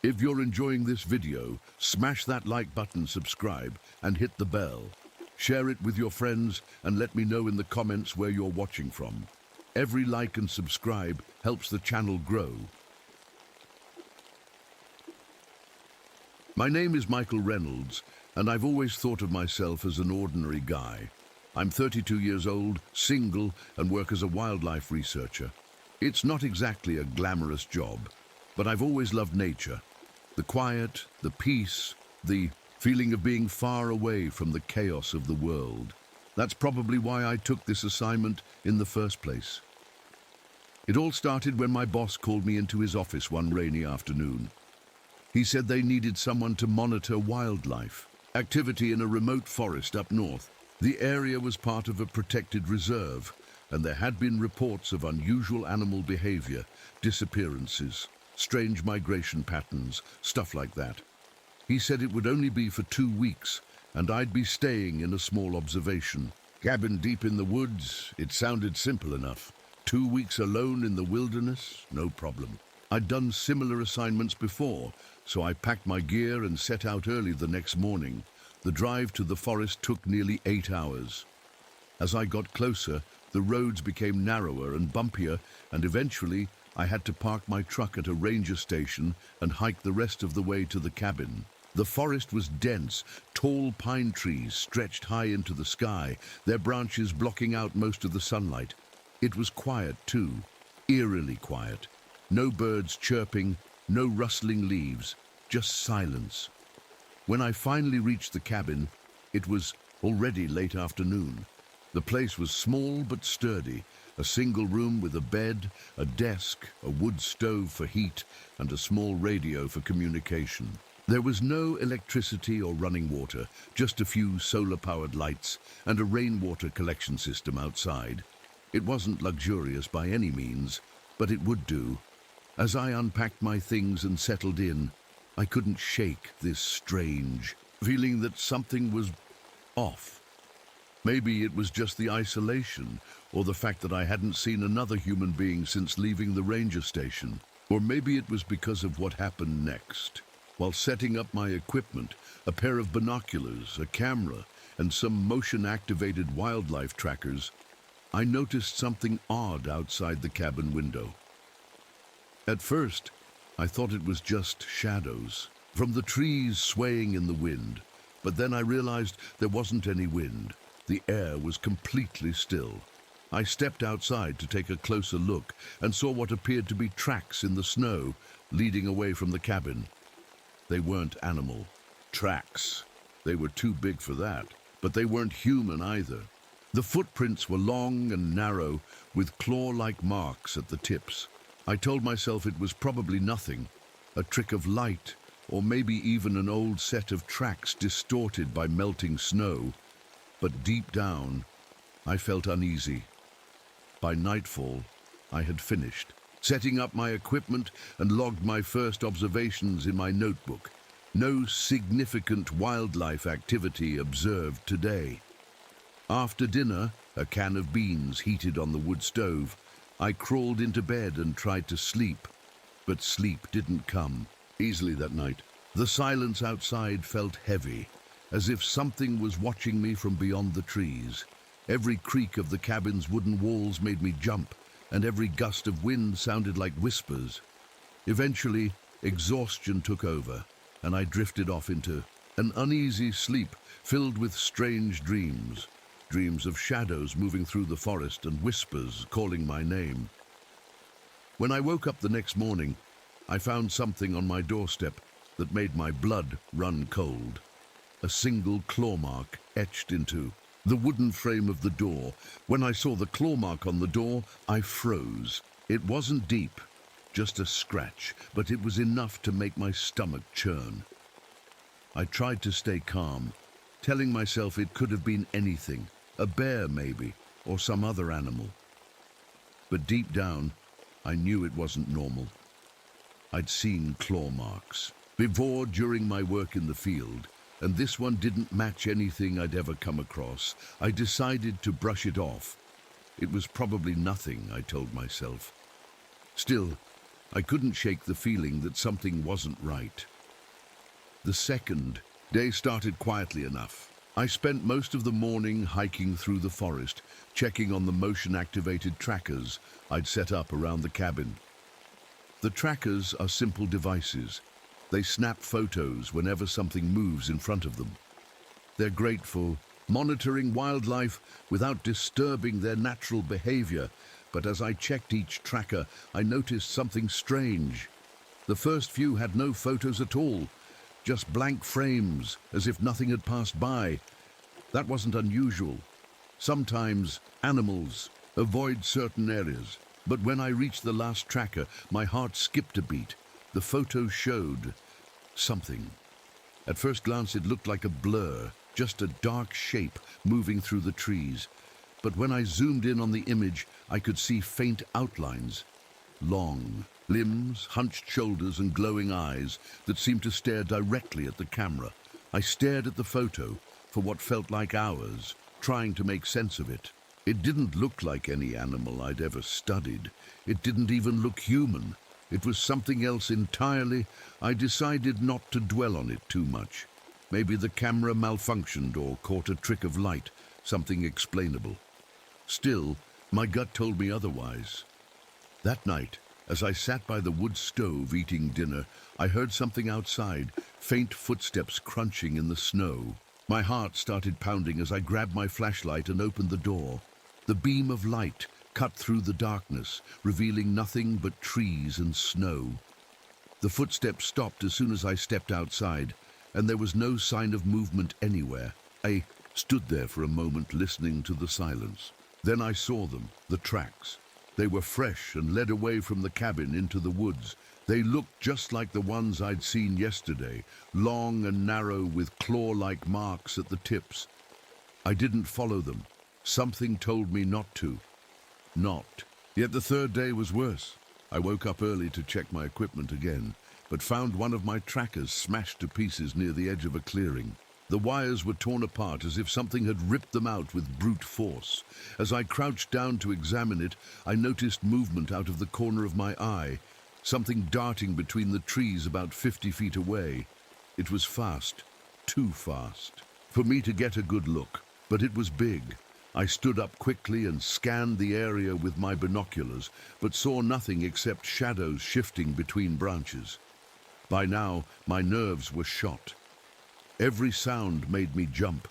If you're enjoying this video, smash that like button, subscribe, and hit the bell. Share it with your friends and let me know in the comments where you're watching from. Every like and subscribe helps the channel grow. My name is Michael Reynolds, and I've always thought of myself as an ordinary guy. I'm 32 years old, single, and work as a wildlife researcher. It's not exactly a glamorous job, but I've always loved nature. The quiet, the peace, the feeling of being far away from the chaos of the world. That's probably why I took this assignment in the first place. It all started when my boss called me into his office one rainy afternoon. He said they needed someone to monitor wildlife activity in a remote forest up north. The area was part of a protected reserve, and there had been reports of unusual animal behavior, disappearances, strange migration patterns, stuff like that. He said it would only be for 2 weeks, and I'd be staying in a small observation cabin deep in the woods. It sounded simple enough. 2 weeks alone in the wilderness, no problem. I'd done similar assignments before, so I packed my gear and set out early the next morning. The drive to the forest took nearly 8 hours. As I got closer, the roads became narrower and bumpier, and eventually I had to park my truck at a ranger station and hike the rest of the way to the cabin. The forest was dense. Tall pine trees stretched high into the sky, their branches blocking out most of the sunlight. It was quiet too, eerily quiet. No birds chirping, no rustling leaves, just silence. When I finally reached the cabin, it was already late afternoon. The place was small but sturdy, a single room with a bed, a desk, a wood stove for heat, and a small radio for communication. There was no electricity or running water, just a few solar-powered lights and a rainwater collection system outside. It wasn't luxurious by any means, but it would do. As I unpacked my things and settled in, I couldn't shake this strange feeling that something was off. Maybe it was just the isolation, or the fact that I hadn't seen another human being since leaving the ranger station. Or maybe it was because of what happened next. While setting up my equipment, a pair of binoculars, a camera, and some motion-activated wildlife trackers, I noticed something odd outside the cabin window. At first, I thought it was just shadows from the trees swaying in the wind, but then I realized there wasn't any wind. The air was completely still. I stepped outside to take a closer look and saw what appeared to be tracks in the snow leading away from the cabin. They weren't animal tracks. They were too big for that, but they weren't human either. The footprints were long and narrow, with claw-like marks at the tips. I told myself it was probably nothing, a trick of light, or maybe even an old set of tracks distorted by melting snow. But deep down, I felt uneasy. By nightfall, I had finished, setting up my equipment and logged my first observations in my notebook. No significant wildlife activity observed today. After dinner, a can of beans heated on the wood stove, I crawled into bed and tried to sleep, but sleep didn't come easily that night. The silence outside felt heavy, as if something was watching me from beyond the trees. Every creak of the cabin's wooden walls made me jump, and every gust of wind sounded like whispers. Eventually, exhaustion took over, and I drifted off into an uneasy sleep filled with strange dreams. Dreams of shadows moving through the forest and whispers calling my name. When I woke up the next morning, I found something on my doorstep that made my blood run cold. A single claw mark etched into the wooden frame of the door. When I saw the claw mark on the door, I froze. It wasn't deep, just a scratch, but it was enough to make my stomach churn. I tried to stay calm, telling myself it could have been anything. A bear, maybe, or some other animal. But deep down, I knew it wasn't normal. I'd seen claw marks before during my work in the field, and this one didn't match anything I'd ever come across. I decided to brush it off. It was probably nothing, I told myself. Still, I couldn't shake the feeling that something wasn't right. The second day started quietly enough. I spent most of the morning hiking through the forest, checking on the motion-activated trackers I'd set up around the cabin. The trackers are simple devices. They snap photos whenever something moves in front of them. They're great for monitoring wildlife without disturbing their natural behavior, but as I checked each tracker, I noticed something strange. The first few had no photos at all, just blank frames, as if nothing had passed by. That wasn't unusual. Sometimes animals avoid certain areas, but when I reached the last tracker, my heart skipped a beat. The photo showed something. At first glance, it looked like a blur, just a dark shape moving through the trees. But when I zoomed in on the image, I could see faint outlines. Long limbs, hunched shoulders, and glowing eyes that seemed to stare directly at the camera. I stared at the photo for what felt like hours, trying to make sense of it. It didn't look like any animal I'd ever studied. It didn't even look human. It was something else entirely. I decided not to dwell on it too much. Maybe the camera malfunctioned or caught a trick of light, something explainable. Still, my gut told me otherwise. That night, as I sat by the wood stove eating dinner, I heard something outside, faint footsteps crunching in the snow. My heart started pounding as I grabbed my flashlight and opened the door. The beam of light cut through the darkness, revealing nothing but trees and snow. The footsteps stopped as soon as I stepped outside, and there was no sign of movement anywhere. I stood there for a moment, listening to the silence. Then I saw them, the tracks. They were fresh and led away from the cabin into the woods. They looked just like the ones I'd seen yesterday, long and narrow with claw-like marks at the tips. I didn't follow them. Something told me not to. Yet the third day was worse. I woke up early to check my equipment again, but found one of my trackers smashed to pieces near the edge of a clearing. The wires were torn apart as if something had ripped them out with brute force. As I crouched down to examine it, I noticed movement out of the corner of my eye, something darting between the trees about 50 feet away. It was fast, too fast, for me to get a good look, but it was big. I stood up quickly and scanned the area with my binoculars, but saw nothing except shadows shifting between branches. By now, my nerves were shot. Every sound made me jump.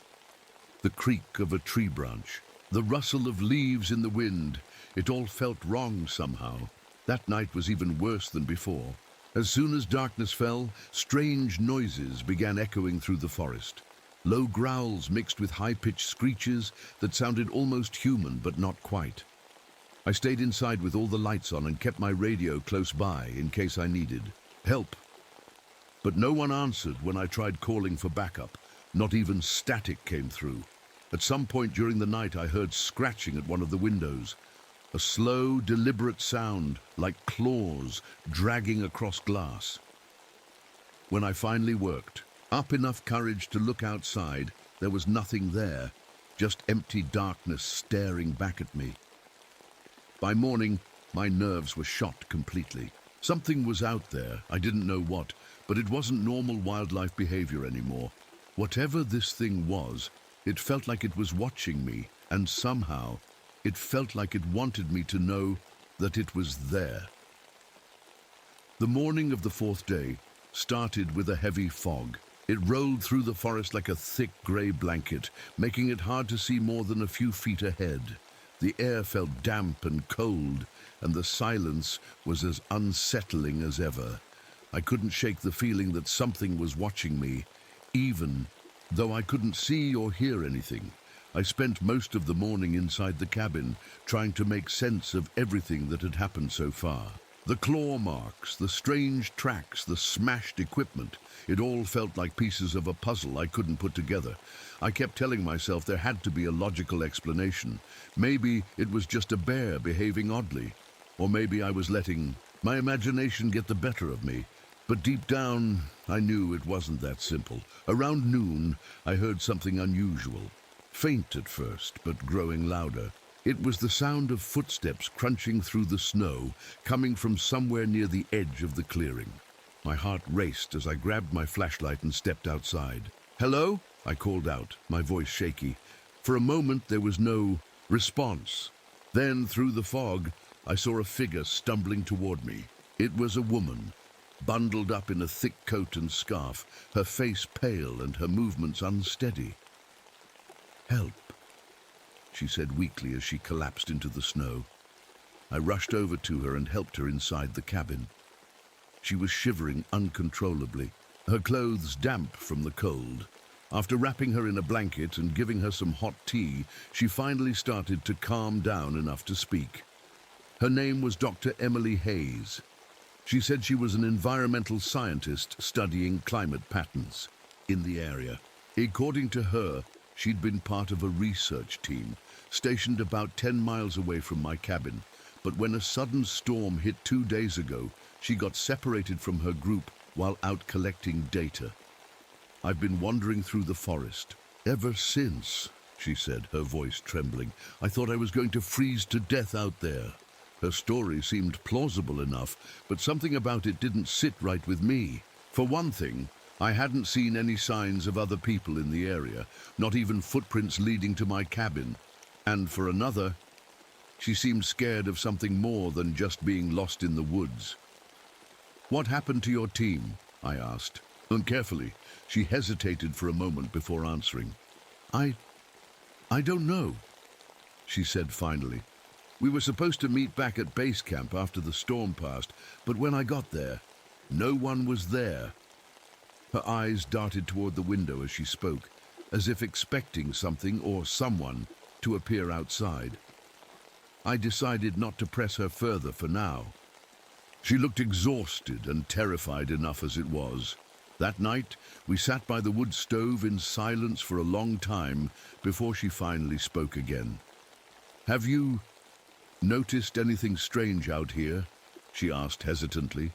The creak of a tree branch, the rustle of leaves in the wind, it all felt wrong somehow. That night was even worse than before. As soon as darkness fell, strange noises began echoing through the forest. Low growls mixed with high-pitched screeches that sounded almost human, but not quite. I stayed inside with all the lights on and kept my radio close by in case I needed help. But no one answered when I tried calling for backup. Not even static came through. At some point during the night, I heard scratching at one of the windows. A slow, deliberate sound, like claws dragging across glass. When I finally worked up enough courage to look outside, there was nothing there, just empty darkness staring back at me. By morning, my nerves were shot completely. Something was out there, I didn't know what, but it wasn't normal wildlife behavior anymore. Whatever this thing was, it felt like it was watching me, and somehow, it felt like it wanted me to know that it was there. The morning of the fourth day started with a heavy fog. It rolled through the forest like a thick gray blanket, making it hard to see more than a few feet ahead. The air felt damp and cold, and the silence was as unsettling as ever. I couldn't shake the feeling that something was watching me, even though I couldn't see or hear anything. I spent most of the morning inside the cabin, trying to make sense of everything that had happened so far. The claw marks, the strange tracks, the smashed equipment. It all felt like pieces of a puzzle I couldn't put together. I kept telling myself there had to be a logical explanation. Maybe it was just a bear behaving oddly. Or maybe I was letting my imagination get the better of me. But deep down, I knew it wasn't that simple. Around noon, I heard something unusual. Faint at first, but growing louder. It was the sound of footsteps crunching through the snow, coming from somewhere near the edge of the clearing. My heart raced as I grabbed my flashlight and stepped outside. "Hello?" I called out, my voice shaky. For a moment there was no response. Then, through the fog, I saw a figure stumbling toward me. It was a woman, bundled up in a thick coat and scarf, her face pale and her movements unsteady. "Help," she said weakly as she collapsed into the snow. I rushed over to her and helped her inside the cabin. She was shivering uncontrollably, her clothes damp from the cold. After wrapping her in a blanket and giving her some hot tea, she finally started to calm down enough to speak. Her name was Dr. Emily Hayes. She said she was an environmental scientist studying climate patterns in the area. According to her, she'd been part of a research team stationed about 10 miles away from my cabin, but when a sudden storm hit 2 days ago, she got separated from her group while out collecting data. "I've been wandering through the forest ever since," she said, her voice trembling. "I thought I was going to freeze to death out there." Her story seemed plausible enough, but something about it didn't sit right with me. For one thing, I hadn't seen any signs of other people in the area, not even footprints leading to my cabin. And for another, she seemed scared of something more than just being lost in the woods. "What happened to your team?" I asked. And carefully, she hesitated for a moment before answering. I don't know," she said finally. "We were supposed to meet back at base camp after the storm passed, but when I got there, no one was there." Her eyes darted toward the window as she spoke, as if expecting something or someone to appear outside. I decided not to press her further for now. She looked exhausted and terrified enough as it was. That night, we sat by the wood stove in silence for a long time before she finally spoke again. "Have you noticed anything strange out here?" she asked hesitantly.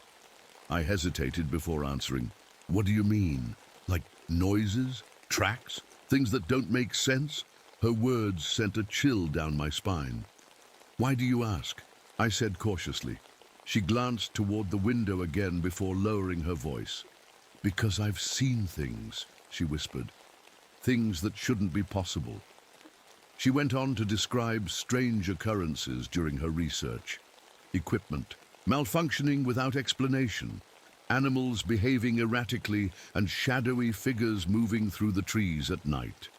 I hesitated before answering. "What do you mean? Like noises? Tracks? Things that don't make sense?" Her words sent a chill down my spine. "Why do you ask?" I said cautiously. She glanced toward the window again before lowering her voice. "Because I've seen things," she whispered. "Things that shouldn't be possible." She went on to describe strange occurrences during her research. Equipment malfunctioning without explanation, animals behaving erratically, and shadowy figures moving through the trees at night.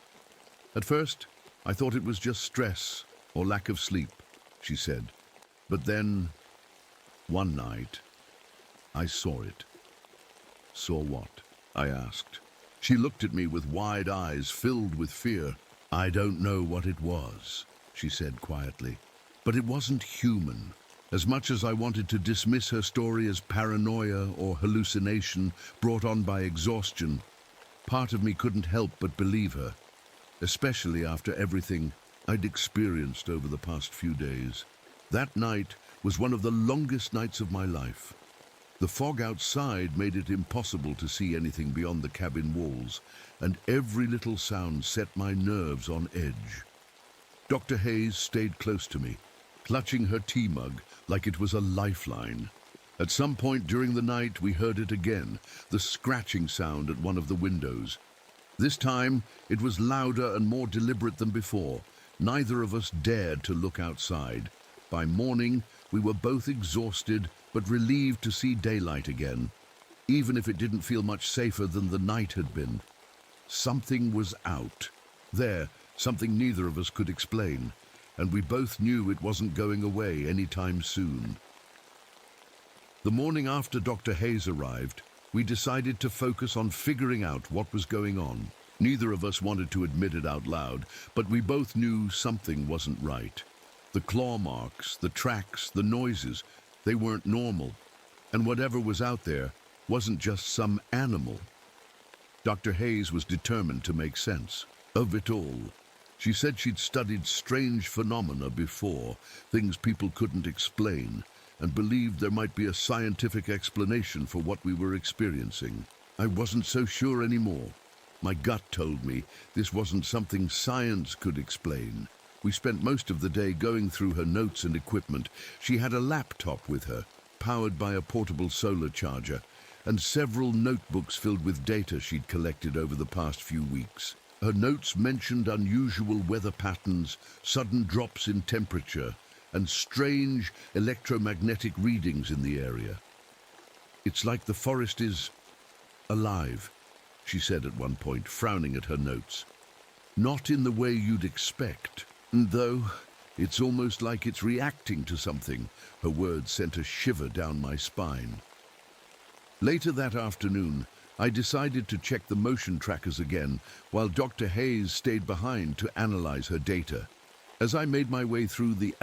"At first, I thought it was just stress or lack of sleep," she said. "But then, one night, I saw it." "Saw what?" I asked. She looked at me with wide eyes filled with fear. "I don't know what it was," she said quietly, "but it wasn't human." As much as I wanted to dismiss her story as paranoia or hallucination brought on by exhaustion, part of me couldn't help but believe her, especially after everything I'd experienced over the past few days. That night was one of the longest nights of my life. The fog outside made it impossible to see anything beyond the cabin walls, and every little sound set my nerves on edge. Dr. Hayes stayed close to me, clutching her tea mug like it was a lifeline. At some point during the night, we heard it again, the scratching sound at one of the windows. This time, it was louder and more deliberate than before. Neither of us dared to look outside. By morning, we were both exhausted, but relieved to see daylight again, even if it didn't feel much safer than the night had been. Something was out. There, something neither of us could explain, and we both knew it wasn't going away anytime soon. The morning after Dr. Hayes arrived, we decided to focus on figuring out what was going on. Neither of us wanted to admit it out loud, but we both knew something wasn't right. The claw marks, the tracks, the noises, they weren't normal, and whatever was out there wasn't just some animal. Dr. Hayes was determined to make sense of it all. She said she'd studied strange phenomena before, things people couldn't explain, and believed there might be a scientific explanation for what we were experiencing. I wasn't so sure anymore. My gut told me this wasn't something science could explain. We spent most of the day going through her notes and equipment. She had a laptop with her, powered by a portable solar charger, and several notebooks filled with data she'd collected over the past few weeks. Her notes mentioned unusual weather patterns, sudden drops in temperature, and strange electromagnetic readings in the area. "It's like the forest is alive," she said at one point, frowning at her notes. "Not in the way you'd expect. Though, it's almost like it's reacting to something." Her words sent a shiver down my spine. Later that afternoon, I decided to check the motion trackers again, while Dr. Hayes stayed behind to analyze her data. As I made my way through the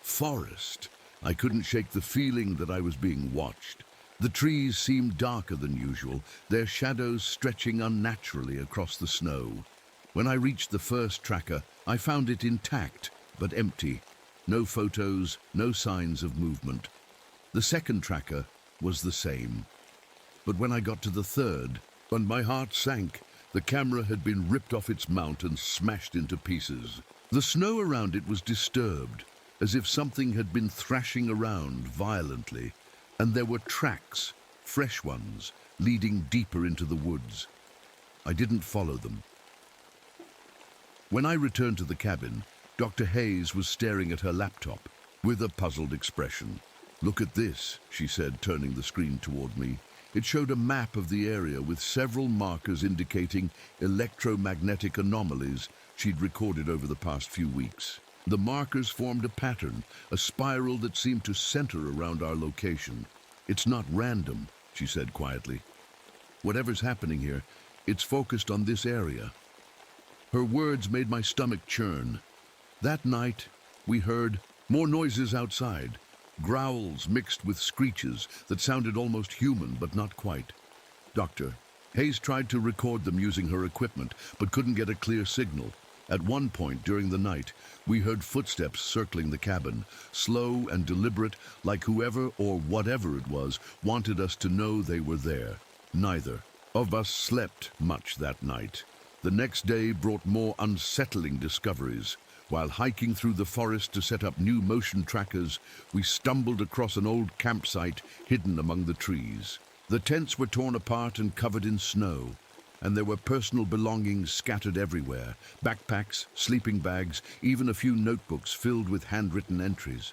forest, I couldn't shake the feeling that I was being watched. The trees seemed darker than usual, their shadows stretching unnaturally across the snow. When I reached the first tracker, I found it intact, but empty. No photos, no signs of movement. The second tracker was the same. But when I got to the third, and my heart sank, the camera had been ripped off its mount and smashed into pieces. The snow around it was disturbed, as if something had been thrashing around violently, and there were tracks, fresh ones, leading deeper into the woods. I didn't follow them. When I returned to the cabin, Dr. Hayes was staring at her laptop with a puzzled expression. "Look at this," she said, turning the screen toward me. It showed a map of the area with several markers indicating electromagnetic anomalies she'd recorded over the past few weeks. The markers formed a pattern, a spiral that seemed to center around our location. "It's not random," she said quietly. "Whatever's happening here, it's focused on this area." Her words made my stomach churn. That night, we heard more noises outside. Growls mixed with screeches that sounded almost human, but not quite. Dr. Hayes tried to record them using her equipment, but couldn't get a clear signal. At one point during the night, we heard footsteps circling the cabin, slow and deliberate, like whoever or whatever it was wanted us to know they were there. Neither of us slept much that night. The next day brought more unsettling discoveries. While hiking through the forest to set up new motion trackers, we stumbled across an old campsite hidden among the trees. The tents were torn apart and covered in snow, and there were personal belongings scattered everywhere, backpacks, sleeping bags, even a few notebooks filled with handwritten entries.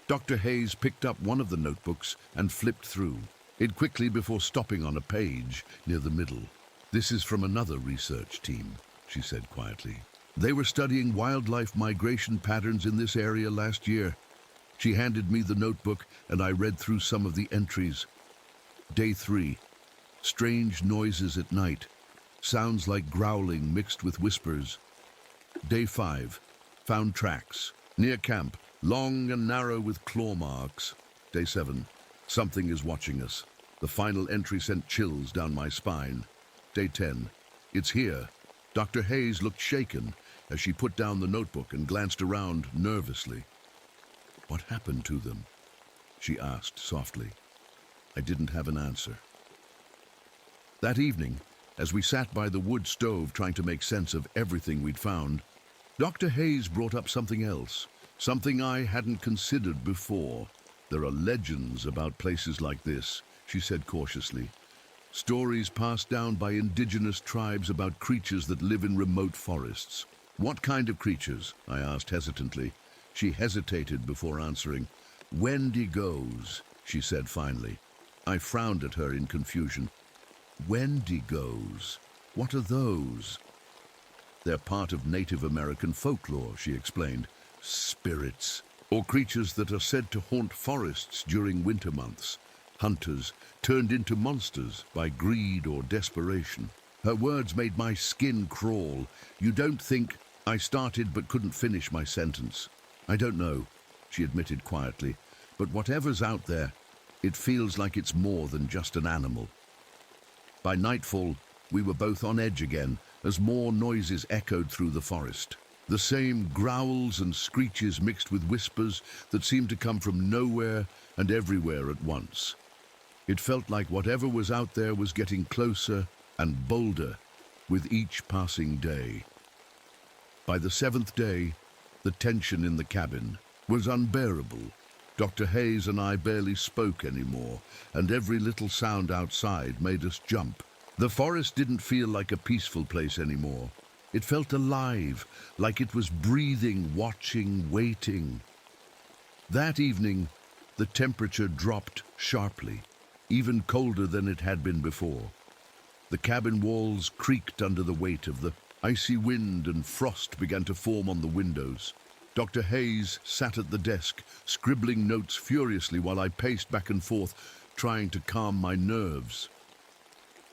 Dr. Hayes picked up one of the notebooks and flipped through it quickly before stopping on a page near the middle. "This is from another research team," she said quietly. "They were studying wildlife migration patterns in this area last year." She handed me the notebook, and I read through some of the entries. Day 3. Strange noises at night. Sounds like growling mixed with whispers. Day 5. Found tracks. Near camp. Long and narrow with claw marks. Day 7. Something is watching us. The final entry sent chills down my spine. Day 10. It's here. Dr. Hayes looked shaken as she put down the notebook and glanced around nervously. "What happened to them?" she asked softly. I didn't have an answer. That evening, as we sat by the wood stove trying to make sense of everything we'd found, Dr. Hayes brought up something else, something I hadn't considered before. "There are legends about places like this," she said cautiously. "Stories passed down by indigenous tribes about creatures that live in remote forests." "What kind of creatures?" I asked hesitantly. She hesitated before answering. "Wendigos," she said finally. I frowned at her in confusion. "Wendigos? What are those?" "They're part of Native American folklore," she explained. "Spirits, or creatures that are said to haunt forests during winter months. Hunters turned into monsters by greed or desperation." Her words made my skin crawl. "You don't think—" I started but couldn't finish my sentence. "I don't know," she admitted quietly, "but whatever's out there, it feels like it's more than just an animal." By nightfall, we were both on edge again as more noises echoed through the forest. The same growls and screeches mixed with whispers that seemed to come from nowhere and everywhere at once. It felt like whatever was out there was getting closer and bolder with each passing day. By the 7th day, The tension in the cabin was unbearable. Dr. Hayes and I barely spoke anymore, and every little sound outside made us jump. The forest didn't feel like a peaceful place anymore. It felt alive, like it was breathing, watching, waiting. That evening, the temperature dropped sharply, even colder than it had been before. The cabin walls creaked under the weight of the icy wind, and frost began to form on the windows. Dr. Hayes sat at the desk, scribbling notes furiously while I paced back and forth, trying to calm my nerves.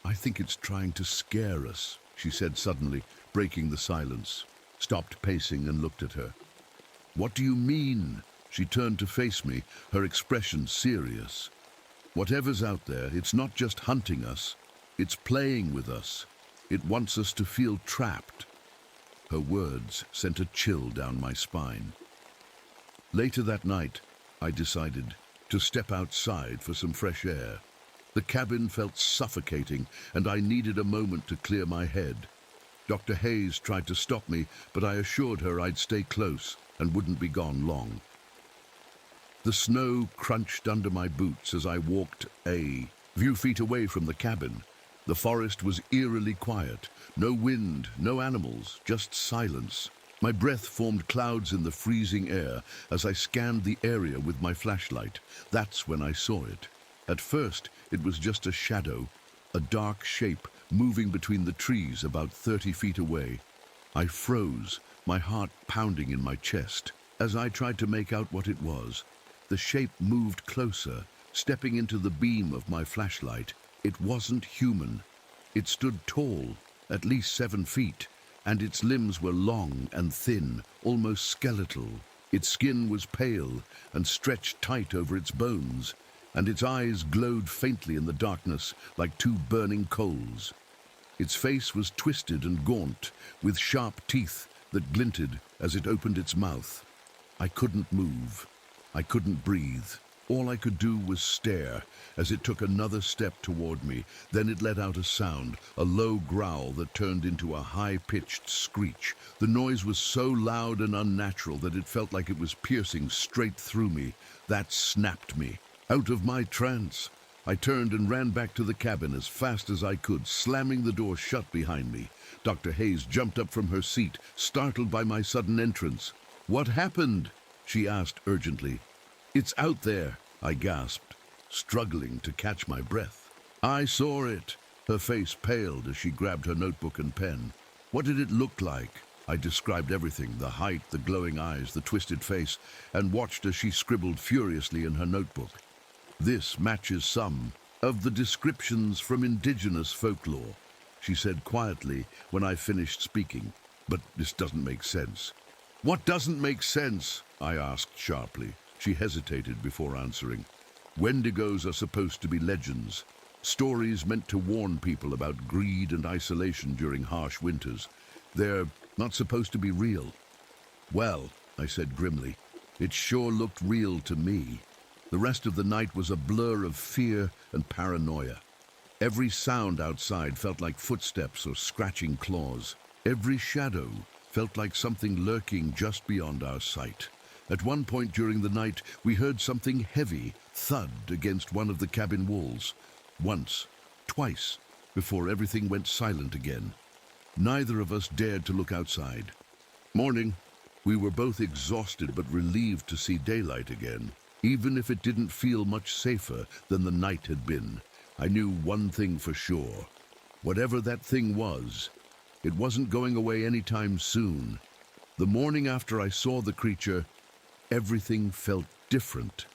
"I think it's trying to scare us," she said suddenly, breaking the silence. Stopped pacing and looked at her. "What do you mean?" She turned to face me, her expression serious. "Whatever's out there, it's not just hunting us. It's playing with us. It wants us to feel trapped." Her words sent a chill down my spine. Later that night, I decided to step outside for some fresh air. The cabin felt suffocating, and I needed a moment to clear my head. Dr. Hayes tried to stop me, but I assured her I'd stay close and wouldn't be gone long. The snow crunched under my boots as I walked a few feet away from the cabin. The forest was eerily quiet. No wind, no animals, just silence. My breath formed clouds in the freezing air as I scanned the area with my flashlight. That's when I saw it. At first, it was just a shadow, a dark shape moving between the trees about 30 feet away. I froze, my heart pounding in my chest. As I tried to make out what it was, the shape moved closer, stepping into the beam of my flashlight. It wasn't human. It stood tall, at least 7 feet, and its limbs were long and thin, almost skeletal. Its skin was pale and stretched tight over its bones, and its eyes glowed faintly in the darkness like two burning coals. Its face was twisted and gaunt, with sharp teeth that glinted as it opened its mouth. I couldn't move. I couldn't breathe. All I could do was stare as it took another step toward me. Then it let out a sound, a low growl that turned into a high-pitched screech. The noise was so loud and unnatural that it felt like it was piercing straight through me. That snapped me. Out of my trance, I turned and ran back to the cabin as fast as I could, slamming the door shut behind me. Dr. Hayes jumped up from her seat, startled by my sudden entrance. "What happened?" she asked urgently. "It's out there," I gasped, struggling to catch my breath. "I saw it." Her face paled as she grabbed her notebook and pen. "What did it look like?" I described everything, the height, the glowing eyes, the twisted face, and watched as she scribbled furiously in her notebook. "This matches some of the descriptions from indigenous folklore," she said quietly when I finished speaking. "But this doesn't make sense." "What doesn't make sense?" I asked sharply. She hesitated before answering. "Wendigos are supposed to be legends, stories meant to warn people about greed and isolation during harsh winters. They're not supposed to be real." "Well," I said grimly, "it sure looked real to me." The rest of the night was a blur of fear and paranoia. Every sound outside felt like footsteps or scratching claws. Every shadow felt like something lurking just beyond our sight. At one point during the night, we heard something heavy thud against one of the cabin walls. Once, twice, before everything went silent again. Neither of us dared to look outside. Morning. We were both exhausted but relieved to see daylight again. Even if it didn't feel much safer than the night had been, I knew one thing for sure. Whatever that thing was, it wasn't going away anytime soon. The morning after I saw the creature, everything felt different.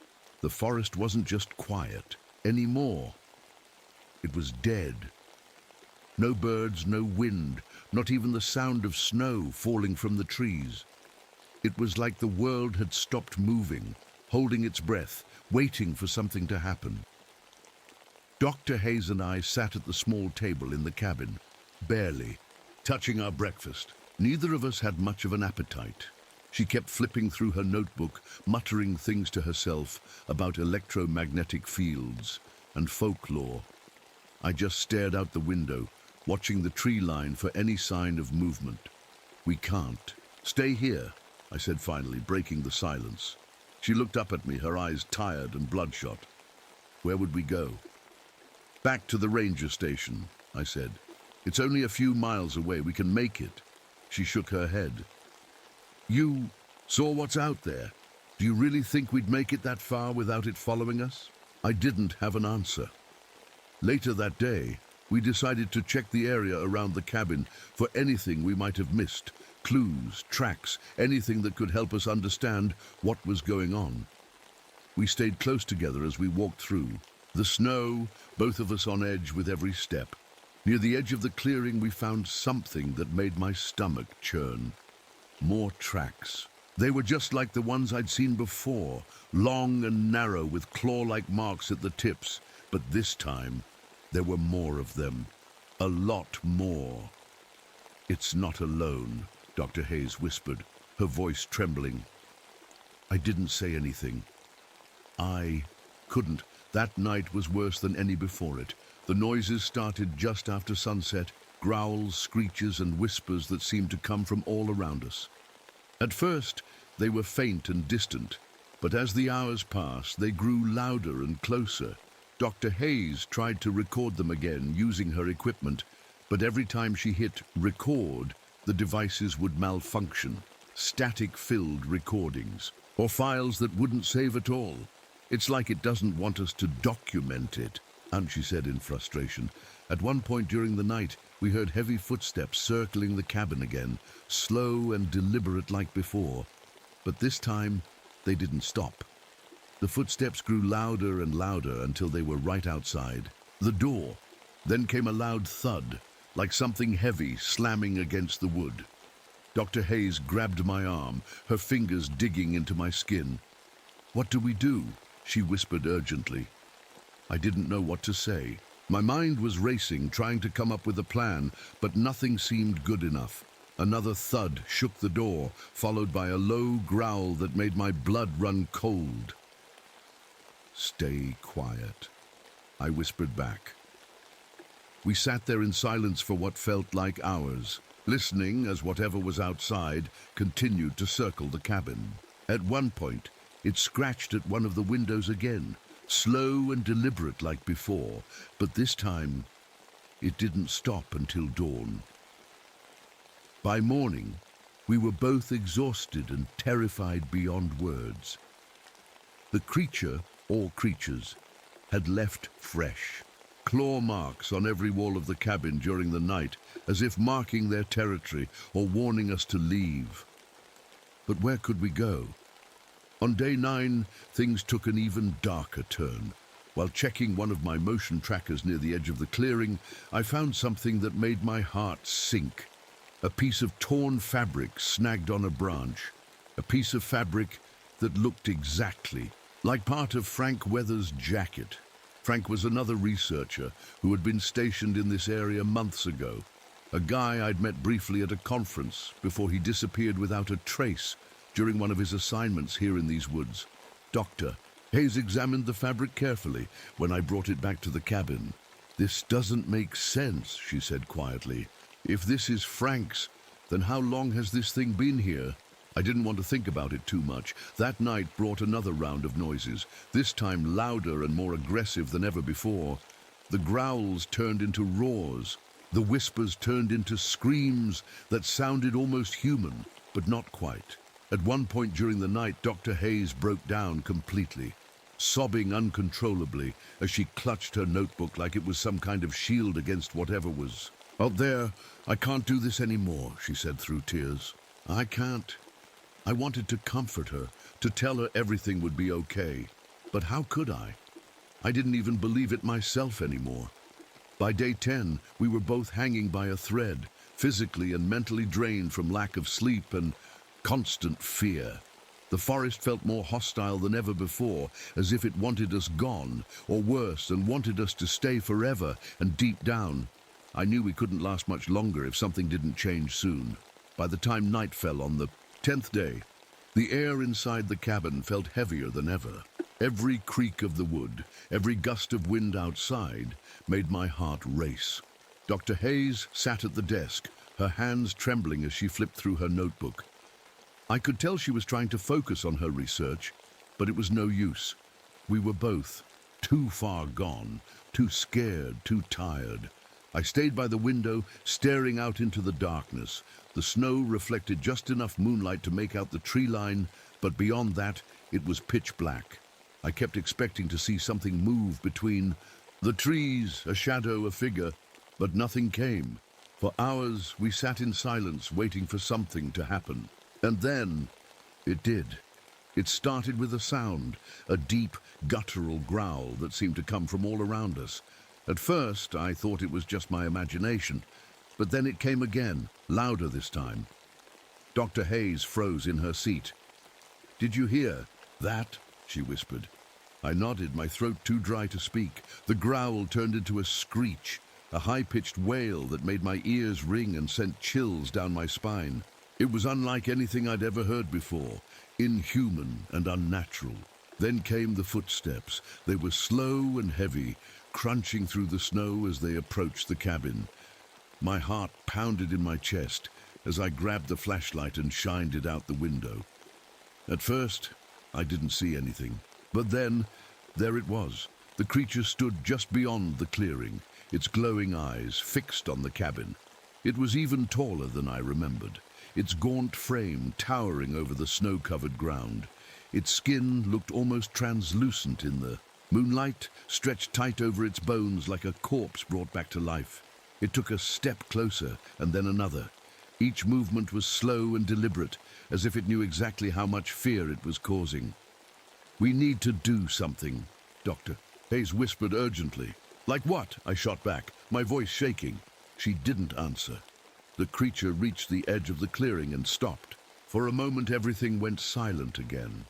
The forest wasn't just quiet anymore. It was dead. No birds, no wind, not even the sound of snow falling from the trees. It was like the world had stopped moving, holding its breath, waiting for something to happen. Dr. Hayes and I sat at the small table in the cabin, barely touching our breakfast. Neither of us had much of an appetite. She kept flipping through her notebook, muttering things to herself about electromagnetic fields and folklore. I just stared out the window, watching the tree line for any sign of movement. "We can't. Stay here," I said finally, breaking the silence. She looked up at me, her eyes tired and bloodshot. Where would we go? Back to the ranger station, I said. It's only a few miles away. We can make it. She shook her head. You saw what's out there. Do you really think we'd make it that far without it following us? I didn't have an answer. Later that day, we decided to check the area around the cabin for anything we might have missed. Clues, tracks, anything that could help us understand what was going on. We stayed close together as we walked through. The snow, both of us on edge with every step. Near the edge of the clearing, we found something that made my stomach churn. More tracks. They were just like the ones I'd seen before, long and narrow with claw-like marks at the tips. But this time, there were more of them. A lot more. It's not alone, Dr. Hayes whispered, her voice trembling. I didn't say anything. I couldn't. That night was worse than any before it. The noises started just after sunset, growls, screeches, and whispers that seemed to come from all around us. At first, they were faint and distant, but as the hours passed, they grew louder and closer. Dr. Hayes tried to record them again using her equipment, but every time she hit record, the devices would malfunction. Static-filled recordings, or files that wouldn't save at all. It's like it doesn't want us to document it, Aunt, she said in frustration. At one point during the night, we heard heavy footsteps circling the cabin again, slow and deliberate like before. But this time, they didn't stop. The footsteps grew louder and louder until they were right outside the door. Then came a loud thud, like something heavy slamming against the wood. Dr. Hayes grabbed my arm, her fingers digging into my skin. What do we do? She whispered urgently. I didn't know what to say. My mind was racing, trying to come up with a plan, but nothing seemed good enough. Another thud shook the door, followed by a low growl that made my blood run cold. Stay quiet, I whispered back. We sat there in silence for what felt like hours, listening as whatever was outside continued to circle the cabin. At one point, it scratched at one of the windows again, slow and deliberate like before, but this time it didn't stop until dawn. By morning, we were both exhausted and terrified beyond words. The creature, or creatures, had left fresh, claw marks on every wall of the cabin during the night, as if marking their territory or warning us to leave. But where could we go? On day 9, things took an even darker turn. While checking one of my motion trackers near the edge of the clearing, I found something that made my heart sink. A piece of torn fabric snagged on a branch. A piece of fabric that looked exactly like part of Frank Weather's jacket. Frank was another researcher who had been stationed in this area months ago. A guy I'd met briefly at a conference before he disappeared without a trace during one of his assignments here in these woods. Dr. Hayes examined the fabric carefully when I brought it back to the cabin. This doesn't make sense, she said quietly. If this is Frank's, then how long has this thing been here? I didn't want to think about it too much. That night brought another round of noises, this time louder and more aggressive than ever before. The growls turned into roars. The whispers turned into screams that sounded almost human, but not quite. At one point during the night, Dr. Hayes broke down completely, sobbing uncontrollably as she clutched her notebook like it was some kind of shield against whatever was out there. I can't do this anymore, she said through tears. I can't. I wanted to comfort her, to tell her everything would be okay. But how could I? I didn't even believe it myself anymore. By day 10, we were both hanging by a thread, physically and mentally drained from lack of sleep and constant fear. The forest felt more hostile than ever before, as if it wanted us gone, or worse, and wanted us to stay forever. And deep down, I knew we couldn't last much longer if something didn't change soon. By the time night fell on the 10th day, the air inside the cabin felt heavier than ever. Every creak of the wood, every gust of wind outside, made my heart race. Dr. Hayes sat at the desk, her hands trembling as she flipped through her notebook. I could tell she was trying to focus on her research, but it was no use. We were both too far gone, too scared, too tired. I stayed by the window, staring out into the darkness. The snow reflected just enough moonlight to make out the tree line, but beyond that, it was pitch black. I kept expecting to see something move between the trees, a shadow, a figure, but nothing came. For hours, we sat in silence, waiting for something to happen. And then, it did. It started with a sound, a deep, guttural growl that seemed to come from all around us. At first, I thought it was just my imagination, but then it came again, louder this time. Dr. Hayes froze in her seat. "Did you hear that?" she whispered. I nodded, my throat too dry to speak. The growl turned into a screech, a high-pitched wail that made my ears ring and sent chills down my spine. It was unlike anything I'd ever heard before, inhuman and unnatural. Then came the footsteps. They were slow and heavy, crunching through the snow as they approached the cabin. My heart pounded in my chest as I grabbed the flashlight and shined it out the window. At first, I didn't see anything. But then, there it was. The creature stood just beyond the clearing, its glowing eyes fixed on the cabin. It was even taller than I remembered, its gaunt frame towering over the snow-covered ground. Its skin looked almost translucent in the moonlight, stretched tight over its bones like a corpse brought back to life. It took a step closer, and then another. Each movement was slow and deliberate, as if it knew exactly how much fear it was causing. "We need to do something," Dr. Hayes whispered urgently. "Like what?" I shot back, my voice shaking. She didn't answer. The creature reached the edge of the clearing and stopped. For a moment, everything went silent again.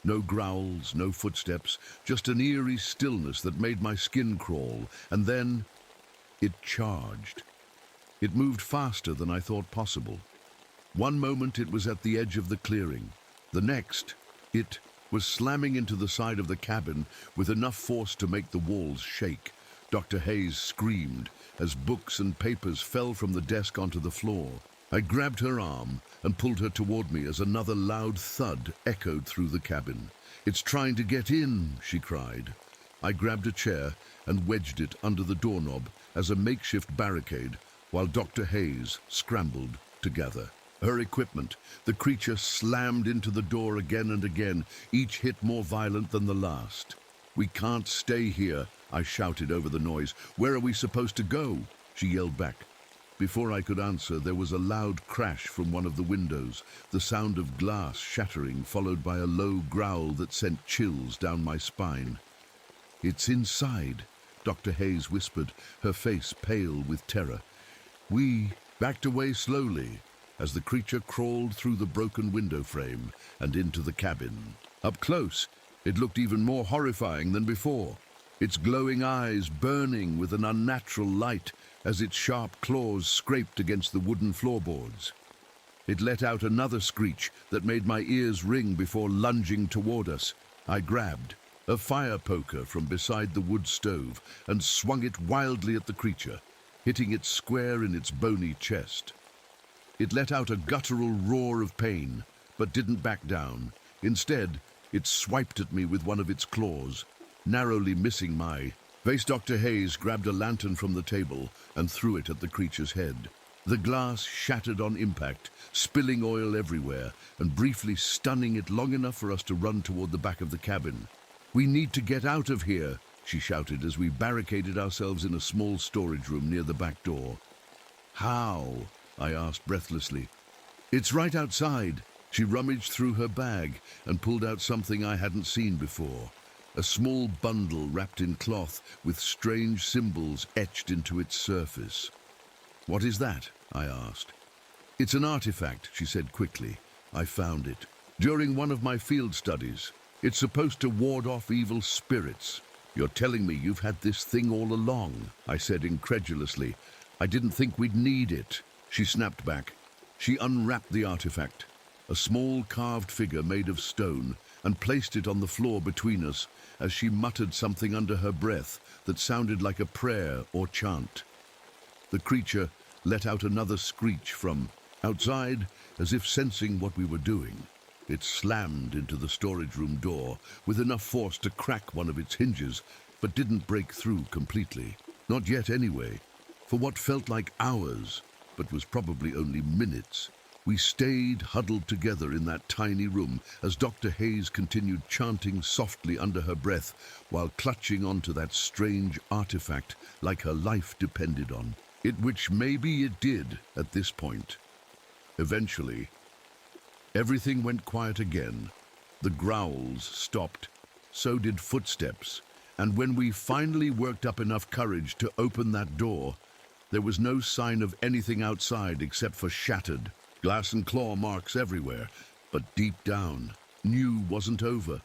No growls, no footsteps, just an eerie stillness that made my skin crawl. And then it charged. It moved faster than I thought possible. One moment it was at the edge of the clearing. The next, it was slamming into the side of the cabin with enough force to make the walls shake. Dr. Hayes screamed as books and papers fell from the desk onto the floor. I grabbed her arm and pulled her toward me as another loud thud echoed through the cabin. "It's trying to get in," she cried. I grabbed a chair and wedged it under the doorknob as a makeshift barricade while Dr. Hayes scrambled to gather her equipment. The creature slammed into the door again and again, each hit more violent than the last. "We can't stay here," I shouted over the noise. "Where are we supposed to go?" she yelled back. Before I could answer, there was a loud crash from one of the windows, the sound of glass shattering, followed by a low growl that sent chills down my spine. "It's inside," Dr. Hayes whispered, her face pale with terror. We backed away slowly as the creature crawled through the broken window frame and into the cabin. Up close, it looked even more horrifying than before, its glowing eyes burning with an unnatural light as its sharp claws scraped against the wooden floorboards. It let out another screech that made my ears ring before lunging toward us. I grabbed a fire poker from beside the wood stove and swung it wildly at the creature, hitting it square in its bony chest. It let out a guttural roar of pain, but didn't back down. Instead, it swiped at me with one of its claws, narrowly missing my face. Dr. Hayes grabbed a lantern from the table and threw it at the creature's head. The glass shattered on impact, spilling oil everywhere and briefly stunning it long enough for us to run toward the back of the cabin. "We need to get out of here," she shouted as we barricaded ourselves in a small storage room near the back door. "How?" I asked breathlessly. "It's right outside." She rummaged through her bag and pulled out something I hadn't seen before. A small bundle wrapped in cloth with strange symbols etched into its surface. "What is that?" I asked. "It's an artifact," she said quickly. "I found it during one of my field studies. It's supposed to ward off evil spirits." "You're telling me you've had this thing all along?" I said incredulously. "I didn't think we'd need it." She snapped back. She unwrapped the artifact, a small carved figure made of stone, and placed it on the floor between us as she muttered something under her breath that sounded like a prayer or chant. The creature let out another screech from Outside, as if sensing what we were doing, it slammed into the storage room door with enough force to crack one of its hinges, but didn't break through completely. Not yet anyway. For what felt like hours, but was probably only minutes, we stayed huddled together in that tiny room as Dr. Hayes continued chanting softly under her breath while clutching onto that strange artifact like her life depended on it, which maybe it did at this point. Eventually, everything went quiet again. The growls stopped, so did footsteps, and when we finally worked up enough courage to open that door, there was no sign of anything outside except for shattered glass and claw marks everywhere, but deep down, knew wasn't over.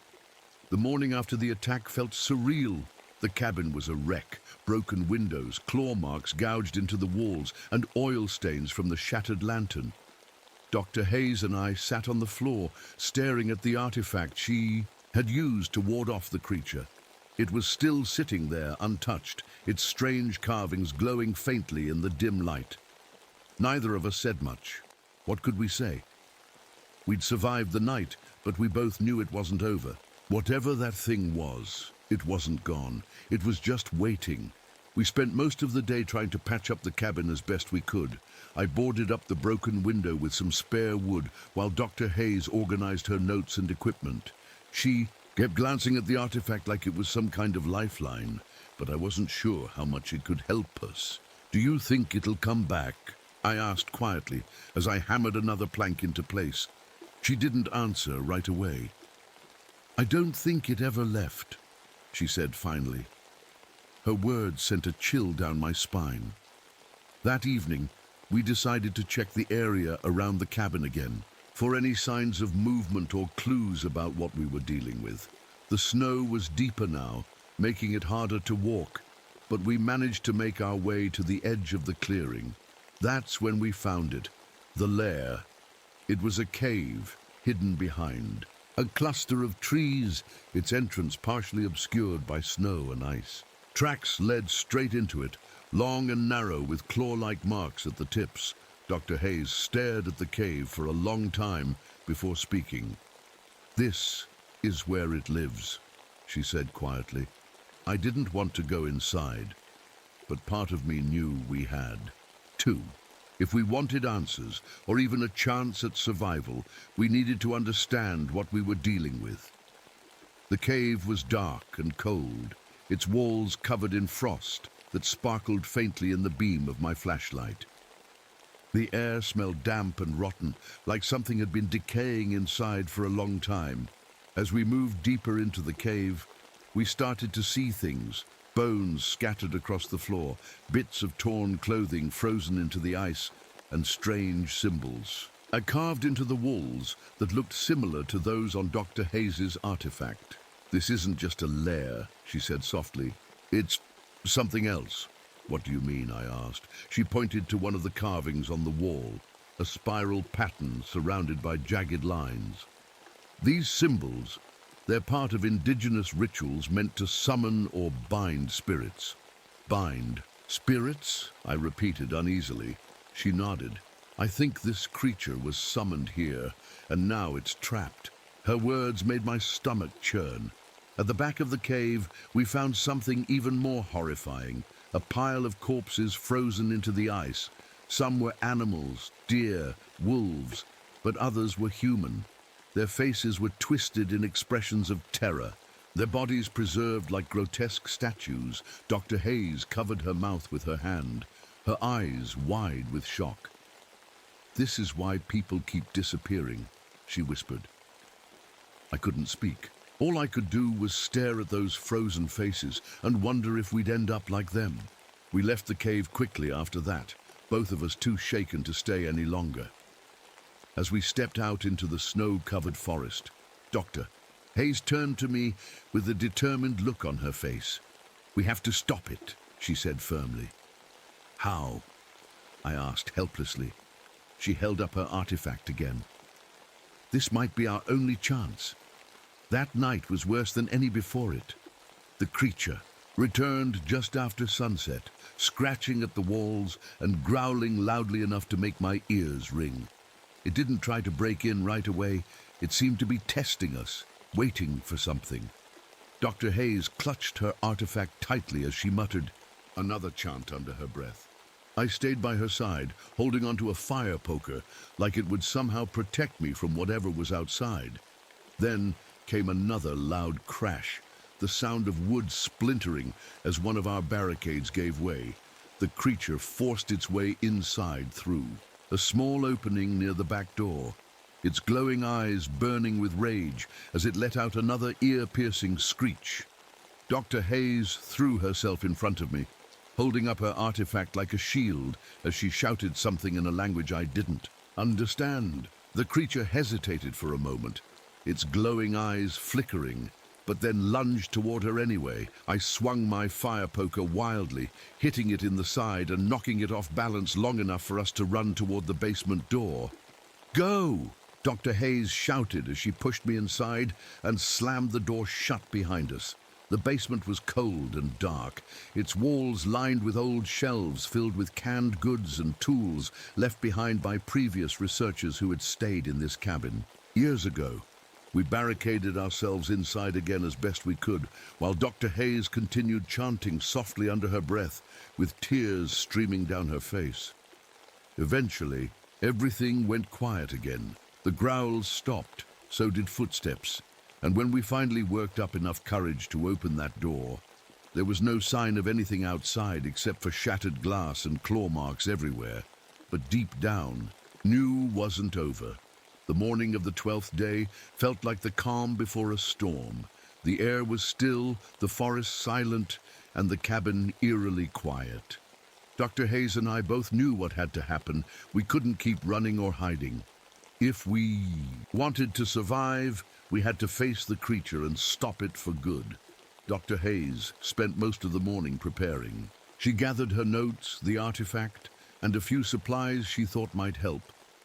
The morning after the attack felt surreal. The cabin was a wreck, broken windows, claw marks gouged into the walls, and oil stains from the shattered lantern. Dr. Hayes and I sat on the floor, staring at the artifact she had used to ward off the creature. It was still sitting there, untouched, its strange carvings glowing faintly in the dim light. Neither of us said much. What could we say? We'd survived the night, but we both knew it wasn't over. Whatever that thing was, it wasn't gone. It was just waiting. We spent most of the day trying to patch up the cabin as best we could. I boarded up the broken window with some spare wood while Dr. Hayes organized her notes and equipment. She kept glancing at the artifact like it was some kind of lifeline, but I wasn't sure how much it could help us. "Do you think it'll come back?" I asked quietly as I hammered another plank into place. She didn't answer right away. "I don't think it ever left," she said finally. Her words sent a chill down my spine. That evening, we decided to check the area around the cabin again for any signs of movement or clues about what we were dealing with. The snow was deeper now, making it harder to walk, but we managed to make our way to the edge of the clearing. That's when we found it, the lair. It was a cave, hidden behind a cluster of trees, its entrance partially obscured by snow and ice. Tracks led straight into it, long and narrow with claw-like marks at the tips. Dr. Hayes stared at the cave for a long time before speaking. "This is where it lives," she said quietly. I didn't want to go inside, but part of me knew we had to. If we wanted answers, or even a chance at survival, we needed to understand what we were dealing with. The cave was dark and cold, its walls covered in frost that sparkled faintly in the beam of my flashlight. The air smelled damp and rotten, like something had been decaying inside for a long time. As we moved deeper into the cave, we started to see things. Bones scattered across the floor, bits of torn clothing frozen into the ice, and strange symbols carved into the walls that looked similar to those on Dr. Hayes's artifact. "This isn't just a lair," she said softly. "It's something else." "What do you mean?" I asked. She pointed to one of the carvings on the wall, a spiral pattern surrounded by jagged lines. "These symbols, they're part of indigenous rituals meant to summon or bind spirits." "Bind spirits?" I repeated uneasily. She nodded. "I think this creature was summoned here, and now it's trapped." Her words made my stomach churn. At the back of the cave, we found something even more horrifying, a pile of corpses frozen into the ice. Some were animals, deer, wolves, but others were human. Their faces were twisted in expressions of terror, their bodies preserved like grotesque statues. Dr. Hayes covered her mouth with her hand, her eyes wide with shock. "This is why people keep disappearing," she whispered. I couldn't speak. All I could do was stare at those frozen faces and wonder if we'd end up like them. We left the cave quickly after that, both of us too shaken to stay any longer. As we stepped out into the snow-covered forest, Dr. Hayes turned to me with a determined look on her face. "We have to stop it," she said firmly. "How?" I asked helplessly. She held up her artifact again. "This might be our only chance. That night was worse than any before it. The creature, returned just after sunset, scratching at the walls and growling loudly enough to make my ears ring. It didn't try to break in right away. It seemed to be testing us, waiting for something. Dr. Hayes clutched her artifact tightly as she muttered another chant under her breath. I stayed by her side, holding onto a fire poker, like it would somehow protect me from whatever was outside. Then came another loud crash, the sound of wood splintering as one of our barricades gave way. The creature forced its way inside through a small opening near the back door, its glowing eyes burning with rage as it let out another ear-piercing screech. Dr. Hayes threw herself in front of me, holding up her artifact like a shield as she shouted something in a language I didn't understand. The creature hesitated for a moment, its glowing eyes flickering, but then lunged toward her anyway. I swung my fire poker wildly, hitting it in the side and knocking it off balance long enough for us to run toward the basement door. "Go!" Dr. Hayes shouted as she pushed me inside and slammed the door shut behind us. The basement was cold and dark, its walls lined with old shelves filled with canned goods and tools left behind by previous researchers who had stayed in this cabin. Years ago, we barricaded ourselves inside again as best we could, while Dr. Hayes continued chanting softly under her breath, with tears streaming down her face. Eventually, everything went quiet again. The growls stopped, so did footsteps, and when we finally worked up enough courage to open that door, there was no sign of anything outside except for shattered glass and claw marks everywhere. But deep down, new wasn't over. The morning of the 12th day felt like the calm before a storm. The air was still, the forest silent, and the cabin eerily quiet. Dr. Hayes and I both knew what had to happen. We couldn't keep running or hiding. If we wanted to survive, we had to face the creature and stop it for good. Dr. Hayes spent most of the morning preparing. She gathered her notes, the artifact, and a few supplies she thought might help.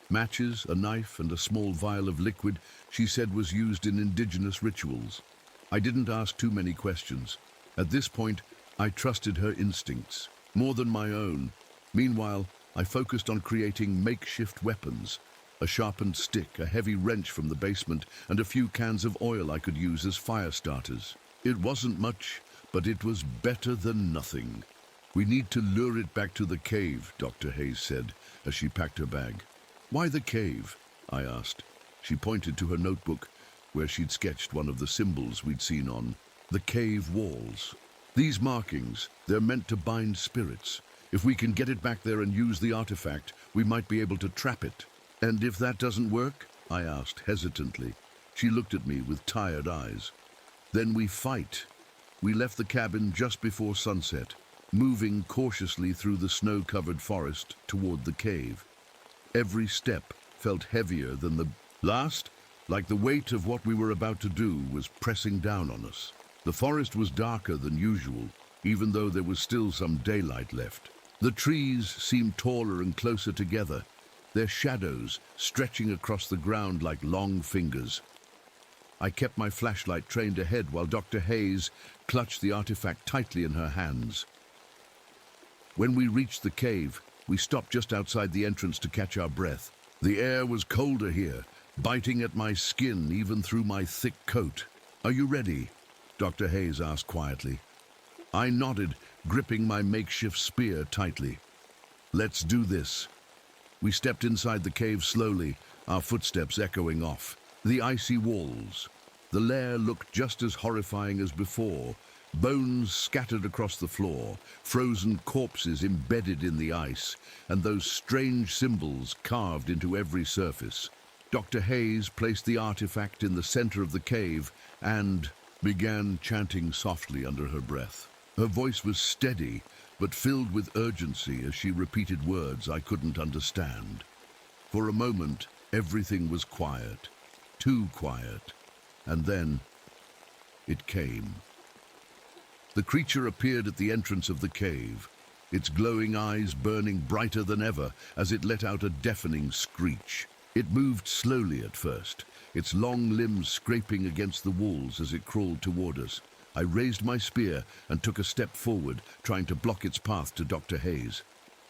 Matches, a knife, and a small vial of liquid she said was used in indigenous rituals. I didn't ask too many questions. At this point, I trusted her instincts, more than my own. Meanwhile, I focused on creating makeshift weapons. A sharpened stick, a heavy wrench from the basement, and a few cans of oil I could use as fire starters. It wasn't much, but it was better than nothing. "We need to lure it back to the cave," Dr. Hayes said, as she packed her bag. "Why the cave?" I asked. She pointed to her notebook, where she'd sketched one of the symbols we'd seen on the cave walls. "These markings, they're meant to bind spirits. If we can get it back there and use the artifact, we might be able to trap it." "And if that doesn't work?" I asked hesitantly. She looked at me with tired eyes. "Then we fight." We left the cabin just before sunset, moving cautiously through the snow-covered forest toward the cave. Every step felt heavier than the last, like the weight of what we were about to do was pressing down on us. The forest was darker than usual, even though there was still some daylight left. The trees seemed taller and closer together, their shadows stretching across the ground like long fingers. I kept my flashlight trained ahead while Dr. Hayes clutched the artifact tightly in her hands. When we reached the cave, we stopped just outside the entrance to catch our breath. The air was colder here, biting at my skin even through my thick coat. "Are you ready?" Dr. Hayes asked quietly. I nodded, gripping my makeshift spear tightly. "Let's do this." We stepped inside the cave slowly, our footsteps echoing off. The icy walls. The lair looked just as horrifying as before. Bones scattered across the floor, frozen corpses embedded in the ice, and those strange symbols carved into every surface. Dr. Hayes placed the artifact in the center of the cave and began chanting softly under her breath. Her voice was steady, but filled with urgency as she repeated words I couldn't understand. For a moment, everything was quiet, too quiet, and then it came. The creature appeared at the entrance of the cave, its glowing eyes burning brighter than ever as it let out a deafening screech. It moved slowly at first, its long limbs scraping against the walls as it crawled toward us. I raised my spear and took a step forward, trying to block its path to Dr. Hayes.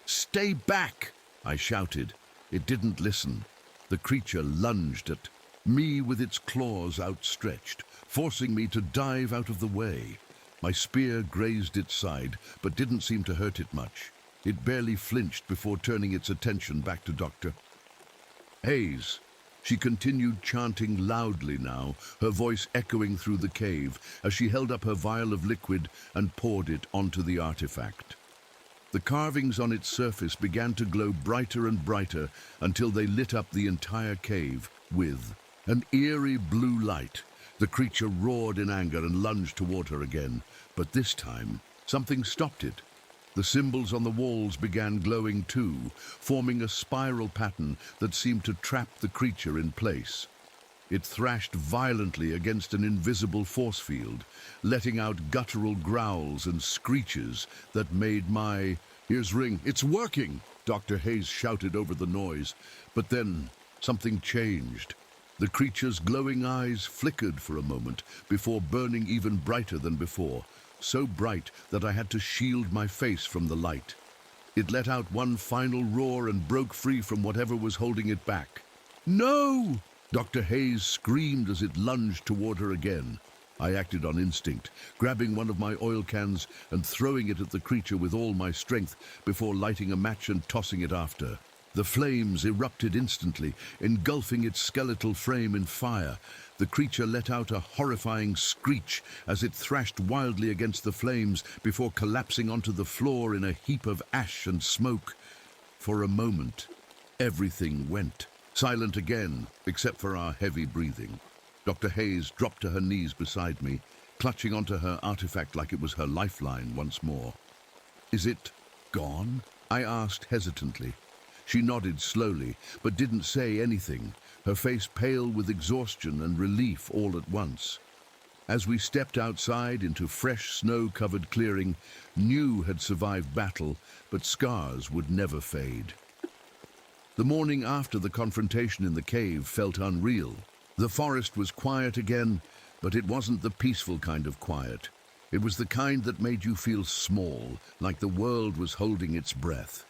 "Stay back!" I shouted. It didn't listen. The creature lunged at me with its claws outstretched, forcing me to dive out of the way. My spear grazed its side, but didn't seem to hurt it much. It barely flinched before turning its attention back to Dr. Hayes. She continued chanting loudly now, her voice echoing through the cave as she held up her vial of liquid and poured it onto the artifact. The carvings on its surface began to glow brighter and brighter until they lit up the entire cave with an eerie blue light. The creature roared in anger and lunged toward her again, but this time something stopped it. The symbols on the walls began glowing too, forming a spiral pattern that seemed to trap the creature in place. It thrashed violently against an invisible force field, letting out guttural growls and screeches that made my ears ring. "It's working!" Dr. Hayes shouted over the noise. But then something changed. The creature's glowing eyes flickered for a moment before burning even brighter than before, so bright that I had to shield my face from the light. It let out one final roar and broke free from whatever was holding it back. "No!" Dr. Hayes screamed as it lunged toward her again. I acted on instinct, grabbing one of my oil cans and throwing it at the creature with all my strength before lighting a match and tossing it after. The flames erupted instantly, engulfing its skeletal frame in fire. The creature let out a horrifying screech as it thrashed wildly against the flames before collapsing onto the floor in a heap of ash and smoke. For a moment, everything went silent again, except for our heavy breathing. Dr. Hayes dropped to her knees beside me, clutching onto her artifact like it was her lifeline once more. "Is it gone?" I asked hesitantly. She nodded slowly, but didn't say anything, her face pale with exhaustion and relief all at once. As we stepped outside into fresh snow-covered clearing, New had survived battle, but scars would never fade. The morning after the confrontation in the cave felt unreal. The forest was quiet again, but it wasn't the peaceful kind of quiet. It was the kind that made you feel small, like the world was holding its breath.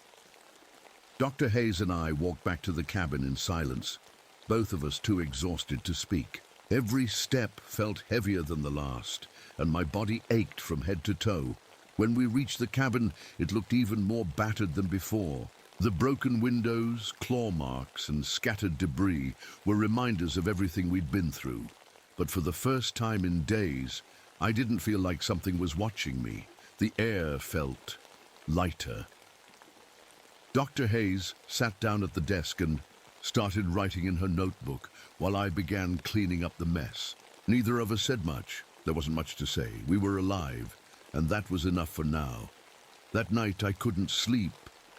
Dr. Hayes and I walked back to the cabin in silence, both of us too exhausted to speak. Every step felt heavier than the last, and my body ached from head to toe. When we reached the cabin, it looked even more battered than before. The broken windows, claw marks, and scattered debris were reminders of everything we'd been through. But for the first time in days, I didn't feel like something was watching me. The air felt lighter. Dr. Hayes sat down at the desk and started writing in her notebook while I began cleaning up the mess. Neither of us said much. There wasn't much to say. We were alive, and that was enough for now. That night I couldn't sleep.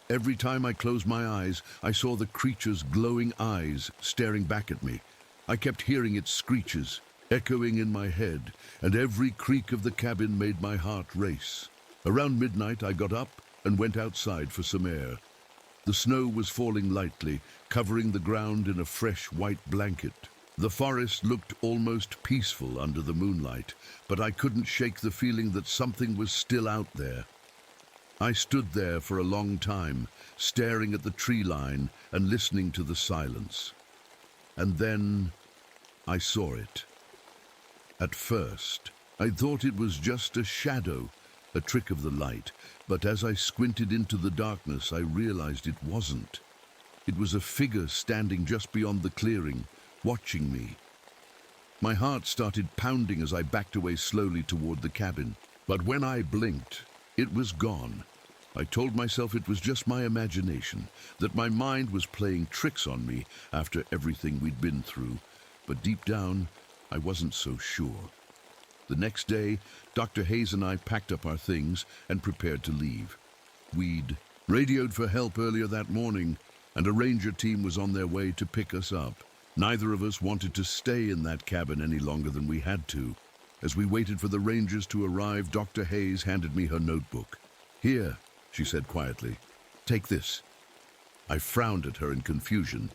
Every time I closed my eyes, I saw the creature's glowing eyes staring back at me. I kept hearing its screeches, echoing in my head, and every creak of the cabin made my heart race. Around midnight, I got up and went outside for some air. The snow was falling lightly, covering the ground in a fresh white blanket. The forest looked almost peaceful under the moonlight, but I couldn't shake the feeling that something was still out there. I stood there for a long time, staring at the tree line and listening to the silence. And then I saw it. At first, I thought it was just a shadow, a trick of the light, but as I squinted into the darkness, I realized it wasn't. It was a figure standing just beyond the clearing, watching me. My heart started pounding as I backed away slowly toward the cabin. But when I blinked, it was gone. I told myself it was just my imagination, that my mind was playing tricks on me after everything we'd been through. But deep down, I wasn't so sure. The next day, Dr. Hayes and I packed up our things and prepared to leave. We'd radioed for help earlier that morning, and a ranger team was on their way to pick us up. Neither of us wanted to stay in that cabin any longer than we had to. As we waited for the rangers to arrive, Dr. Hayes handed me her notebook. "Here," she said quietly. "Take this." I frowned at her in confusion.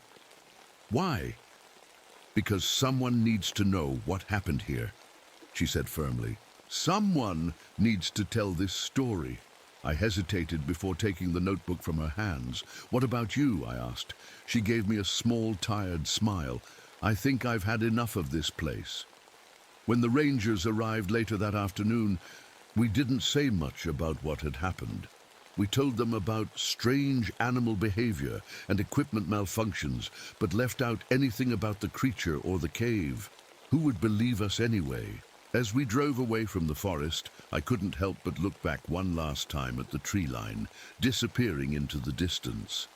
"Why?" "Because someone needs to know what happened here," she said firmly. Someone needs to tell this story. I hesitated before taking the notebook from her hands. What about you? I asked. She gave me a small, tired smile. I think I've had enough of this place. When the Rangers arrived later that afternoon, we didn't say much about what had happened. We told them about strange animal behavior and equipment malfunctions, but left out anything about the creature or the cave. Who would believe us anyway? As we drove away from the forest, I couldn't help but look back one last time at the tree line, disappearing into the distance.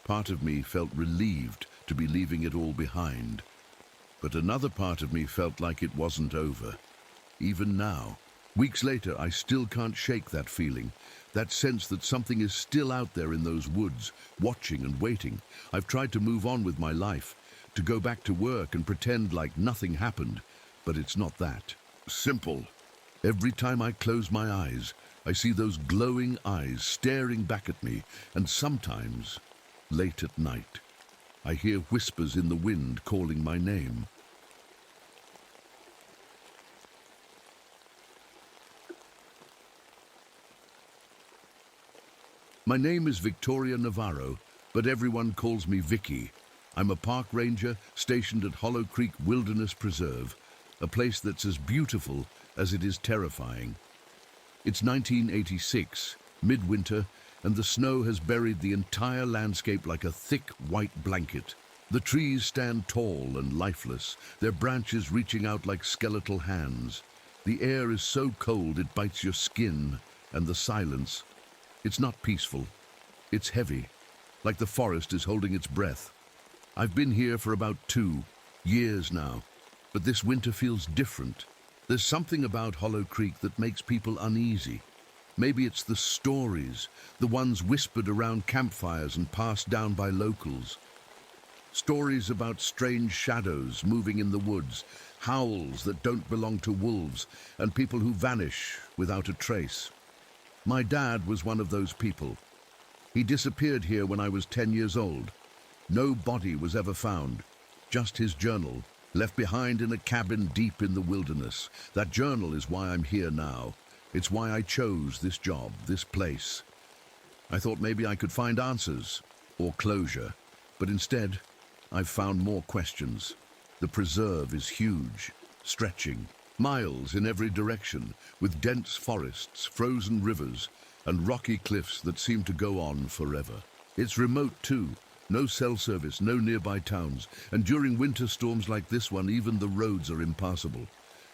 Part of me felt relieved to be leaving it all behind, but another part of me felt like it wasn't over. Even now, weeks later, I still can't shake that feeling, that sense that something is still out there in those woods, watching and waiting. I've tried to move on with my life, to go back to work and pretend like nothing happened, but it's not that simple. Every time I close my eyes, I see those glowing eyes staring back at me, and sometimes, late at night, I hear whispers in the wind calling my name. My name is Victoria Navarro, but everyone calls me Vicky. I'm a park ranger stationed at Hollow Creek Wilderness Preserve, a place that's as beautiful as it is terrifying. It's 1986, midwinter, and the snow has buried the entire landscape like a thick white blanket. The trees stand tall and lifeless, their branches reaching out like skeletal hands. The air is so cold it bites your skin, and the silence, it's not peaceful. It's heavy, like the forest is holding its breath. I've been here for about 2 years now, but this winter feels different. There's something about Hollow Creek that makes people uneasy. Maybe it's the stories, the ones whispered around campfires and passed down by locals. Stories about strange shadows moving in the woods, howls that don't belong to wolves, and people who vanish without a trace. My dad was one of those people. He disappeared here when I was 10 years old. No body was ever found, just his journal, left behind in a cabin deep in the wilderness. That journal is why I'm here now. It's why I chose this job, this place. I thought maybe I could find answers, or closure, but instead, I've found more questions. The preserve is huge, stretching, miles in every direction, with dense forests, frozen rivers, and rocky cliffs that seem to go on forever. It's remote too. No cell service, no nearby towns, and during winter storms like this one, even the roads are impassable.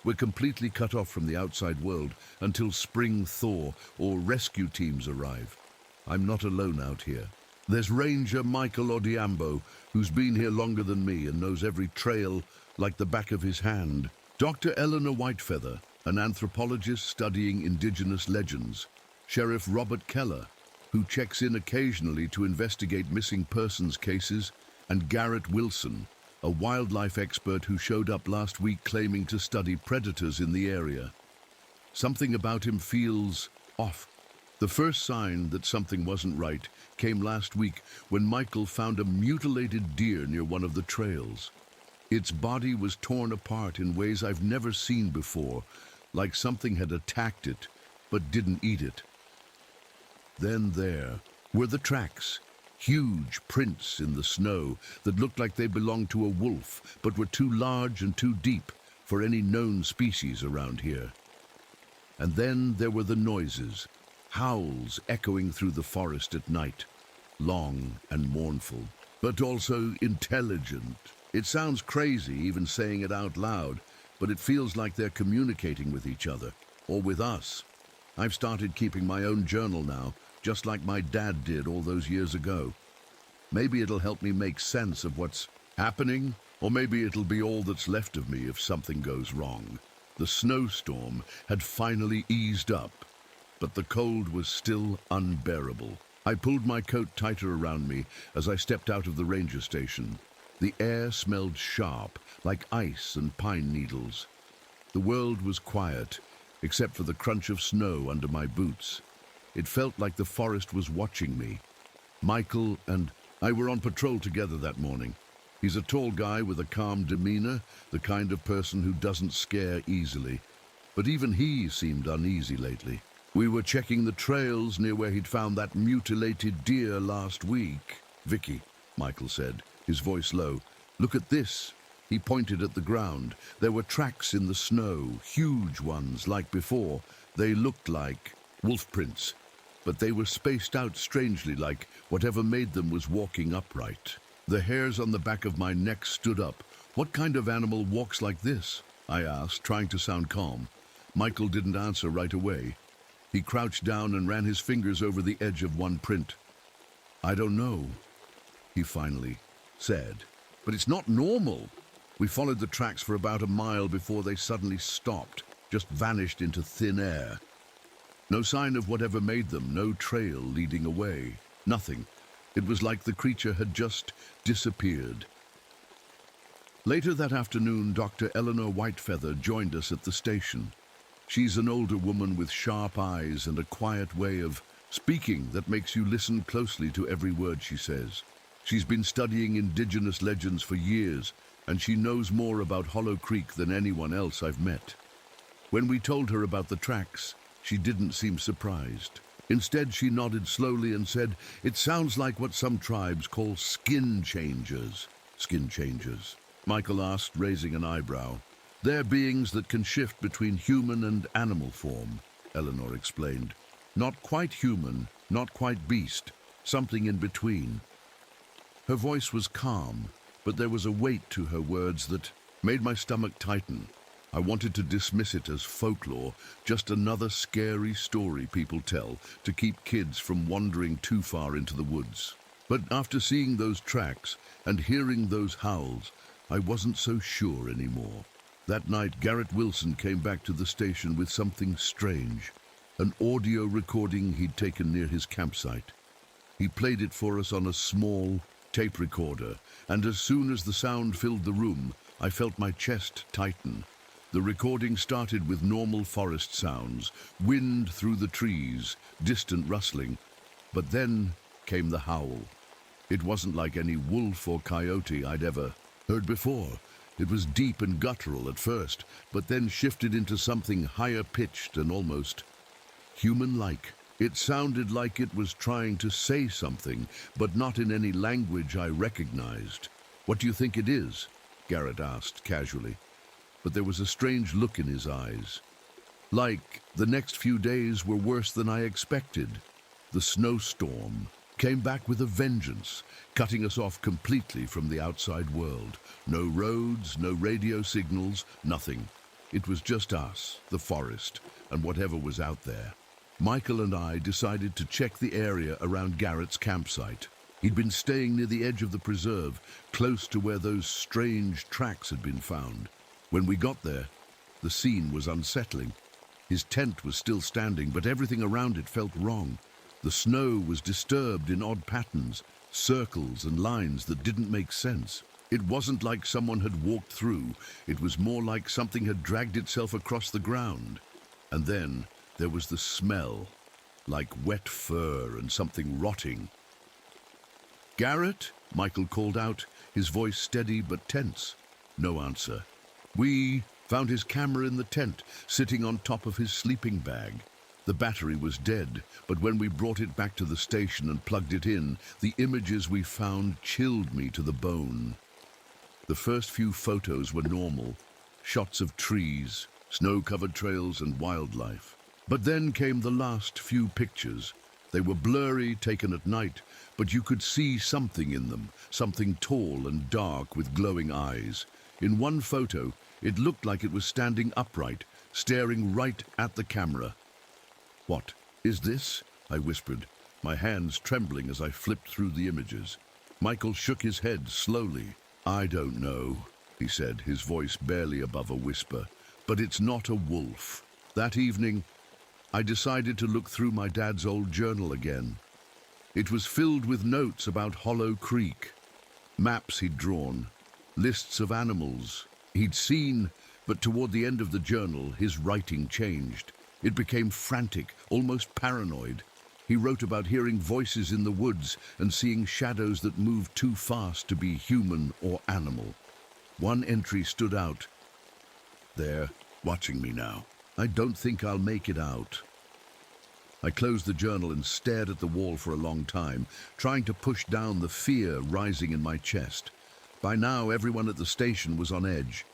We're completely cut off from the outside world until spring thaw or rescue teams arrive. I'm not alone out here. There's Ranger Michael Odiambo, who's been here longer than me and knows every trail like the back of his hand. Dr. Eleanor Whitefeather, an anthropologist studying indigenous legends. Sheriff Robert Keller, who checks in occasionally to investigate missing persons cases, and Garrett Wilson, a wildlife expert who showed up last week claiming to study predators in the area. Something about him feels off. The first sign that something wasn't right came last week when Michael found a mutilated deer near one of the trails. Its body was torn apart in ways I've never seen before, like something had attacked it but didn't eat it. Then there were the tracks, huge prints in the snow that looked like they belonged to a wolf but were too large and too deep for any known species around here. And then there were the noises, howls echoing through the forest at night, long and mournful, but also intelligent. It sounds crazy even saying it out loud, but it feels like they're communicating with each other, or with us. I've started keeping my own journal now, just like my dad did all those years ago. Maybe it'll help me make sense of what's happening, or maybe it'll be all that's left of me if something goes wrong. The snowstorm had finally eased up, but the cold was still unbearable. I pulled my coat tighter around me as I stepped out of the ranger station. The air smelled sharp, like ice and pine needles. The world was quiet, except for the crunch of snow under my boots. It felt like the forest was watching me. Michael and I were on patrol together that morning. He's a tall guy with a calm demeanor, the kind of person who doesn't scare easily. but even he seemed uneasy lately. "We were checking the trails near where he'd found that mutilated deer last week." "Vicky," Michael said, his voice low, "look at this." He pointed at the ground. There were tracks in the snow, huge ones like before. They looked like wolf prints, but they were spaced out strangely, like whatever made them was walking upright. The hairs on the back of my neck stood up. "What kind of animal walks like this?" I asked, trying to sound calm. Michael didn't answer right away. He crouched down and ran his fingers over the edge of one print. "I don't know," he finally said. "But it's not normal." We followed the tracks for about a mile before they suddenly stopped, just vanished into thin air. No sign of whatever made them, no trail leading away, nothing. It was like the creature had just disappeared. Later that afternoon, Dr. Eleanor Whitefeather joined us at the station. She's an older woman with sharp eyes and a quiet way of speaking that makes you listen closely to every word she says. She's been studying indigenous legends for years, and she knows more about Hollow Creek than anyone else I've met. When we told her about the tracks, she didn't seem surprised. Instead, she nodded slowly and said, "It sounds like what some tribes call skin changers." "Skin changers?" Michael asked, raising an eyebrow. "They're beings that can shift between human and animal form," Eleanor explained. "Not quite human, not quite beast, something in between." Her voice was calm, but there was a weight to her words that made my stomach tighten. I wanted to dismiss it as folklore, just another scary story people tell to keep kids from wandering too far into the woods. But after seeing those tracks and hearing those howls, I wasn't so sure anymore. That night, Garrett Wilson came back to the station with something strange, an audio recording he'd taken near his campsite. He played it for us on a small tape recorder, and as soon as the sound filled the room, I felt my chest tighten. The recording started with normal forest sounds, wind through the trees, distant rustling, but then came the howl. It wasn't like any wolf or coyote I'd ever heard before. It was deep and guttural at first, but then shifted into something higher pitched and almost human-like. It sounded like it was trying to say something, but not in any language I recognized. "What do you think it is?" Garrett asked casually, but there was a strange look in his eyes. Like the next few days were worse than I expected. The snowstorm came back with a vengeance, cutting us off completely from the outside world. No roads, no radio signals, nothing. It was just us, the forest, and whatever was out there. Michael and I decided to check the area around Garrett's campsite. He'd been staying near the edge of the preserve, close to where those strange tracks had been found. When we got there, the scene was unsettling. His tent was still standing, but everything around it felt wrong. The snow was disturbed in odd patterns, circles and lines that didn't make sense. It wasn't like someone had walked through. It was more like something had dragged itself across the ground. And then there was the smell, like wet fur and something rotting. "Garrett?" Michael called out, his voice steady but tense. No answer. We found his camera in the tent, sitting on top of his sleeping bag. The battery was dead, but when we brought it back to the station and plugged it in, the images we found chilled me to the bone. The first few photos were normal, shots of trees, snow-covered trails and wildlife. But then came the last few pictures. They were blurry, taken at night, but you could see something in them, something tall and dark with glowing eyes. In one photo, it looked like it was standing upright, staring right at the camera. "What is this?" I whispered, my hands trembling as I flipped through the images. Michael shook his head slowly. "I don't know," he said, his voice barely above a whisper, "but it's not a wolf." That evening, I decided to look through my dad's old journal again. It was filled with notes about Hollow Creek, maps he'd drawn, lists of animals he'd seen, but toward the end of the journal, his writing changed. It became frantic, almost paranoid. He wrote about hearing voices in the woods and seeing shadows that moved too fast to be human or animal. One entry stood out. "They're watching me now," I don't think I'll make it out. I closed the journal and stared at the wall for a long time, trying to push down the fear rising in my chest. By now, everyone at the station was on edge.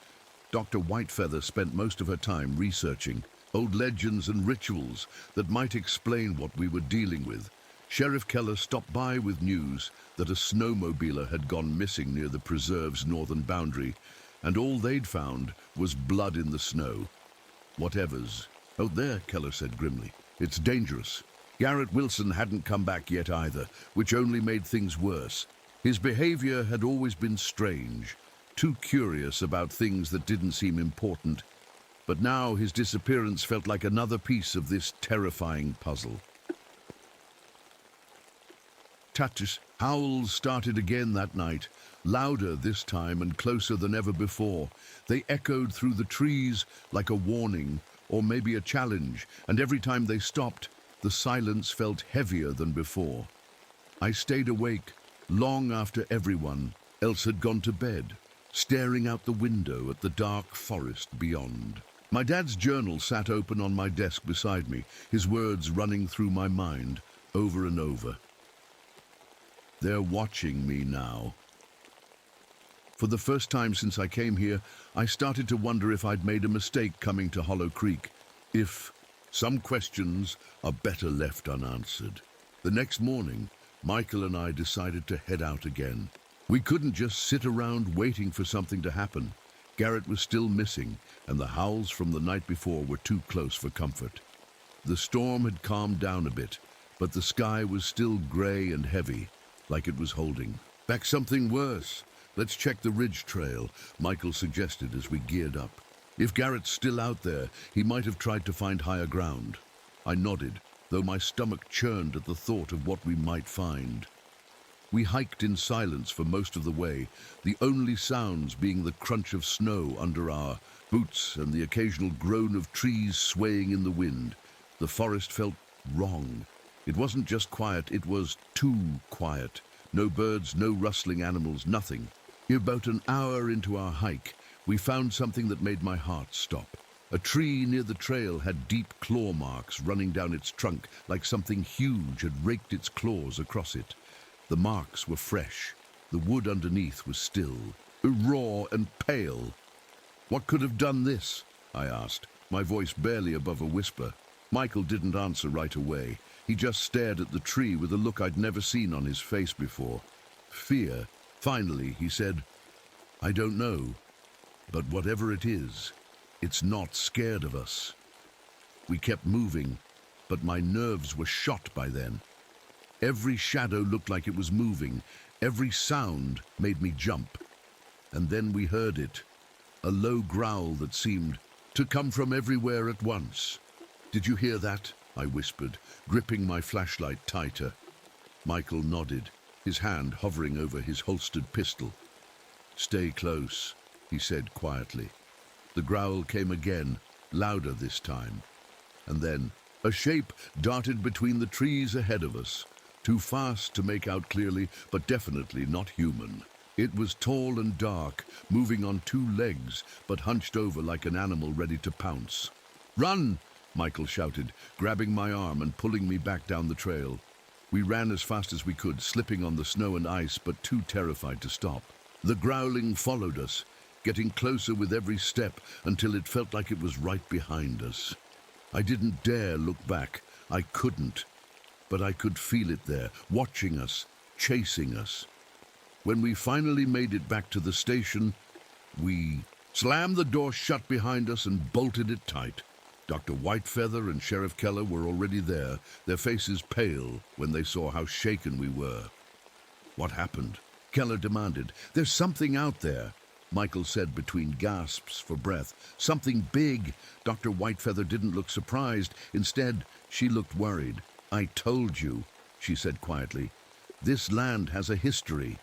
Dr. Whitefeather spent most of her time researching old legends and rituals that might explain what we were dealing with. Sheriff Keller stopped by with news that a snowmobiler had gone missing near the preserve's northern boundary, and all they'd found was blood in the snow. Whatever's. Oh, there, Keller said grimly. It's dangerous. Garrett Wilson hadn't come back yet either, which only made things worse. His behavior had always been strange, too curious about things that didn't seem important. But now his disappearance felt like another piece of this terrifying puzzle. Tatus howls started again that night, louder this time and closer than ever before. They echoed through the trees like a warning, or maybe a challenge, and every time they stopped, the silence felt heavier than before. I stayed awake long after everyone else had gone to bed, staring out the window at the dark forest beyond. My dad's journal sat open on my desk beside me, his words running through my mind over and over. They're watching me now. For the first time since I came here, I started to wonder if I'd made a mistake coming to Hollow Creek. If some questions are better left unanswered. The next morning, Michael and I decided to head out again. We couldn't just sit around waiting for something to happen. Garrett was still missing, and the howls from the night before were too close for comfort. The storm had calmed down a bit, but the sky was still gray and heavy, like it was holding back something worse. Let's check the ridge trail, Michael suggested as we geared up. If Garrett's still out there, he might have tried to find higher ground. I nodded, though my stomach churned at the thought of what we might find. We hiked in silence for most of the way, the only sounds being the crunch of snow under our boots and the occasional groan of trees swaying in the wind. The forest felt wrong. It wasn't just quiet, it was too quiet. No birds, no rustling animals, nothing. About an hour into our hike, we found something that made my heart stop. A tree near the trail had deep claw marks running down its trunk, like something huge had raked its claws across it. The marks were fresh. The wood underneath was still, raw and pale. What could have done this? I asked, my voice barely above a whisper. Michael didn't answer right away. He just stared at the tree with a look I'd never seen on his face before. Fear. Finally, he said, I don't know, but whatever it is, it's not scared of us. We kept moving, but my nerves were shot by then. Every shadow looked like it was moving. Every sound made me jump. And then we heard it, a low growl that seemed to come from everywhere at once. Did you hear that? I whispered, gripping my flashlight tighter. Michael nodded, his hand hovering over his holstered pistol. Stay close, he said quietly. The growl came again, louder this time. And then a shape darted between the trees ahead of us, too fast to make out clearly, but definitely not human. It was tall and dark, moving on two legs, but hunched over like an animal ready to pounce. Run! Michael shouted, grabbing my arm and pulling me back down the trail. We ran as fast as we could, slipping on the snow and ice, but too terrified to stop. The growling followed us, getting closer with every step until it felt like it was right behind us. I didn't dare look back. I couldn't. But I could feel it there, watching us, chasing us. When we finally made it back to the station, we slammed the door shut behind us and bolted it tight. Dr. Whitefeather and Sheriff Keller were already there, their faces pale when they saw how shaken we were. What happened? Keller demanded. There's something out there, Michael said between gasps for breath. Something big. Dr. Whitefeather didn't look surprised. Instead, she looked worried. I told you, she said quietly. This land has a history.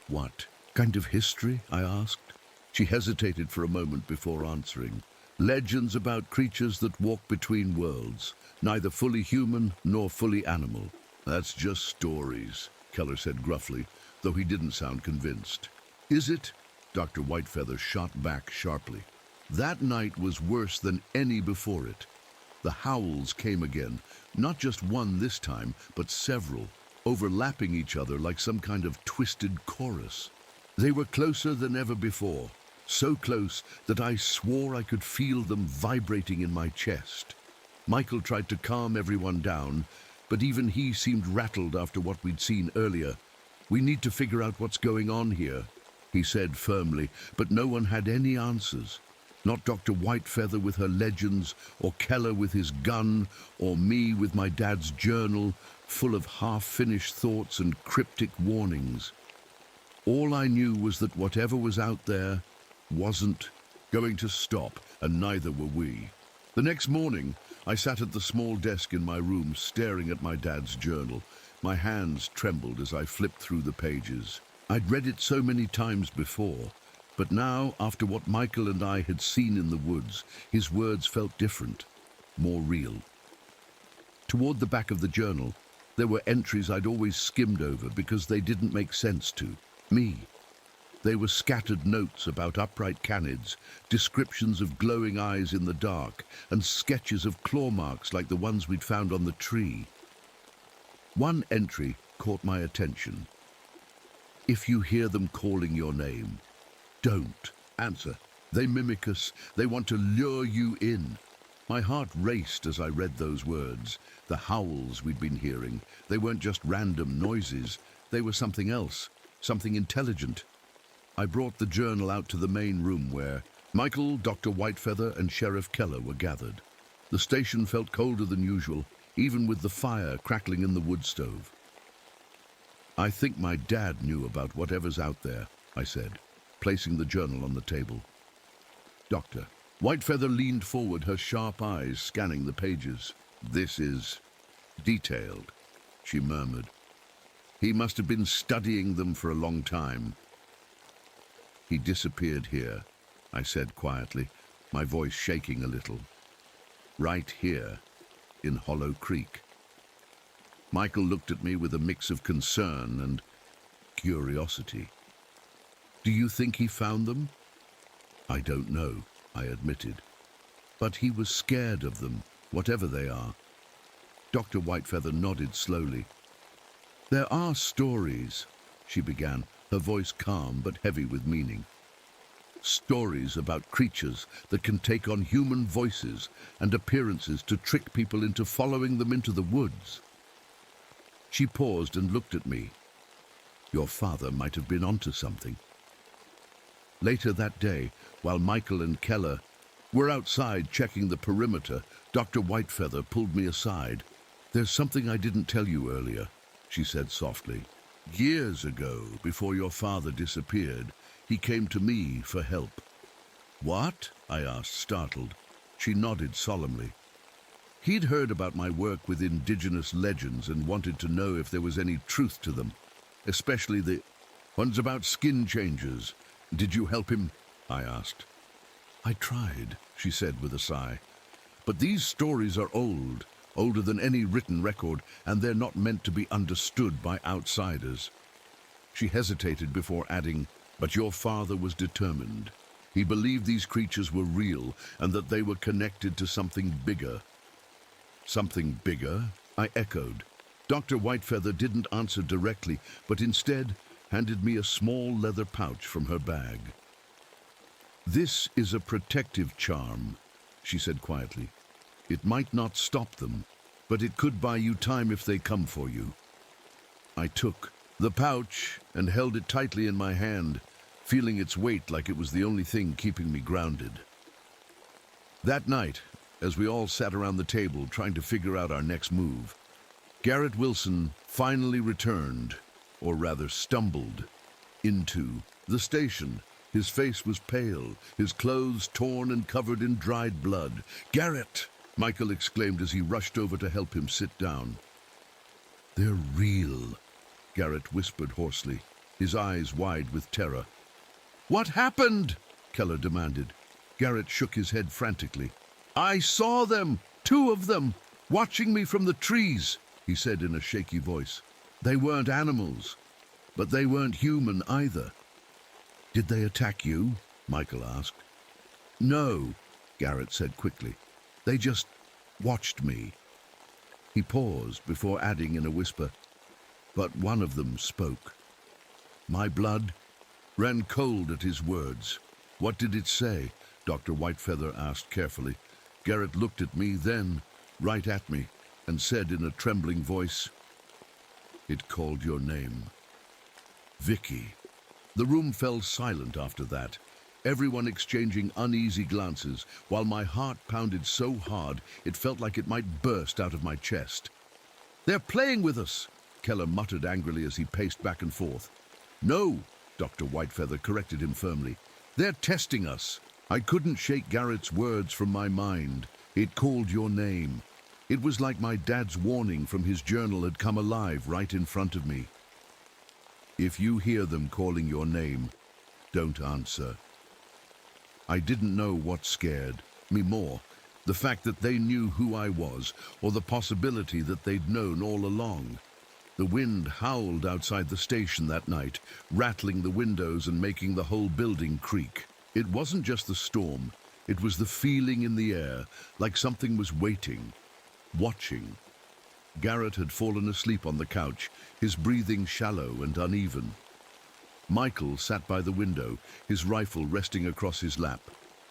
What kind of history? I asked. She hesitated for a moment before answering. Legends about creatures that walk between worlds, neither fully human nor fully animal. That's just stories, Keller said gruffly, though he didn't sound convinced. Is it? Dr. Whitefeather shot back sharply. That night was worse than any before it. The howls came again, not just one this time, but several, overlapping each other like some kind of twisted chorus. They were closer than ever before, so close that I swore I could feel them vibrating in my chest. Michael tried to calm everyone down, but even he seemed rattled after what we'd seen earlier. "We need to figure out what's going on here," he said firmly, but no one had any answers. Not Dr. Whitefeather with her legends, or Keller with his gun, or me with my dad's journal, full of half-finished thoughts and cryptic warnings. All I knew was that whatever was out there wasn't going to stop, and neither were we. The next morning, I sat at the small desk in my room staring at my dad's journal. My hands trembled as I flipped through the pages. I'd read it so many times before, but now, after what Michael and I had seen in the woods, his words felt different, more real. Toward the back of the journal, there were entries I'd always skimmed over because they didn't make sense to me. They were scattered notes about upright canids, descriptions of glowing eyes in the dark, and sketches of claw marks like the ones we'd found on the tree. One entry caught my attention. "If you hear them calling your name, don't answer. They mimic us. They want to lure you in." My heart raced as I read those words. The howls we'd been hearing, they weren't just random noises. They were something else, something intelligent. I brought the journal out to the main room where Michael, Dr. Whitefeather, and Sheriff Keller were gathered. The station felt colder than usual, even with the fire crackling in the wood stove. "I think my dad knew about whatever's out there," I said, placing the journal on the table. Dr. Whitefeather leaned forward, her sharp eyes scanning the pages. "This is detailed," she murmured. "He must have been studying them for a long time." "He disappeared here," I said quietly, my voice shaking a little. "Right here, in Hollow Creek." Michael looked at me with a mix of concern and curiosity. "Do you think he found them?" "I don't know," I admitted. "But he was scared of them, whatever they are." Dr. Whitefeather nodded slowly. "There are stories," she began, her voice calm but heavy with meaning. "Stories about creatures that can take on human voices and appearances to trick people into following them into the woods." She paused and looked at me. "Your father might have been onto something." Later that day, while Michael and Keller were outside checking the perimeter, Dr. Whitefeather pulled me aside. "There's something I didn't tell you earlier," she said softly. "Years ago, before your father disappeared, he came to me for help." "What?" I asked, startled. She nodded solemnly. "He'd heard about my work with indigenous legends and wanted to know if there was any truth to them, especially the ones about skin changes. Did you help him?" I asked. "I tried," she said with a sigh. "But these stories are old, older than any written record, and they're not meant to be understood by outsiders." She hesitated before adding, "But your father was determined. He believed these creatures were real and that they were connected to something bigger." "Something bigger?" I echoed. Dr. Whitefeather didn't answer directly, but instead handed me a small leather pouch from her bag. "This is a protective charm," she said quietly. "It might not stop them, but it could buy you time if they come for you." I took the pouch and held it tightly in my hand, feeling its weight like it was the only thing keeping me grounded. That night, as we all sat around the table trying to figure out our next move, Garrett Wilson finally returned, or rather stumbled, into the station. His face was pale, his clothes torn and covered in dried blood. "Garrett!" Michael exclaimed as he rushed over to help him sit down. "They're real," Garrett whispered hoarsely, his eyes wide with terror. "What happened?" Keller demanded. Garrett shook his head frantically. "I saw them, 2 of them, watching me from the trees," he said in a shaky voice. "They weren't animals, but they weren't human either." "Did they attack you?" Michael asked. No, Garrett said quickly. They just watched me. He paused before adding in a whisper, but one of them spoke. My blood ran cold at his words. What did it say? Dr. Whitefeather asked carefully. Garrett looked at me, then right at me, and said in a trembling voice, It called your name. Vicky. The room fell silent after that, everyone exchanging uneasy glances, while my heart pounded so hard it felt like it might burst out of my chest. They're playing with us, Keller muttered angrily as he paced back and forth. No, Dr. Whitefeather corrected him firmly. They're testing us. I couldn't shake Garrett's words from my mind. It called your name. It was like my dad's warning from his journal had come alive right in front of me. If you hear them calling your name, don't answer. I didn't know what scared me more, the fact that they knew who I was, or the possibility that they'd known all along. The wind howled outside the station that night, rattling the windows and making the whole building creak. It wasn't just the storm, it was the feeling in the air, like something was waiting, watching. Garrett had fallen asleep on the couch, his breathing shallow and uneven. Michael sat by the window, his rifle resting across his lap,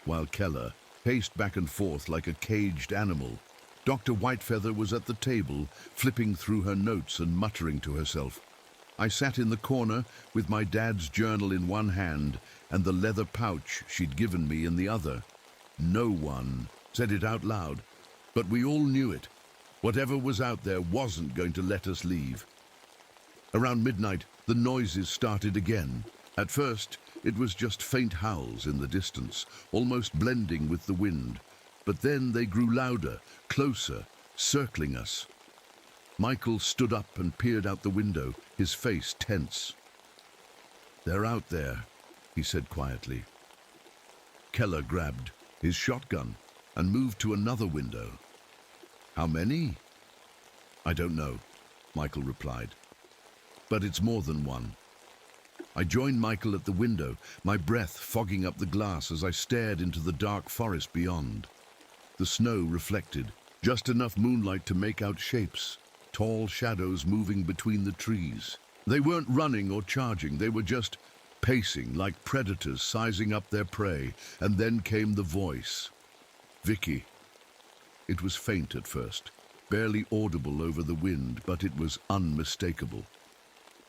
while Keller paced back and forth like a caged animal. Dr. Whitefeather was at the table, flipping through her notes and muttering to herself. I sat in the corner with my dad's journal in one hand and the leather pouch she'd given me in the other. No one said it out loud, but we all knew it. Whatever was out there wasn't going to let us leave. Around midnight, the noises started again. At first, it was just faint howls in the distance, almost blending with the wind. But then they grew louder, closer, circling us. Michael stood up and peered out the window, his face tense. They're out there, he said quietly. Keller grabbed his shotgun and moved to another window. How many? I don't know, Michael replied. But it's more than one. I joined Michael at the window, my breath fogging up the glass as I stared into the dark forest beyond. The snow reflected, just enough moonlight to make out shapes, tall shadows moving between the trees. They weren't running or charging, they were just pacing like predators sizing up their prey, and then came the voice. Vicky. It was faint at first, barely audible over the wind, but it was unmistakable.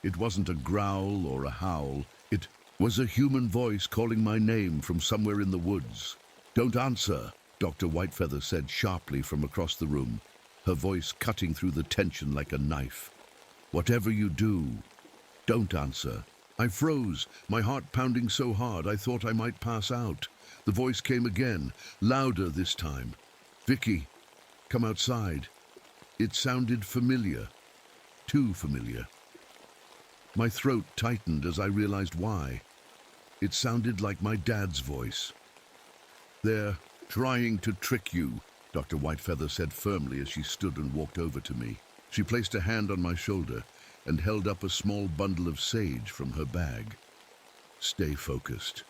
It wasn't a growl or a howl, it was a human voice calling my name from somewhere in the woods. Don't answer, Dr. Whitefeather said sharply from across the room, her voice cutting through the tension like a knife. Whatever you do, don't answer. I froze, my heart pounding so hard I thought I might pass out. The voice came again, louder this time. Vicky, come outside. It sounded familiar, too familiar. My throat tightened as I realized why. It sounded like my dad's voice. They're trying to trick you, Dr. Whitefeather said firmly as she stood and walked over to me. She placed a hand on my shoulder and held up a small bundle of sage from her bag. Stay focused.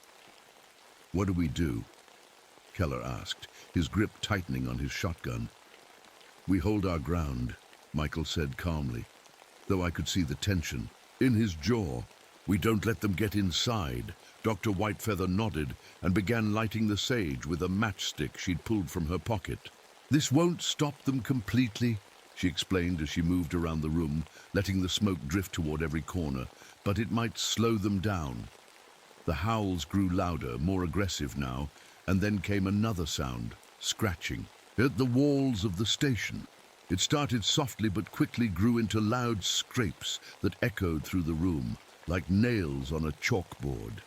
What do we do? Keller asked, his grip tightening on his shotgun. We hold our ground, Michael said calmly, though I could see the tension in his jaw. We don't let them get inside. Dr. Whitefeather nodded and began lighting the sage with a matchstick she'd pulled from her pocket. This won't stop them completely, she explained as she moved around the room, letting the smoke drift toward every corner, but it might slow them down. The howls grew louder, more aggressive now, and then came another sound, scratching, at the walls of the station. It started softly but quickly grew into loud scrapes that echoed through the room, like nails on a chalkboard.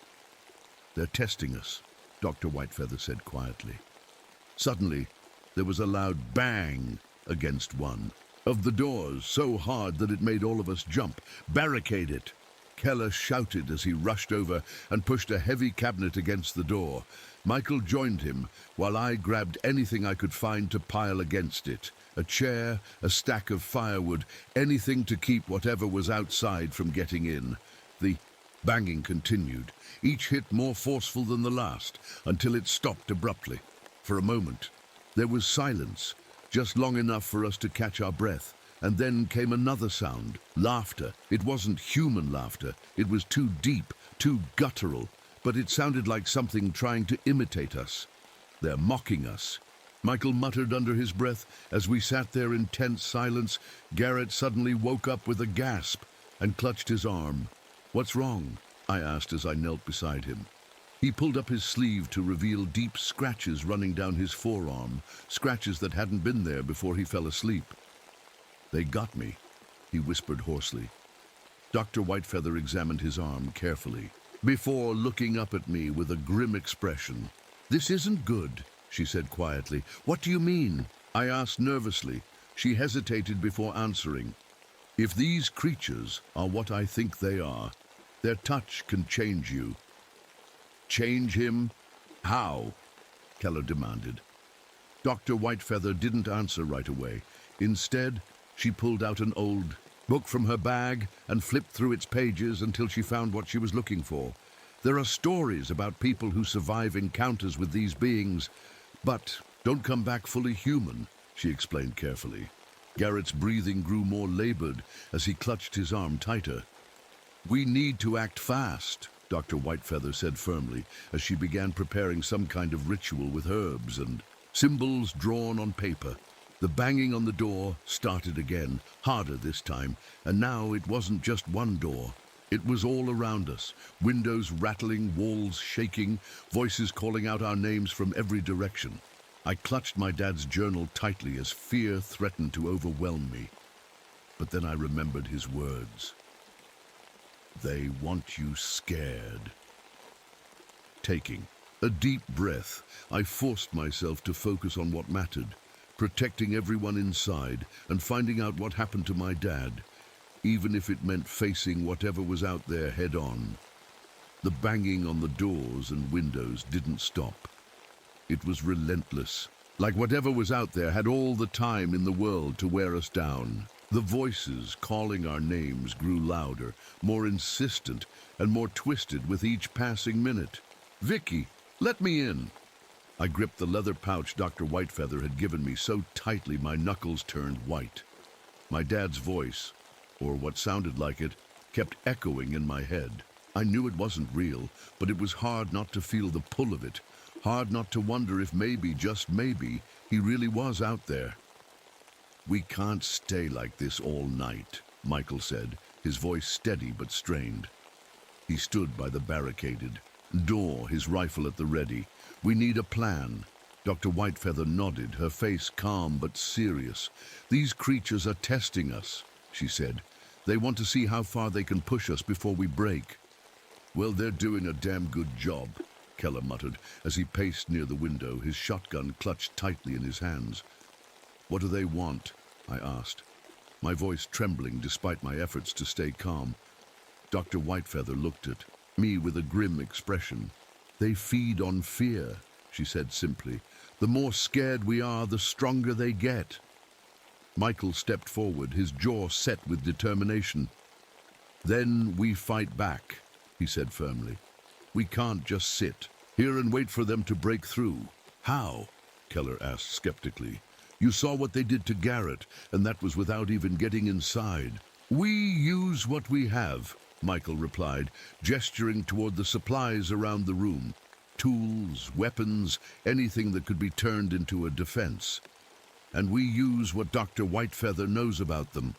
They're testing us, Dr. Whitefeather said quietly. Suddenly, there was a loud bang against one of the doors, so hard that it made all of us jump. Barricade it! Keller shouted as he rushed over and pushed a heavy cabinet against the door. Michael joined him, while I grabbed anything I could find to pile against it. A chair, a stack of firewood, anything to keep whatever was outside from getting in. The Banging continued, each hit more forceful than the last, until it stopped abruptly. For a moment, there was silence, just long enough for us to catch our breath, and then came another sound, laughter. It wasn't human laughter, it was too deep, too guttural, but it sounded like something trying to imitate us. They're mocking us. Michael muttered under his breath as we sat there in tense silence. Garrett suddenly woke up with a gasp and clutched his arm. "What's wrong?" I asked as I knelt beside him. He pulled up his sleeve to reveal deep scratches running down his forearm, scratches that hadn't been there before he fell asleep. "They got me," he whispered hoarsely. Dr. Whitefeather examined his arm carefully, before looking up at me with a grim expression. "This isn't good," she said quietly. "What do you mean?" I asked nervously. She hesitated before answering. "If these creatures are what I think they are, their touch can change you." "Change him? How?" Keller demanded. Dr. Whitefeather didn't answer right away. Instead, she pulled out an old book from her bag and flipped through its pages until she found what she was looking for. "There are stories about people who survive encounters with these beings, but don't come back fully human," she explained carefully. Garrett's breathing grew more labored as he clutched his arm tighter. "We need to act fast," Dr. Whitefeather said firmly as she began preparing some kind of ritual with herbs and symbols drawn on paper. The banging on the door started again, harder this time, and now it wasn't just one door. It was all around us, windows rattling, walls shaking, voices calling out our names from every direction. I clutched my dad's journal tightly as fear threatened to overwhelm me. But then I remembered his words. "They want you scared." Taking a deep breath, I forced myself to focus on what mattered, protecting everyone inside and finding out what happened to my dad, even if it meant facing whatever was out there head on. The banging on the doors and windows didn't stop. It was relentless, like whatever was out there had all the time in the world to wear us down. The voices calling our names grew louder, more insistent, and more twisted with each passing minute. "Vicky, let me in." I gripped the leather pouch Dr. Whitefeather had given me so tightly my knuckles turned white. My dad's voice, or what sounded like it, kept echoing in my head. I knew it wasn't real, but it was hard not to feel the pull of it, hard not to wonder if maybe, just maybe, he really was out there. "We can't stay like this all night," Michael said, his voice steady but strained. He stood by the barricaded door, his rifle at the ready. "We need a plan." Dr. Whitefeather nodded, her face calm but serious. "These creatures are testing us," she said. "They want to see how far they can push us before we break." "Well, they're doing a damn good job," Keller muttered as he paced near the window, his shotgun clutched tightly in his hands. "What do they want?" I asked, my voice trembling despite my efforts to stay calm. Dr. Whitefeather looked at me with a grim expression. "They feed on fear," she said simply. "The more scared we are, the stronger they get." Michael stepped forward, his jaw set with determination. "Then we fight back," he said firmly. "We can't just sit here and wait for them to break through." "How?" Keller asked skeptically. "You saw what they did to Garrett, and that was without even getting inside." "We use what we have," Michael replied, gesturing toward the supplies around the room. Tools, weapons, anything that could be turned into a defense. "And we use what Dr. Whitefeather knows about them."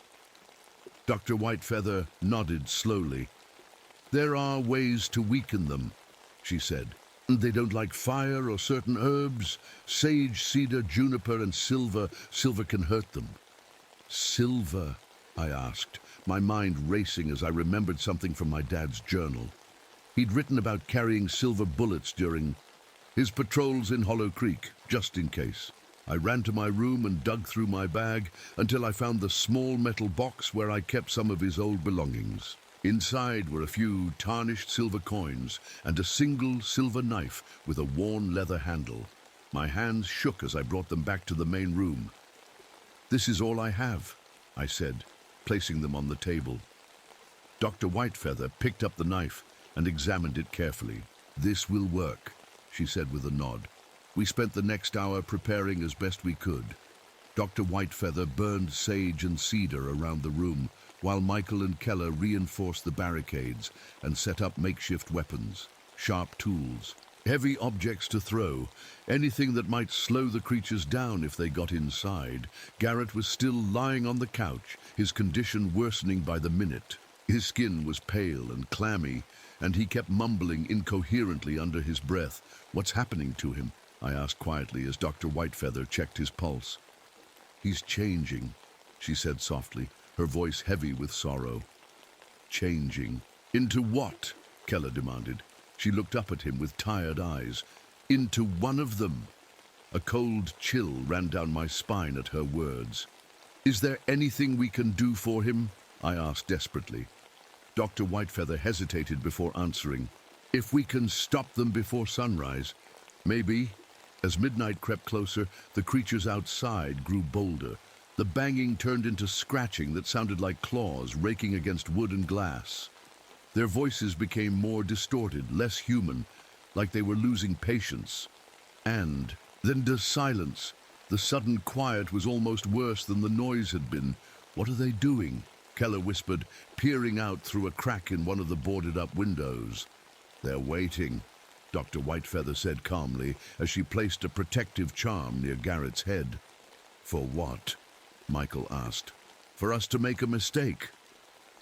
Dr. Whitefeather nodded slowly. "There are ways to weaken them," she said. "They don't like fire or certain herbs. Sage, cedar, juniper, and silver. Silver can hurt them." "Silver?" I asked, my mind racing as I remembered something from my dad's journal. He'd written about carrying silver bullets during his patrols in Hollow Creek, just in case. I ran to my room and dug through my bag until I found the small metal box where I kept some of his old belongings. Inside were a few tarnished silver coins and a single silver knife with a worn leather handle. My hands shook as I brought them back to the main room. "This is all I have," I said, placing them on the table. Dr. Whitefeather picked up the knife and examined it carefully. "This will work," she said with a nod. We spent the next hour preparing as best we could. Dr. Whitefeather burned sage and cedar around the room, while Michael and Keller reinforced the barricades and set up makeshift weapons, sharp tools, heavy objects to throw, anything that might slow the creatures down if they got inside. Garrett was still lying on the couch, his condition worsening by the minute. His skin was pale and clammy, and he kept mumbling incoherently under his breath. "What's happening to him?" I asked quietly as Dr. Whitefeather checked his pulse. "He's changing," she said softly, her voice heavy with sorrow. "Changing? Into what?" Keller demanded. She looked up at him with tired eyes. "Into one of them." A cold chill ran down my spine at her words. "Is there anything we can do for him?" I asked desperately. Dr. Whitefeather hesitated before answering. "If we can stop them before sunrise, maybe." As midnight crept closer, the creatures outside grew bolder. The banging turned into scratching that sounded like claws raking against wood and glass. Their voices became more distorted, less human, like they were losing patience. And then the silence. The sudden quiet was almost worse than the noise had been. "What are they doing?" Keller whispered, peering out through a crack in one of the boarded-up windows. "They're waiting," Dr. Whitefeather said calmly as she placed a protective charm near Garrett's head. "For what?" Michael asked. "For us to make a mistake."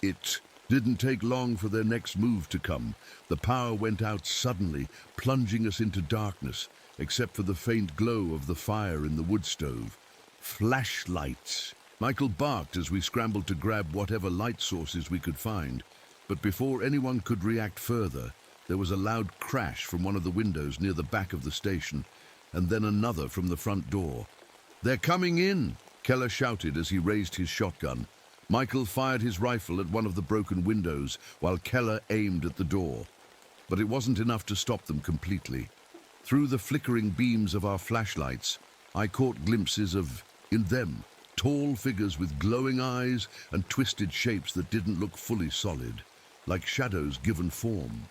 It didn't take long for their next move to come. The power went out suddenly, plunging us into darkness, except for the faint glow of the fire in the wood stove. Flashlights! Michael barked as we scrambled to grab whatever light sources we could find. But before anyone could react further, there was a loud crash from one of the windows near the back of the station, and then another from the front door. "They're coming in!" Keller shouted as he raised his shotgun. Michael fired his rifle at one of the broken windows, while Keller aimed at the door. But it wasn't enough to stop them completely. Through the flickering beams of our flashlights, I caught glimpses of, in them, tall figures with glowing eyes and twisted shapes that didn't look fully solid, like shadows given form.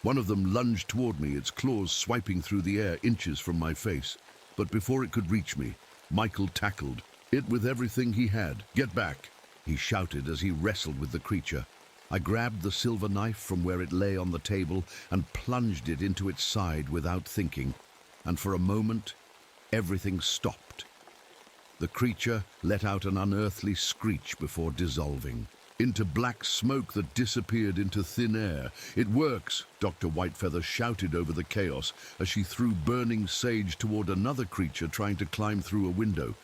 One of them lunged toward me, its claws swiping through the air inches from my face. But before it could reach me, Michael tackled it with everything he had. "Get back!" he shouted as he wrestled with the creature. I grabbed the silver knife from where it lay on the table and plunged it into its side without thinking. And for a moment, everything stopped. The creature let out an unearthly screech before dissolving into black smoke that disappeared into thin air. "It works!" Dr. Whitefeather shouted over the chaos as she threw burning sage toward another creature trying to climb through a window.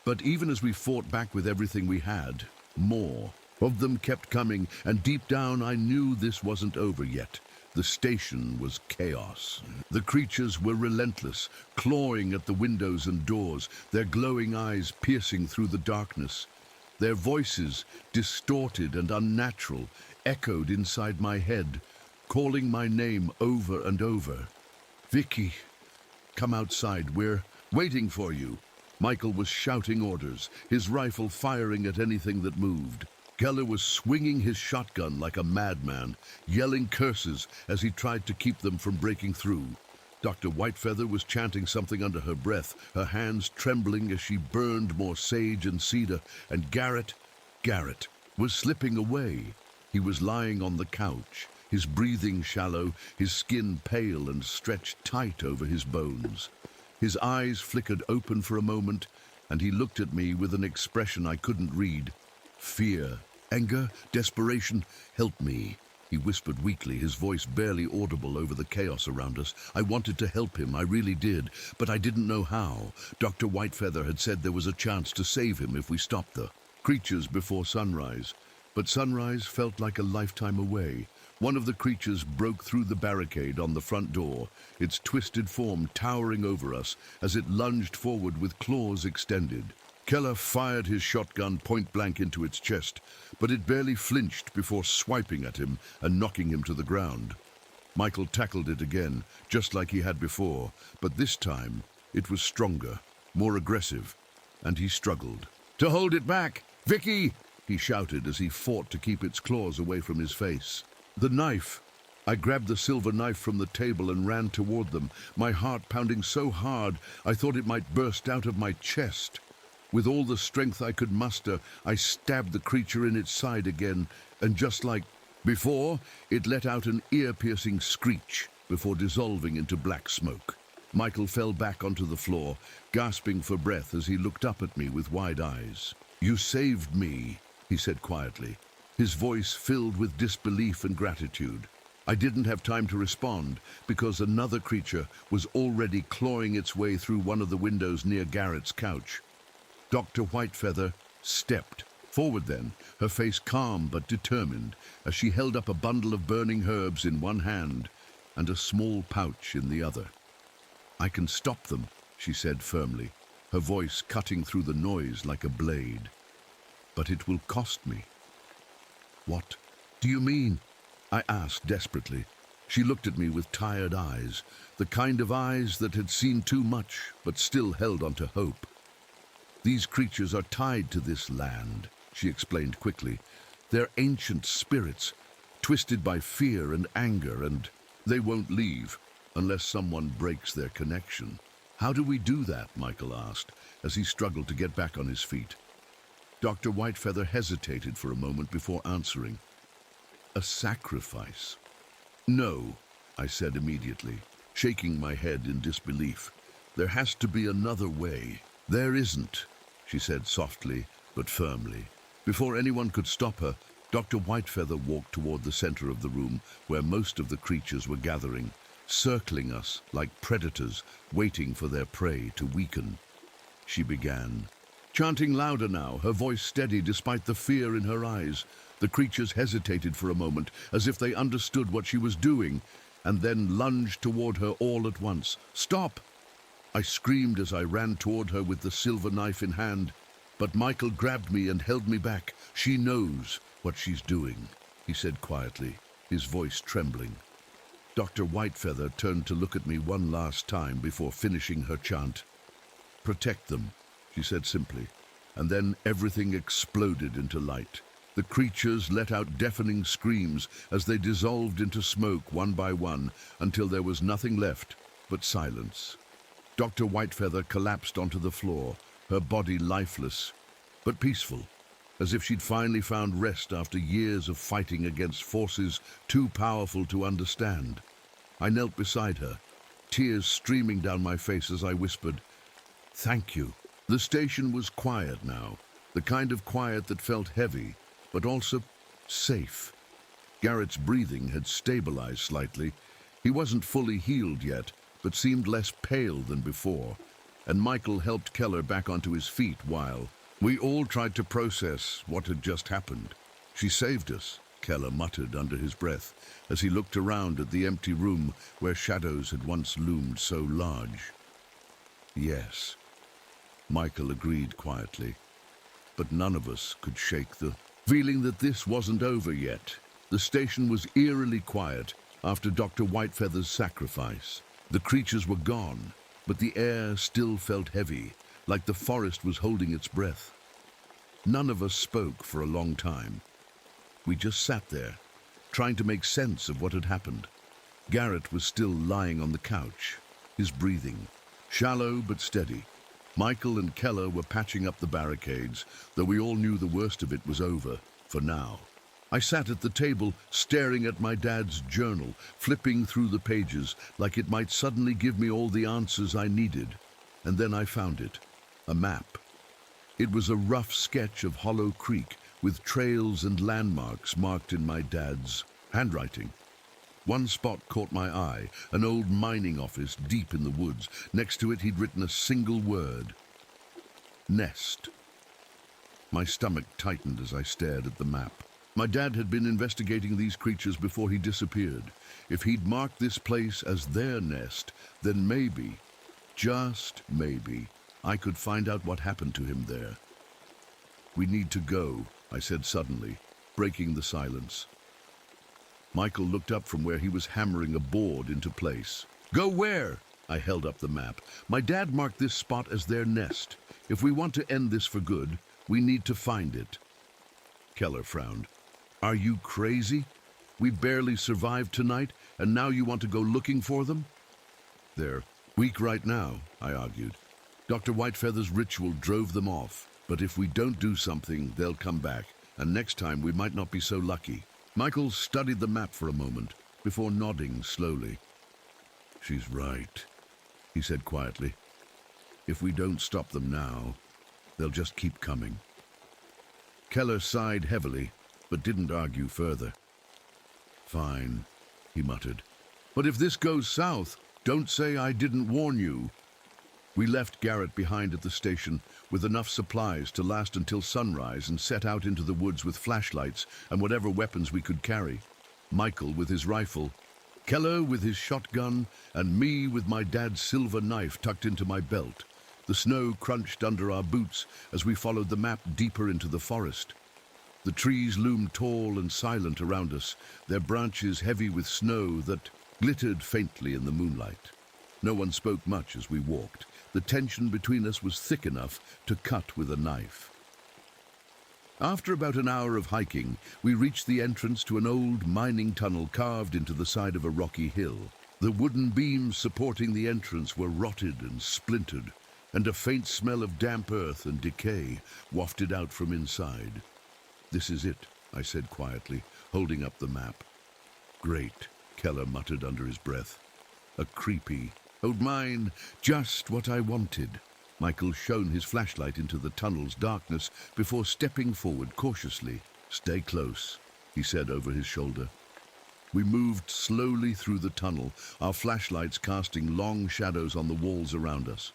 But even as we fought back with everything we had, more of them kept coming, and deep down I knew this wasn't over yet. The station was chaos. The creatures were relentless, clawing at the windows and doors, their glowing eyes piercing through the darkness. Their voices, distorted and unnatural, echoed inside my head, calling my name over and over. "Vicky, come outside, we're waiting for you." Michael was shouting orders, his rifle firing at anything that moved. Keller was swinging his shotgun like a madman, yelling curses as he tried to keep them from breaking through. Dr. Whitefeather was chanting something under her breath, her hands trembling as she burned more sage and cedar, and Garrett was slipping away. He was lying on the couch, his breathing shallow, his skin pale and stretched tight over his bones. His eyes flickered open for a moment, and he looked at me with an expression I couldn't read. Fear, anger, desperation. "Help me," he whispered weakly, his voice barely audible over the chaos around us. I wanted to help him, I really did, but I didn't know how. Dr. Whitefeather had said there was a chance to save him if we stopped the creatures before sunrise. But sunrise felt like a lifetime away. One of the creatures broke through the barricade on the front door, its twisted form towering over us as it lunged forward with claws extended. Keller fired his shotgun point-blank into its chest, but it barely flinched before swiping at him and knocking him to the ground. Michael tackled it again, just like he had before, but this time it was stronger, more aggressive, and he struggled. "To hold it back! Vicky!" he shouted as he fought to keep its claws away from his face. The knife! I grabbed the silver knife from the table and ran toward them, my heart pounding so hard I thought it might burst out of my chest. With all the strength I could muster, I stabbed the creature in its side again, and just like before, it let out an ear-piercing screech before dissolving into black smoke. Michael fell back onto the floor, gasping for breath as he looked up at me with wide eyes. "You saved me," he said quietly, his voice filled with disbelief and gratitude. I didn't have time to respond because another creature was already clawing its way through one of the windows near Garrett's couch. Dr. Whitefeather stepped forward then, her face calm but determined, as she held up a bundle of burning herbs in one hand and a small pouch in the other. "I can stop them," she said firmly, her voice cutting through the noise like a blade. "But it will cost me." "What do you mean?" I asked desperately. She looked at me with tired eyes, the kind of eyes that had seen too much but still held on to hope. "These creatures are tied to this land," she explained quickly. "They're ancient spirits, twisted by fear and anger, and they won't leave unless someone breaks their connection." "How do we do that?" Michael asked, as he struggled to get back on his feet. Dr. Whitefeather hesitated for a moment before answering. "A sacrifice." "No," I said immediately, shaking my head in disbelief. "There has to be another way." "There isn't," she said softly but firmly. Before anyone could stop her, Dr. Whitefeather walked toward the center of the room where most of the creatures were gathering, circling us like predators waiting for their prey to weaken. She began, chanting louder now, her voice steady despite the fear in her eyes. The creatures hesitated for a moment, as if they understood what she was doing, and then lunged toward her all at once. "Stop!" I screamed as I ran toward her with the silver knife in hand, but Michael grabbed me and held me back. "She knows what she's doing," he said quietly, his voice trembling. Dr. Whitefeather turned to look at me one last time before finishing her chant. "Protect them," she said simply, and then everything exploded into light. The creatures let out deafening screams as they dissolved into smoke one by one until there was nothing left but silence. Dr. Whitefeather collapsed onto the floor, her body lifeless, but peaceful, as if she'd finally found rest after years of fighting against forces too powerful to understand. I knelt beside her, tears streaming down my face as I whispered, "Thank you." The station was quiet now, the kind of quiet that felt heavy, but also safe. Garrett's breathing had stabilized slightly. He wasn't fully healed yet, but seemed less pale than before, and Michael helped Keller back onto his feet while we all tried to process what had just happened. "She saved us," Keller muttered under his breath as he looked around at the empty room where shadows had once loomed so large. "Yes," Michael agreed quietly, but none of us could shake the feeling that this wasn't over yet. The station was eerily quiet after Dr. Whitefeather's sacrifice. The creatures were gone, but the air still felt heavy, like the forest was holding its breath. None of us spoke for a long time. We just sat there, trying to make sense of what had happened. Garrett was still lying on the couch, his breathing shallow but steady. Michael and Keller were patching up the barricades, though we all knew the worst of it was over, for now. I sat at the table, staring at my dad's journal, flipping through the pages, like it might suddenly give me all the answers I needed. And then I found it, a map. It was a rough sketch of Hollow Creek, with trails and landmarks marked in my dad's handwriting. One spot caught my eye, an old mining office deep in the woods. Next to it he'd written a single word: nest. My stomach tightened as I stared at the map. My dad had been investigating these creatures before he disappeared. If he'd marked this place as their nest, then maybe, just maybe, I could find out what happened to him there. "We need to go," I said suddenly, breaking the silence. Michael looked up from where he was hammering a board into place. "Go where?" I held up the map. "My dad marked this spot as their nest. If we want to end this for good, we need to find it." Keller frowned. Are you crazy? We barely survived tonight, and now you want to go looking for them? They're weak right now, I argued. Dr. Whitefeather's ritual drove them off, but if we don't do something, they'll come back, and next time we might not be so lucky. Michael studied the map for a moment, before nodding slowly. She's right, he said quietly. If we don't stop them now, they'll just keep coming. Keller sighed heavily, but didn't argue further. Fine, he muttered. But if this goes south, don't say I didn't warn you. We left Garrett behind at the station with enough supplies to last until sunrise and set out into the woods with flashlights and whatever weapons we could carry. Michael with his rifle, Keller with his shotgun, and me with my dad's silver knife tucked into my belt. The snow crunched under our boots as we followed the map deeper into the forest. The trees loomed tall and silent around us, their branches heavy with snow that glittered faintly in the moonlight. No one spoke much as we walked. The tension between us was thick enough to cut with a knife. After about an hour of hiking, we reached the entrance to an old mining tunnel carved into the side of a rocky hill. The wooden beams supporting the entrance were rotted and splintered, and a faint smell of damp earth and decay wafted out from inside. This is it, I said quietly, holding up the map. Great, Keller muttered under his breath. A creepy, oh mine, just what I wanted. Michael shone his flashlight into the tunnel's darkness before stepping forward cautiously. Stay close, he said over his shoulder. We moved slowly through the tunnel, our flashlights casting long shadows on the walls around us.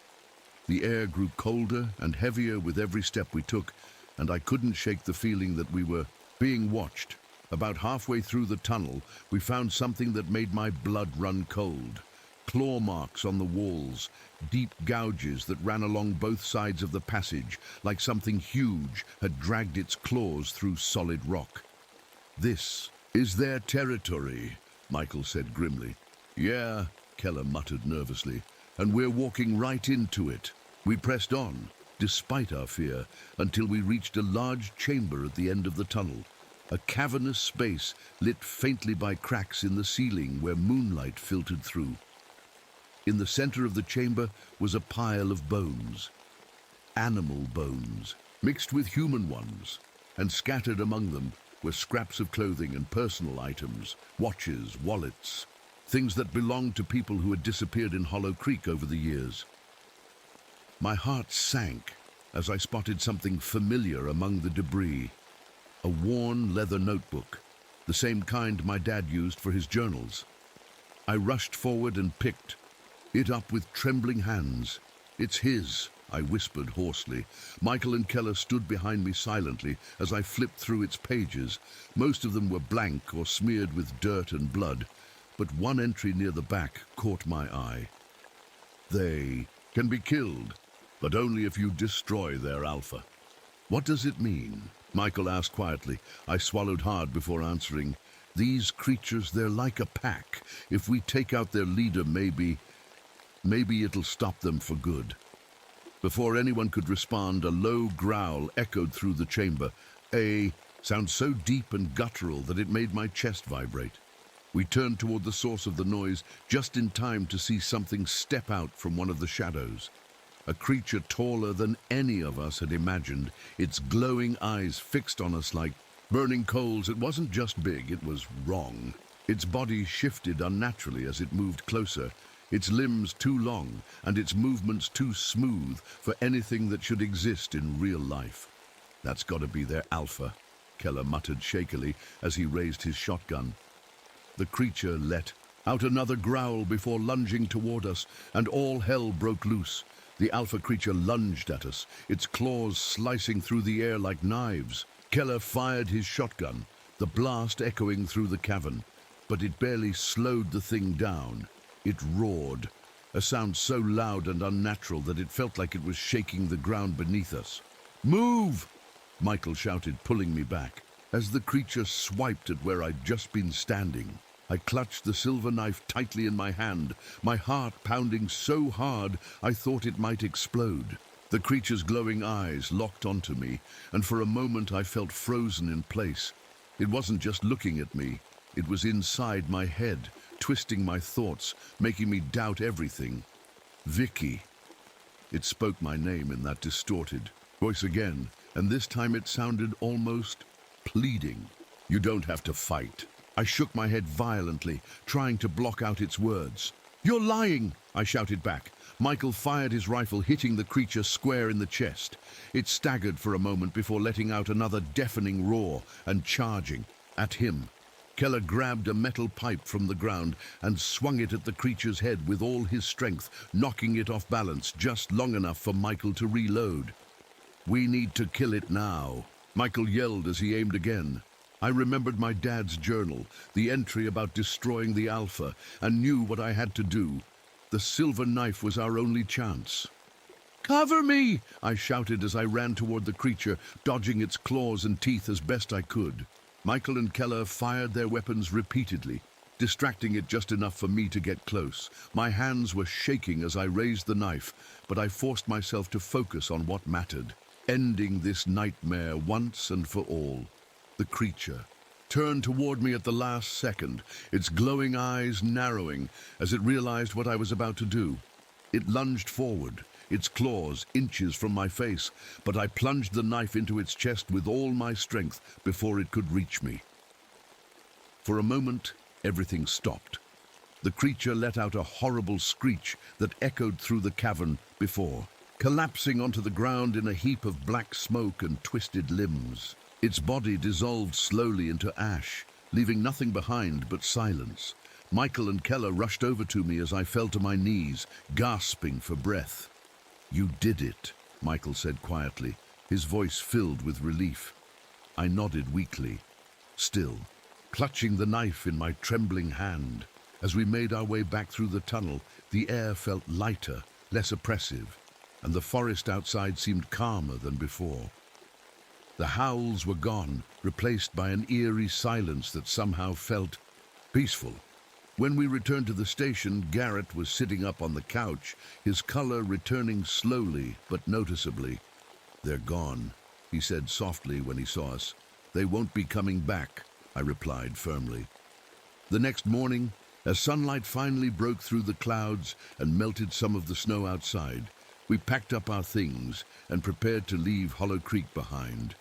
The air grew colder and heavier with every step we took, and I couldn't shake the feeling that we were being watched. About halfway through the tunnel, we found something that made my blood run cold. Claw marks on the walls, deep gouges that ran along both sides of the passage, like something huge had dragged its claws through solid rock. This is their territory, Michael said grimly. Yeah, Keller muttered nervously, and we're walking right into it. We pressed on, despite our fear, until we reached a large chamber at the end of the tunnel. A cavernous space lit faintly by cracks in the ceiling where moonlight filtered through. In the center of the chamber was a pile of bones. Animal bones, mixed with human ones, and scattered among them were scraps of clothing and personal items, watches, wallets, things that belonged to people who had disappeared in Hollow Creek over the years. My heart sank as I spotted something familiar among the debris. A worn leather notebook, the same kind my dad used for his journals. I rushed forward and picked it up with trembling hands. It's his, I whispered hoarsely. Michael and Keller stood behind me silently as I flipped through its pages. Most of them were blank or smeared with dirt and blood, but one entry near the back caught my eye. They can be killed, but only if you destroy their alpha. What does it mean? Michael asked quietly. I swallowed hard before answering. These creatures, they're like a pack. If we take out their leader, maybe it'll stop them for good. Before anyone could respond, a low growl echoed through the chamber. A sound so deep and guttural that it made my chest vibrate. We turned toward the source of the noise just in time to see something step out from one of the shadows. A creature taller than any of us had imagined, its glowing eyes fixed on us like burning coals. It wasn't just big, it was wrong. Its body shifted unnaturally as it moved closer, its limbs too long and its movements too smooth for anything that should exist in real life. That's got to be their alpha, Keller muttered shakily as he raised his shotgun. The creature let out another growl before lunging toward us, and all hell broke loose. The alpha creature lunged at us, its claws slicing through the air like knives. Keller fired his shotgun, the blast echoing through the cavern, but it barely slowed the thing down. It roared, a sound so loud and unnatural that it felt like it was shaking the ground beneath us. "Move!" Michael shouted, pulling me back. As the creature swiped at where I'd just been standing, I clutched the silver knife tightly in my hand, my heart pounding so hard I thought it might explode. The creature's glowing eyes locked onto me, and for a moment I felt frozen in place. It wasn't just looking at me, it was inside my head, twisting my thoughts, making me doubt everything. Vicky. It spoke my name in that distorted voice again, and this time it sounded almost pleading. You don't have to fight. I shook my head violently, trying to block out its words. You're lying, I shouted back. Michael fired his rifle, hitting the creature square in the chest. It staggered for a moment before letting out another deafening roar and charging at him. Keller grabbed a metal pipe from the ground and swung it at the creature's head with all his strength, knocking it off balance just long enough for Michael to reload. We need to kill it now, Michael yelled as he aimed again. I remembered my dad's journal, the entry about destroying the Alpha, and knew what I had to do. The silver knife was our only chance. Cover me! I shouted as I ran toward the creature, dodging its claws and teeth as best I could. Michael and Keller fired their weapons repeatedly, distracting it just enough for me to get close. My hands were shaking as I raised the knife, but I forced myself to focus on what mattered, ending this nightmare once and for all. The creature turned toward me at the last second, its glowing eyes narrowing as it realized what I was about to do. It lunged forward, its claws inches from my face, but I plunged the knife into its chest with all my strength before it could reach me. For a moment, everything stopped. The creature let out a horrible screech that echoed through the cavern before, collapsing onto the ground in a heap of black smoke and twisted limbs. Its body dissolved slowly into ash, leaving nothing behind but silence. Michael and Keller rushed over to me as I fell to my knees, gasping for breath. You did it, Michael said quietly, his voice filled with relief. I nodded weakly, still, clutching the knife in my trembling hand. As we made our way back through the tunnel, the air felt lighter, less oppressive, and the forest outside seemed calmer than before. The howls were gone, replaced by an eerie silence that somehow felt peaceful. When we returned to the station, Garrett was sitting up on the couch, his color returning slowly but noticeably. They're gone, he said softly when he saw us. They won't be coming back, I replied firmly. The next morning, as sunlight finally broke through the clouds and melted some of the snow outside, we packed up our things and prepared to leave Hollow Creek behind.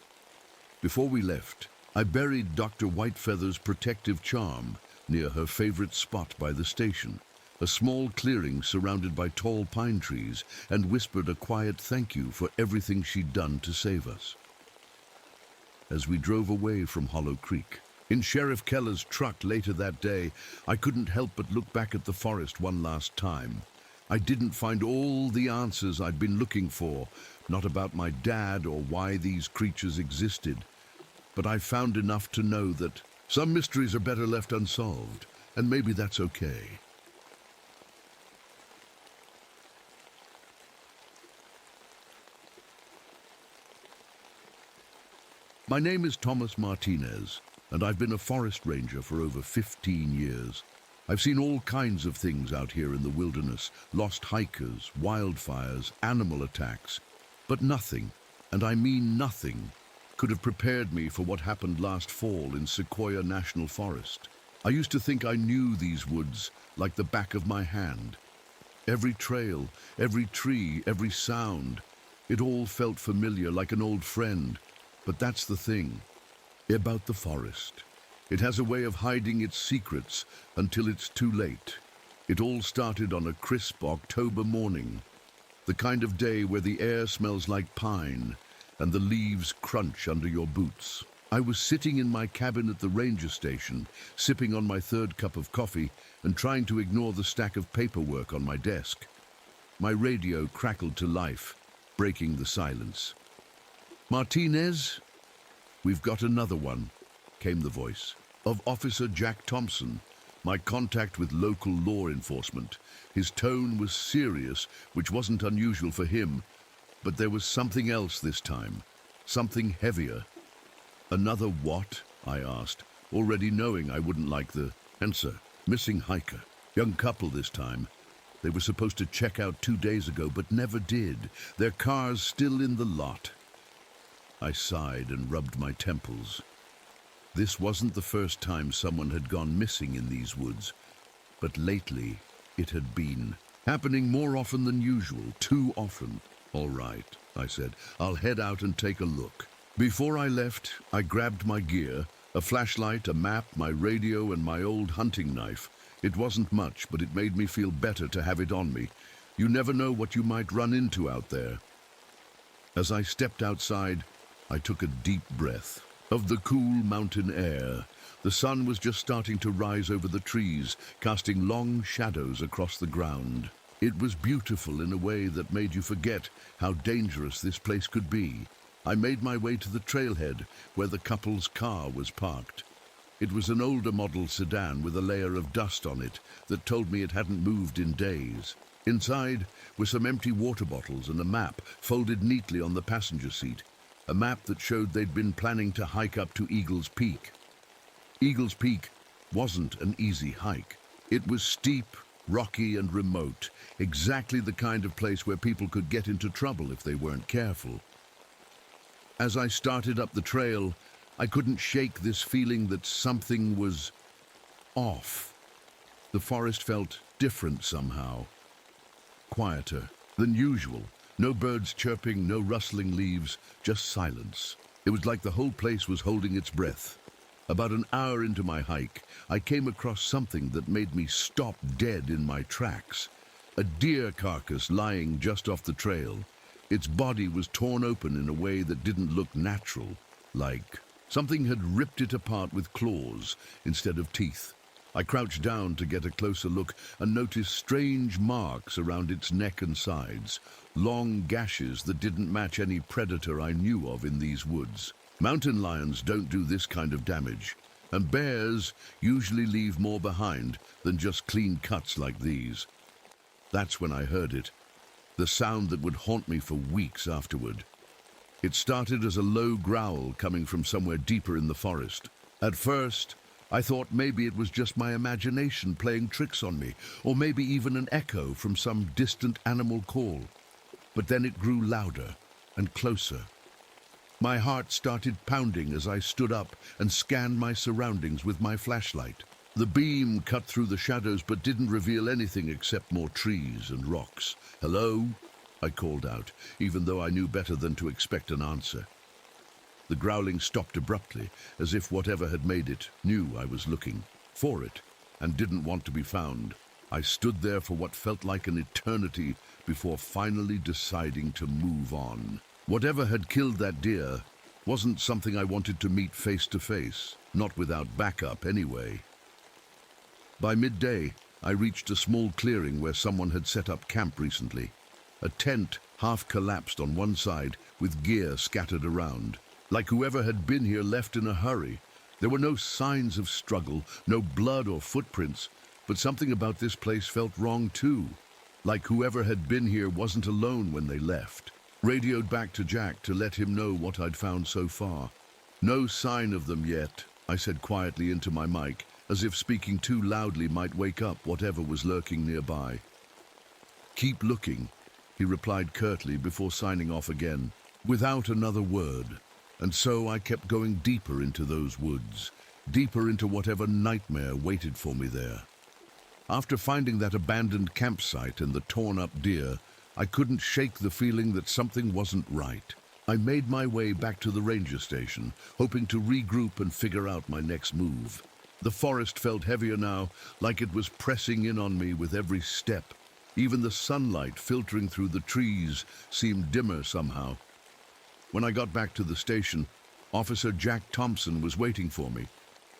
Before we left, I buried Dr. Whitefeather's protective charm near her favorite spot by the station, a small clearing surrounded by tall pine trees, and whispered a quiet thank you for everything she'd done to save us. As we drove away from Hollow Creek, in Sheriff Keller's truck later that day, I couldn't help but look back at the forest one last time. I didn't find all the answers I'd been looking for, not about my dad or why these creatures existed, but I found enough to know that some mysteries are better left unsolved, and maybe that's okay. My name is Thomas Martinez, and I've been a forest ranger for over 15 years. I've seen all kinds of things out here in the wilderness, lost hikers, wildfires, animal attacks, but nothing, and I mean nothing, could have prepared me for what happened last fall in Sequoia National Forest. I used to think I knew these woods like the back of my hand. Every trail, every tree, every sound, it all felt familiar like an old friend. But that's the thing about the forest. It has a way of hiding its secrets until it's too late. It all started on a crisp October morning, the kind of day where the air smells like pine and the leaves crunch under your boots. I was sitting in my cabin at the ranger station, sipping on my third cup of coffee and trying to ignore the stack of paperwork on my desk. My radio crackled to life, breaking the silence. Martinez, we've got another one, came the voice of Officer Jack Thompson, my contact with local law enforcement. His tone was serious, which wasn't unusual for him, but there was something else this time, something heavier. Another what? I asked, already knowing I wouldn't like the answer. Missing hiker. Young couple this time. They were supposed to check out 2 days ago, but never did. Their car's still in the lot. I sighed and rubbed my temples. This wasn't the first time someone had gone missing in these woods, but lately it had been happening more often than usual, too often. All right, I said, I'll head out and take a look. Before I left, I grabbed my gear, a flashlight, a map, my radio, and my old hunting knife. It wasn't much, but it made me feel better to have it on me. You never know what you might run into out there. As I stepped outside, I took a deep breath of the cool mountain air. The sun was just starting to rise over the trees, casting long shadows across the ground. It was beautiful in a way that made you forget how dangerous this place could be. I made my way to the trailhead where the couple's car was parked. It was an older model sedan with a layer of dust on it that told me it hadn't moved in days. Inside were some empty water bottles and a map folded neatly on the passenger seat, a map that showed they'd been planning to hike up to Eagle's Peak. Eagle's Peak wasn't an easy hike. It was steep, rocky, and remote, exactly the kind of place where people could get into trouble if they weren't careful. As I started up the trail, I couldn't shake this feeling that something was off. The forest felt different somehow, quieter than usual. No birds chirping, no rustling leaves, just silence. It was like the whole place was holding its breath. About an hour into my hike, I came across something that made me stop dead in my tracks. A deer carcass lying just off the trail. Its body was torn open in a way that didn't look natural, like something had ripped it apart with claws instead of teeth. I crouched down to get a closer look and noticed strange marks around its neck and sides, long gashes that didn't match any predator I knew of in these woods. Mountain lions don't do this kind of damage, and bears usually leave more behind than just clean cuts like these. That's when I heard it, the sound that would haunt me for weeks afterward. It started as a low growl coming from somewhere deeper in the forest. At first, I thought maybe it was just my imagination playing tricks on me, or maybe even an echo from some distant animal call. But then it grew louder and closer. My heart started pounding as I stood up and scanned my surroundings with my flashlight. The beam cut through the shadows but didn't reveal anything except more trees and rocks. "Hello?" I called out, even though I knew better than to expect an answer. The growling stopped abruptly, as if whatever had made it knew I was looking for it and didn't want to be found. I stood there for what felt like an eternity before finally deciding to move on. Whatever had killed that deer wasn't something I wanted to meet face to face, not without backup anyway. By midday, I reached a small clearing where someone had set up camp recently. A tent half collapsed on one side with gear scattered around. Like whoever had been here left in a hurry. There were no signs of struggle, no blood or footprints, but something about this place felt wrong too. Like whoever had been here wasn't alone when they left. Radioed back to Jack to let him know what I'd found so far. "No sign of them yet," I said quietly into my mic, as if speaking too loudly might wake up whatever was lurking nearby. "Keep looking," he replied curtly before signing off again, without another word. And so I kept going deeper into those woods, deeper into whatever nightmare waited for me there. After finding that abandoned campsite and the torn-up deer, I couldn't shake the feeling that something wasn't right. I made my way back to the ranger station, hoping to regroup and figure out my next move. The forest felt heavier now, like it was pressing in on me with every step. Even the sunlight filtering through the trees seemed dimmer somehow. When I got back to the station, Officer Jack Thompson was waiting for me.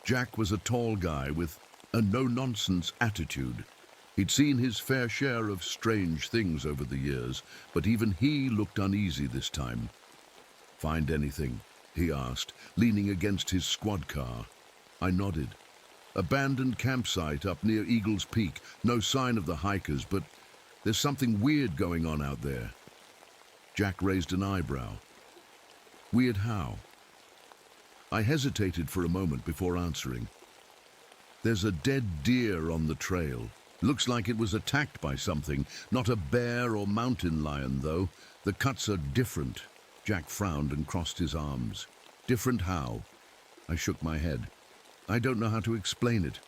Jack was a tall guy with a no-nonsense attitude. He'd seen his fair share of strange things over the years, but even he looked uneasy this time. "Find anything?" he asked, leaning against his squad car. I nodded. "Abandoned campsite up near Eagle's Peak. No sign of the hikers, but there's something weird going on out there." Jack raised an eyebrow. "Weird how?" I hesitated for a moment before answering. "There's a dead deer on the trail. Looks like it was attacked by something, not a bear or mountain lion, though. The cuts are different. Jack frowned and crossed his arms. Different how? I shook my head. I don't know how to explain it.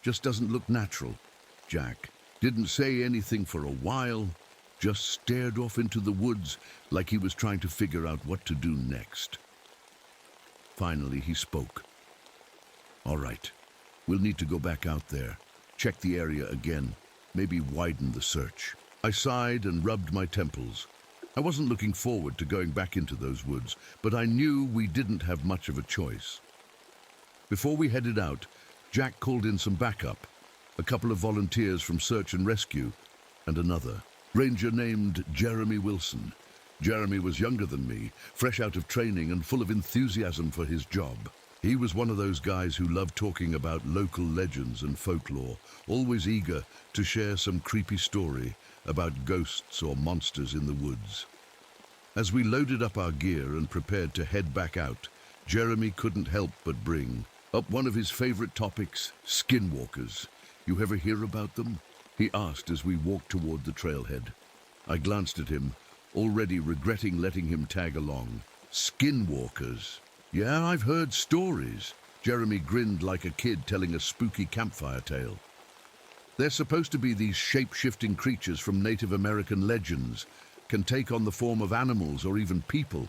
Just doesn't look natural. Jack didn't say anything for a while, just stared off into the woods like he was trying to figure out what to do next. Finally, he spoke. All right, we'll need to go back out there, check the area again, maybe widen the search. I sighed and rubbed my temples. I wasn't looking forward to going back into those woods, but I knew we didn't have much of a choice. Before we headed out, Jack called in some backup, a couple of volunteers from search and rescue, and another ranger named Jeremy Wilson. Jeremy was younger than me, fresh out of training and full of enthusiasm for his job. He was one of those guys who loved talking about local legends and folklore, always eager to share some creepy story about ghosts or monsters in the woods. As we loaded up our gear and prepared to head back out, Jeremy couldn't help but bring up one of his favorite topics, skinwalkers. You ever hear about them? He asked as we walked toward the trailhead. I glanced at him, already regretting letting him tag along. Skinwalkers? Yeah, I've heard stories. Jeremy grinned like a kid telling a spooky campfire tale. They're supposed to be these shape-shifting creatures from Native American legends, can take on the form of animals or even people.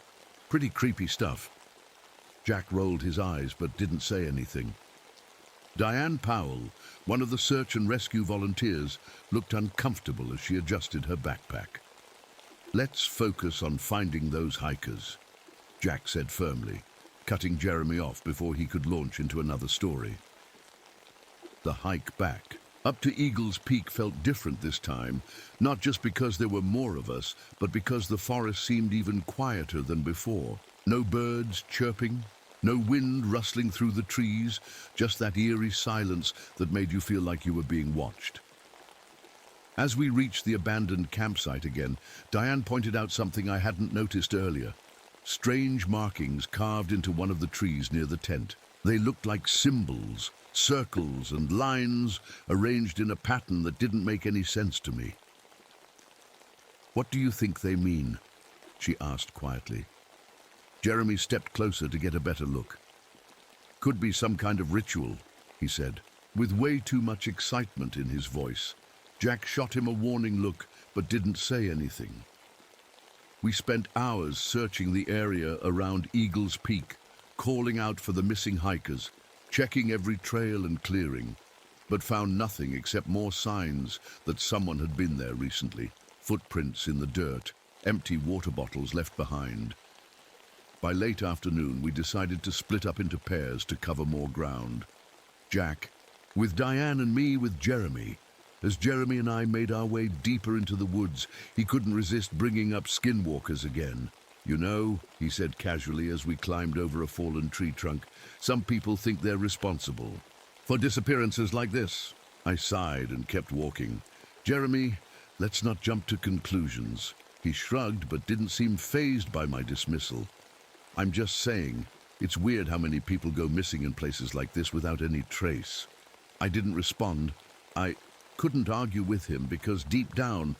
Pretty creepy stuff. Jack rolled his eyes but didn't say anything. Diane Powell, one of the search and rescue volunteers, looked uncomfortable as she adjusted her backpack. Let's focus on finding those hikers, Jack said firmly, cutting Jeremy off before he could launch into another story. The hike back up to Eagle's Peak felt different this time, not just because there were more of us, but because the forest seemed even quieter than before. No birds chirping, no wind rustling through the trees, just that eerie silence that made you feel like you were being watched. As we reached the abandoned campsite again, Diane pointed out something I hadn't noticed earlier. Strange markings carved into one of the trees near the tent. They looked like symbols, circles and lines arranged in a pattern that didn't make any sense to me. What do you think they mean? She asked quietly. Jeremy stepped closer to get a better look. Could be some kind of ritual, he said, with way too much excitement in his voice. Jack shot him a warning look, but didn't say anything. We spent hours searching the area around Eagle's Peak, calling out for the missing hikers, checking every trail and clearing, but found nothing except more signs that someone had been there recently. Footprints in the dirt, empty water bottles left behind. By late afternoon, we decided to split up into pairs to cover more ground. Jack, with Diane, and me with Jeremy. As Jeremy and I made our way deeper into the woods, he couldn't resist bringing up skinwalkers again. You know, he said casually as we climbed over a fallen tree trunk, some people think they're responsible for disappearances like this. I sighed and kept walking. Jeremy, let's not jump to conclusions. He shrugged but didn't seem fazed by my dismissal. I'm just saying, it's weird how many people go missing in places like this without any trace. I didn't respond. I couldn't argue with him because deep down,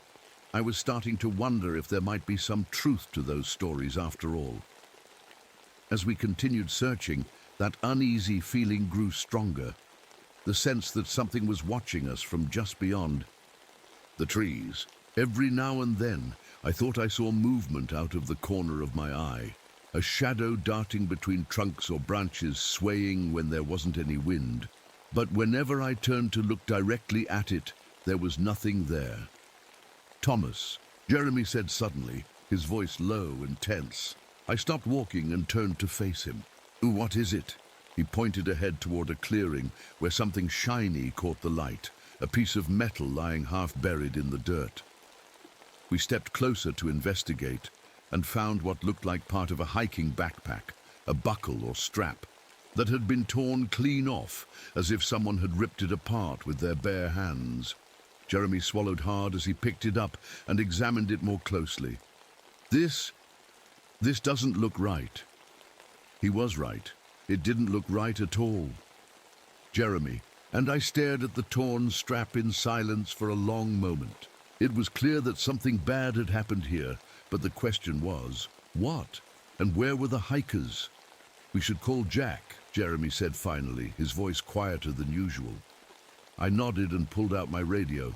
I was starting to wonder if there might be some truth to those stories after all. As we continued searching, that uneasy feeling grew stronger, the sense that something was watching us from just beyond the trees. Every now and then, I thought I saw movement out of the corner of my eye, a shadow darting between trunks or branches, swaying when there wasn't any wind. But whenever I turned to look directly at it, there was nothing there. Thomas, Jeremy said suddenly, his voice low and tense. I stopped walking and turned to face him. What is it? He pointed ahead toward a clearing where something shiny caught the light, a piece of metal lying half buried in the dirt. We stepped closer to investigate and found what looked like part of a hiking backpack, a buckle or strap that had been torn clean off, as if someone had ripped it apart with their bare hands. Jeremy swallowed hard as he picked it up and examined it more closely. This doesn't look right. He was right. It didn't look right at all. Jeremy, and I stared at the torn strap in silence for a long moment. It was clear that something bad had happened here, but the question was, what? And where were the hikers? "We should call Jack," Jeremy said finally, his voice quieter than usual. I nodded and pulled out my radio.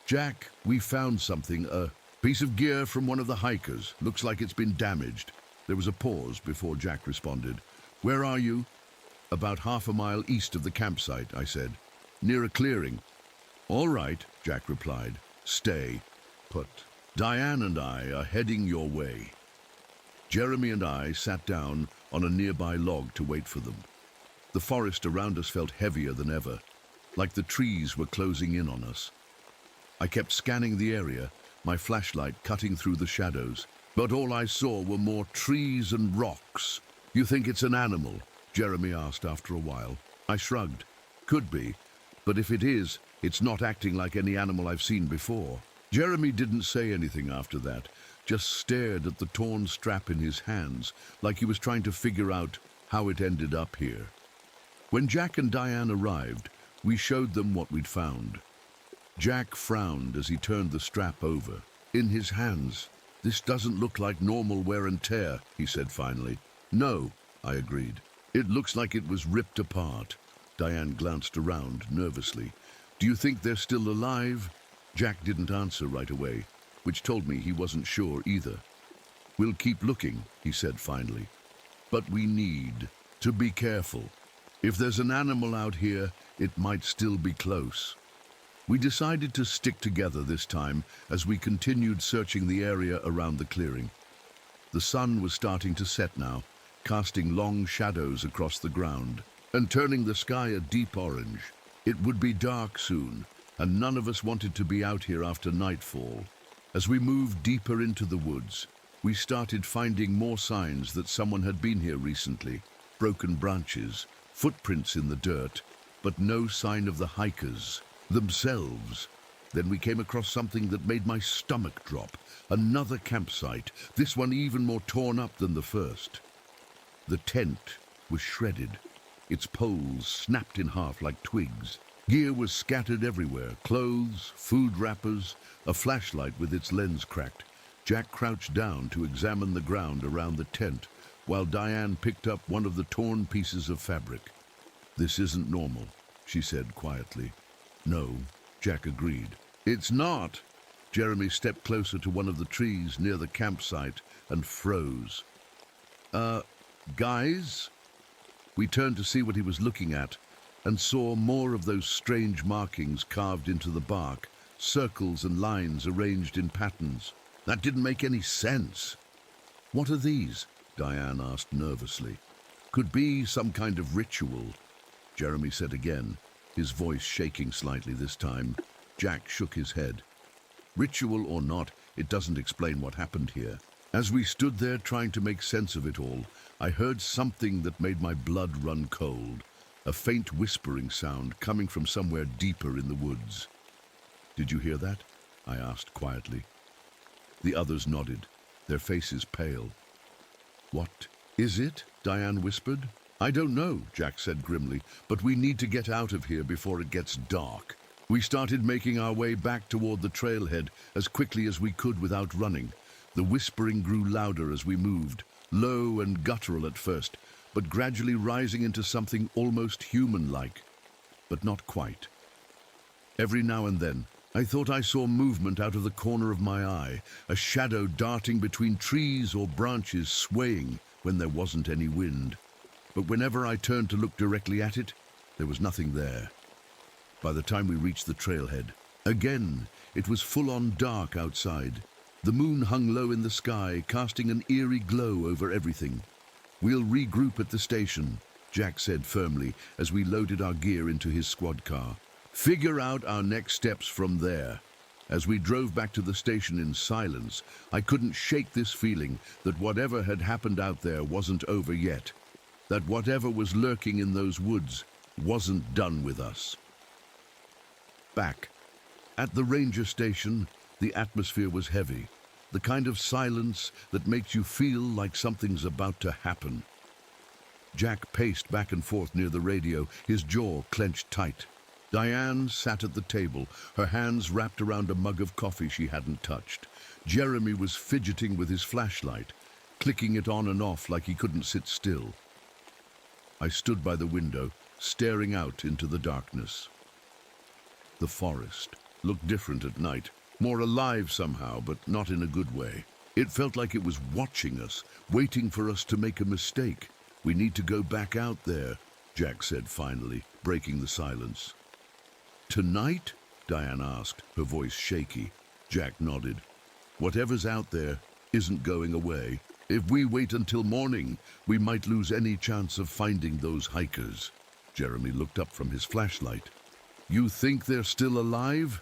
"Jack, we found something, a piece of gear from one of the hikers. Looks like it's been damaged." There was a pause before Jack responded. "Where are you?" "About half a mile east of the campsite," I said. "Near a clearing." "All right," Jack replied. "Stay put. Diane and I are heading your way." Jeremy and I sat down on a nearby log to wait for them. The forest around us felt heavier than ever, like the trees were closing in on us. I kept scanning the area, my flashlight cutting through the shadows, but all I saw were more trees and rocks. "You think it's an animal?" Jeremy asked after a while. I shrugged. "Could be, but if it is, it's not acting like any animal I've seen before." Jeremy didn't say anything after that, just stared at the torn strap in his hands, like he was trying to figure out how it ended up here. When Jack and Diane arrived, we showed them what we'd found. Jack frowned as he turned the strap over. In his hands, "This doesn't look like normal wear and tear," he said finally. "No," I agreed. "It looks like it was ripped apart." Diane glanced around nervously. "Do you think they're still alive?" Jack didn't answer right away, which told me he wasn't sure either. "We'll keep looking," he said finally. "But we need to be careful. If there's an animal out here, it might still be close." We decided to stick together this time as we continued searching the area around the clearing. The sun was starting to set now, casting long shadows across the ground and turning the sky a deep orange. It would be dark soon, and none of us wanted to be out here after nightfall. As we moved deeper into the woods, we started finding more signs that someone had been here recently. Broken branches, footprints in the dirt, but no sign of the hikers themselves. Then we came across something that made my stomach drop. Another campsite, this one even more torn up than the first. The tent was shredded, its poles snapped in half like twigs. Gear was scattered everywhere, clothes, food wrappers, a flashlight with its lens cracked. Jack crouched down to examine the ground around the tent, while Diane picked up one of the torn pieces of fabric. "This isn't normal," she said quietly. "No," Jack agreed. "It's not." Jeremy stepped closer to one of the trees near the campsite and froze. Guys?" We turned to see what he was looking at and saw more of those strange markings carved into the bark, circles and lines arranged in patterns. That didn't make any sense. "What are these?" Diane asked nervously. "Could be some kind of ritual," Jeremy said again, his voice shaking slightly this time. Jack shook his head. "Ritual or not, it doesn't explain what happened here." As we stood there trying to make sense of it all, I heard something that made my blood run cold, a faint whispering sound coming from somewhere deeper in the woods. "Did you hear that?" I asked quietly. The others nodded, their faces pale. "What is it?" Diane whispered. "I don't know," Jack said grimly, "but we need to get out of here before it gets dark." We started making our way back toward the trailhead as quickly as we could without running. The whispering grew louder as we moved, low and guttural at first, but gradually rising into something almost human-like, but not quite. Every now and then, I thought I saw movement out of the corner of my eye, a shadow darting between trees or branches, swaying when there wasn't any wind. But whenever I turned to look directly at it, there was nothing there. By the time we reached the trailhead, again, it was full-on dark outside. The moon hung low in the sky, casting an eerie glow over everything. "We'll regroup at the station," Jack said firmly as we loaded our gear into his squad car. "Figure out our next steps from there." As we drove back to the station in silence, I couldn't shake this feeling that whatever had happened out there wasn't over yet, that whatever was lurking in those woods wasn't done with us. Back at the ranger station, the atmosphere was heavy, the kind of silence that makes you feel like something's about to happen. Jack paced back and forth near the radio, his jaw clenched tight. Diane sat at the table, her hands wrapped around a mug of coffee she hadn't touched. Jeremy was fidgeting with his flashlight, clicking it on and off like he couldn't sit still. I stood by the window, staring out into the darkness. The forest looked different at night, more alive somehow, but not in a good way. It felt like it was watching us, waiting for us to make a mistake. "We need to go back out there," Jack said finally, breaking the silence. "Tonight?" Diane asked, her voice shaky. Jack nodded. "Whatever's out there isn't going away. If we wait until morning, we might lose any chance of finding those hikers." Jeremy looked up from his flashlight. "You think they're still alive?"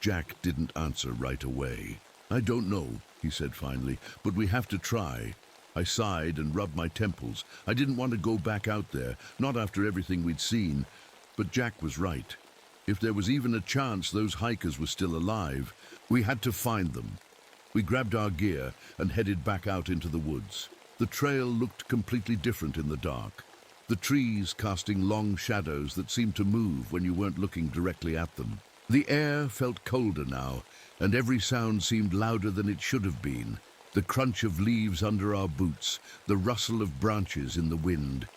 Jack didn't answer right away. "I don't know," he said finally, "but we have to try." I sighed and rubbed my temples. I didn't want to go back out there, not after everything we'd seen. But Jack was right. If there was even a chance those hikers were still alive, we had to find them. We grabbed our gear and headed back out into the woods. The trail looked completely different in the dark, the trees casting long shadows that seemed to move when you weren't looking directly at them. The air felt colder now, and every sound seemed louder than it should have been. The crunch of leaves under our boots, the rustle of branches in the wind.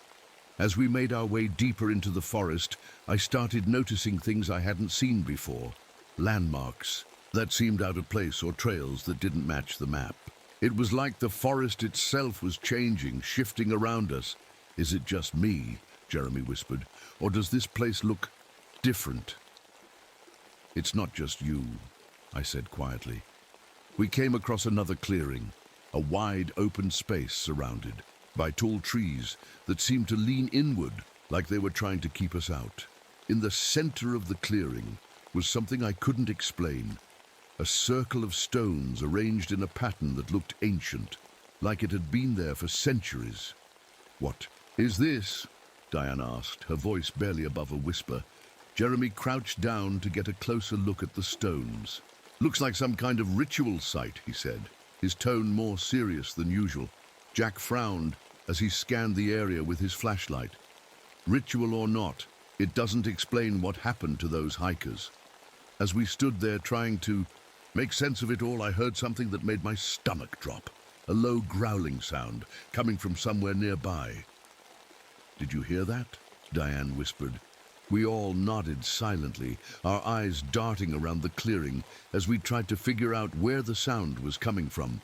As we made our way deeper into the forest, I started noticing things I hadn't seen before. Landmarks that seemed out of place or trails that didn't match the map. It was like the forest itself was changing, shifting around us. "Is it just me?" Jeremy whispered. "Or does this place look different?" "It's not just you," I said quietly. We came across another clearing, a wide open space surrounded by tall trees that seemed to lean inward like they were trying to keep us out. In the center of the clearing was something I couldn't explain, a circle of stones arranged in a pattern that looked ancient, like it had been there for centuries. "What is this?" Diane asked, her voice barely above a whisper. Jeremy crouched down to get a closer look at the stones. "Looks like some kind of ritual site," he said, his tone more serious than usual. Jack frowned as he scanned the area with his flashlight. "Ritual or not, it doesn't explain what happened to those hikers." As we stood there trying to make sense of it all, I heard something that made my stomach drop, a low growling sound coming from somewhere nearby. "Did you hear that?" Diane whispered. We all nodded silently, our eyes darting around the clearing as we tried to figure out where the sound was coming from.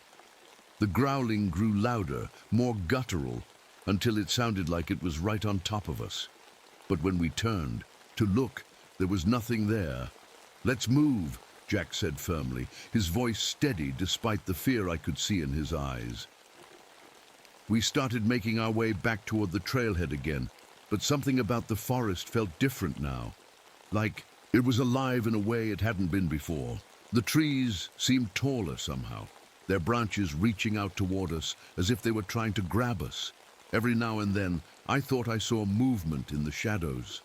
The growling grew louder, more guttural, until it sounded like it was right on top of us. But when we turned to look, there was nothing there. "Let's move," Jack said firmly, his voice steady despite the fear I could see in his eyes. We started making our way back toward the trailhead again, but something about the forest felt different now, like it was alive in a way it hadn't been before. The trees seemed taller somehow, their branches reaching out toward us as if they were trying to grab us. Every now and then, I thought I saw movement in the shadows,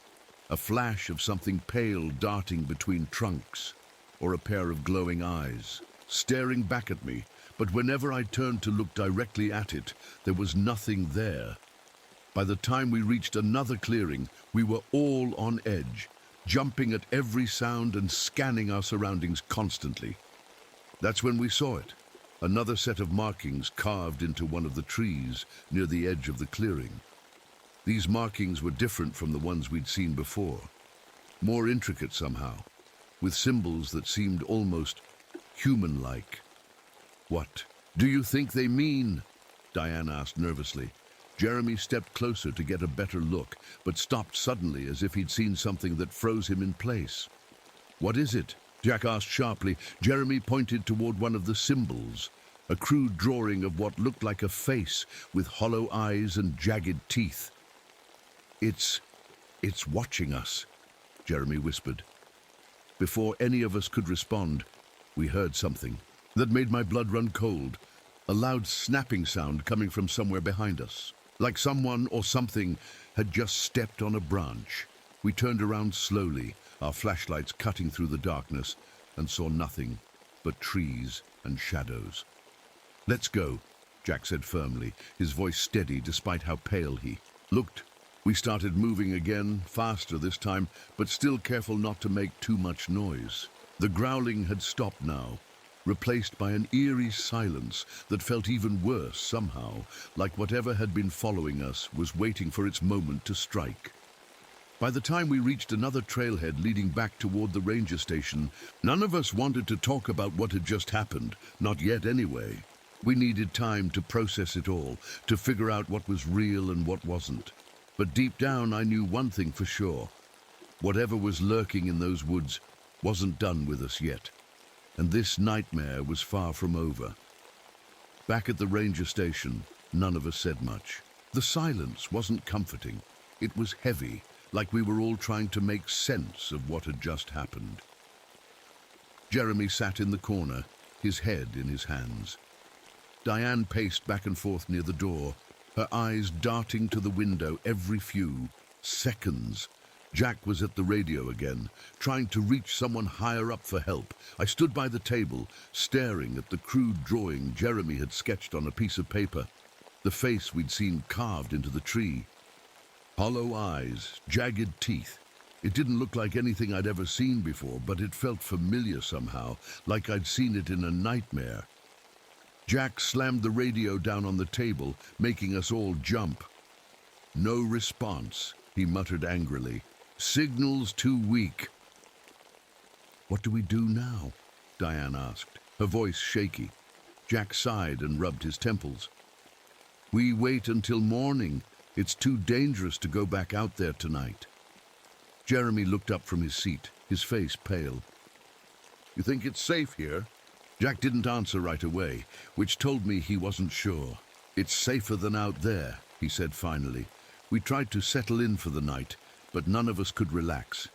a flash of something pale darting between trunks, or a pair of glowing eyes, staring back at me, but whenever I turned to look directly at it, there was nothing there. By the time we reached another clearing, we were all on edge, jumping at every sound and scanning our surroundings constantly. That's when we saw it, another set of markings carved into one of the trees near the edge of the clearing. These markings were different from the ones we'd seen before, more intricate somehow, with symbols that seemed almost human-like. "What do you think they mean?" Diane asked nervously. Jeremy stepped closer to get a better look, but stopped suddenly as if he'd seen something that froze him in place. "What is it?" Jack asked sharply. Jeremy pointed toward one of the symbols, a crude drawing of what looked like a face with hollow eyes and jagged teeth. It's watching us," Jeremy whispered. Before any of us could respond, we heard something that made my blood run cold, a loud snapping sound coming from somewhere behind us, like someone or something had just stepped on a branch. We turned around slowly, our flashlights cutting through the darkness, and saw nothing but trees and shadows. "Let's go," Jack said firmly, his voice steady despite how pale he looked. We started moving again, faster this time, but still careful not to make too much noise. The growling had stopped now, replaced by an eerie silence that felt even worse somehow, like whatever had been following us was waiting for its moment to strike. By the time we reached another trailhead leading back toward the ranger station, none of us wanted to talk about what had just happened, not yet anyway. We needed time to process it all, to figure out what was real and what wasn't. But deep down I knew one thing for sure. Whatever was lurking in those woods wasn't done with us yet. And this nightmare was far from over. Back at the ranger station, none of us said much. The silence wasn't comforting. It was heavy, like we were all trying to make sense of what had just happened. Jeremy sat in the corner, his head in his hands. Diane paced back and forth near the door, her eyes darting to the window every few seconds. Jack was at the radio again, trying to reach someone higher up for help. I stood by the table, staring at the crude drawing Jeremy had sketched on a piece of paper, the face we'd seen carved into the tree. Hollow eyes, jagged teeth. It didn't look like anything I'd ever seen before, but it felt familiar somehow, like I'd seen it in a nightmare. Jack slammed the radio down on the table, making us all jump. No response, he muttered angrily. Signal's too weak. What do we do now? Diane asked, her voice shaky. Jack sighed and rubbed his temples. We wait until morning. It's too dangerous to go back out there tonight. Jeremy looked up from his seat, his face pale. You think it's safe here? Jack didn't answer right away, which told me he wasn't sure. It's safer than out there, he said finally. We tried to settle in for the night, but none of us could relax.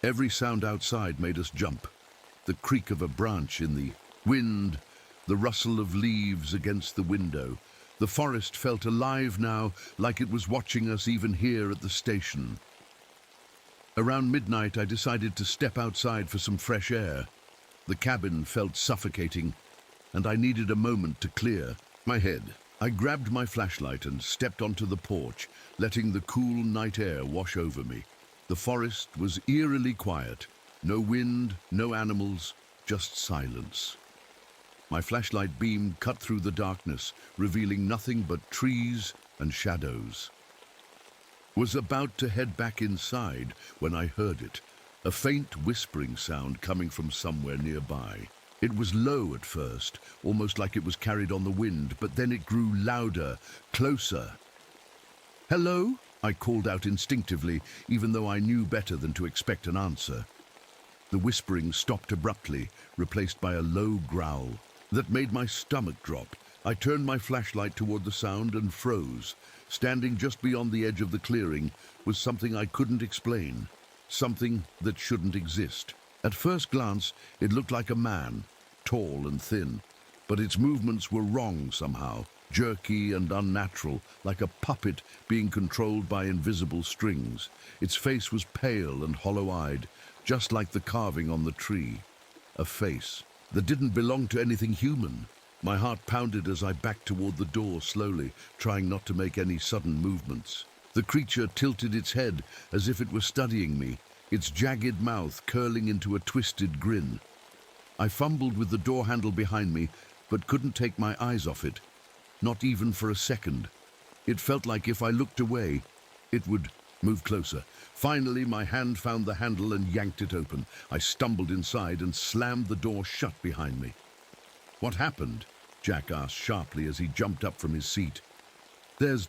Every sound outside made us jump. The creak of a branch in the wind, the rustle of leaves against the window. The forest felt alive now, like it was watching us even here at the station. Around midnight, I decided to step outside for some fresh air. The cabin felt suffocating, and I needed a moment to clear my head. I grabbed my flashlight and stepped onto the porch, letting the cool night air wash over me. The forest was eerily quiet. No wind, no animals, just silence. My flashlight beam cut through the darkness, revealing nothing but trees and shadows. Was about to head back inside when I heard it, a faint whispering sound coming from somewhere nearby. It was low at first, almost like it was carried on the wind, but then it grew louder, closer. Hello? I called out instinctively, even though I knew better than to expect an answer. The whispering stopped abruptly, replaced by a low growl that made my stomach drop. I turned my flashlight toward the sound and froze. Standing just beyond the edge of the clearing was something I couldn't explain, something that shouldn't exist. At first glance, it looked like a man, tall and thin, but its movements were wrong somehow, jerky and unnatural, like a puppet being controlled by invisible strings. Its face was pale and hollow-eyed, just like the carving on the tree. A face that didn't belong to anything human. My heart pounded as I backed toward the door slowly, trying not to make any sudden movements. The creature tilted its head as if it were studying me, its jagged mouth curling into a twisted grin. I fumbled with the door handle behind me, but couldn't take my eyes off it, not even for a second. It felt like if I looked away, it would move closer. Finally, my hand found the handle and yanked it open. I stumbled inside and slammed the door shut behind me. What happened? Jack asked sharply as he jumped up from his seat. There's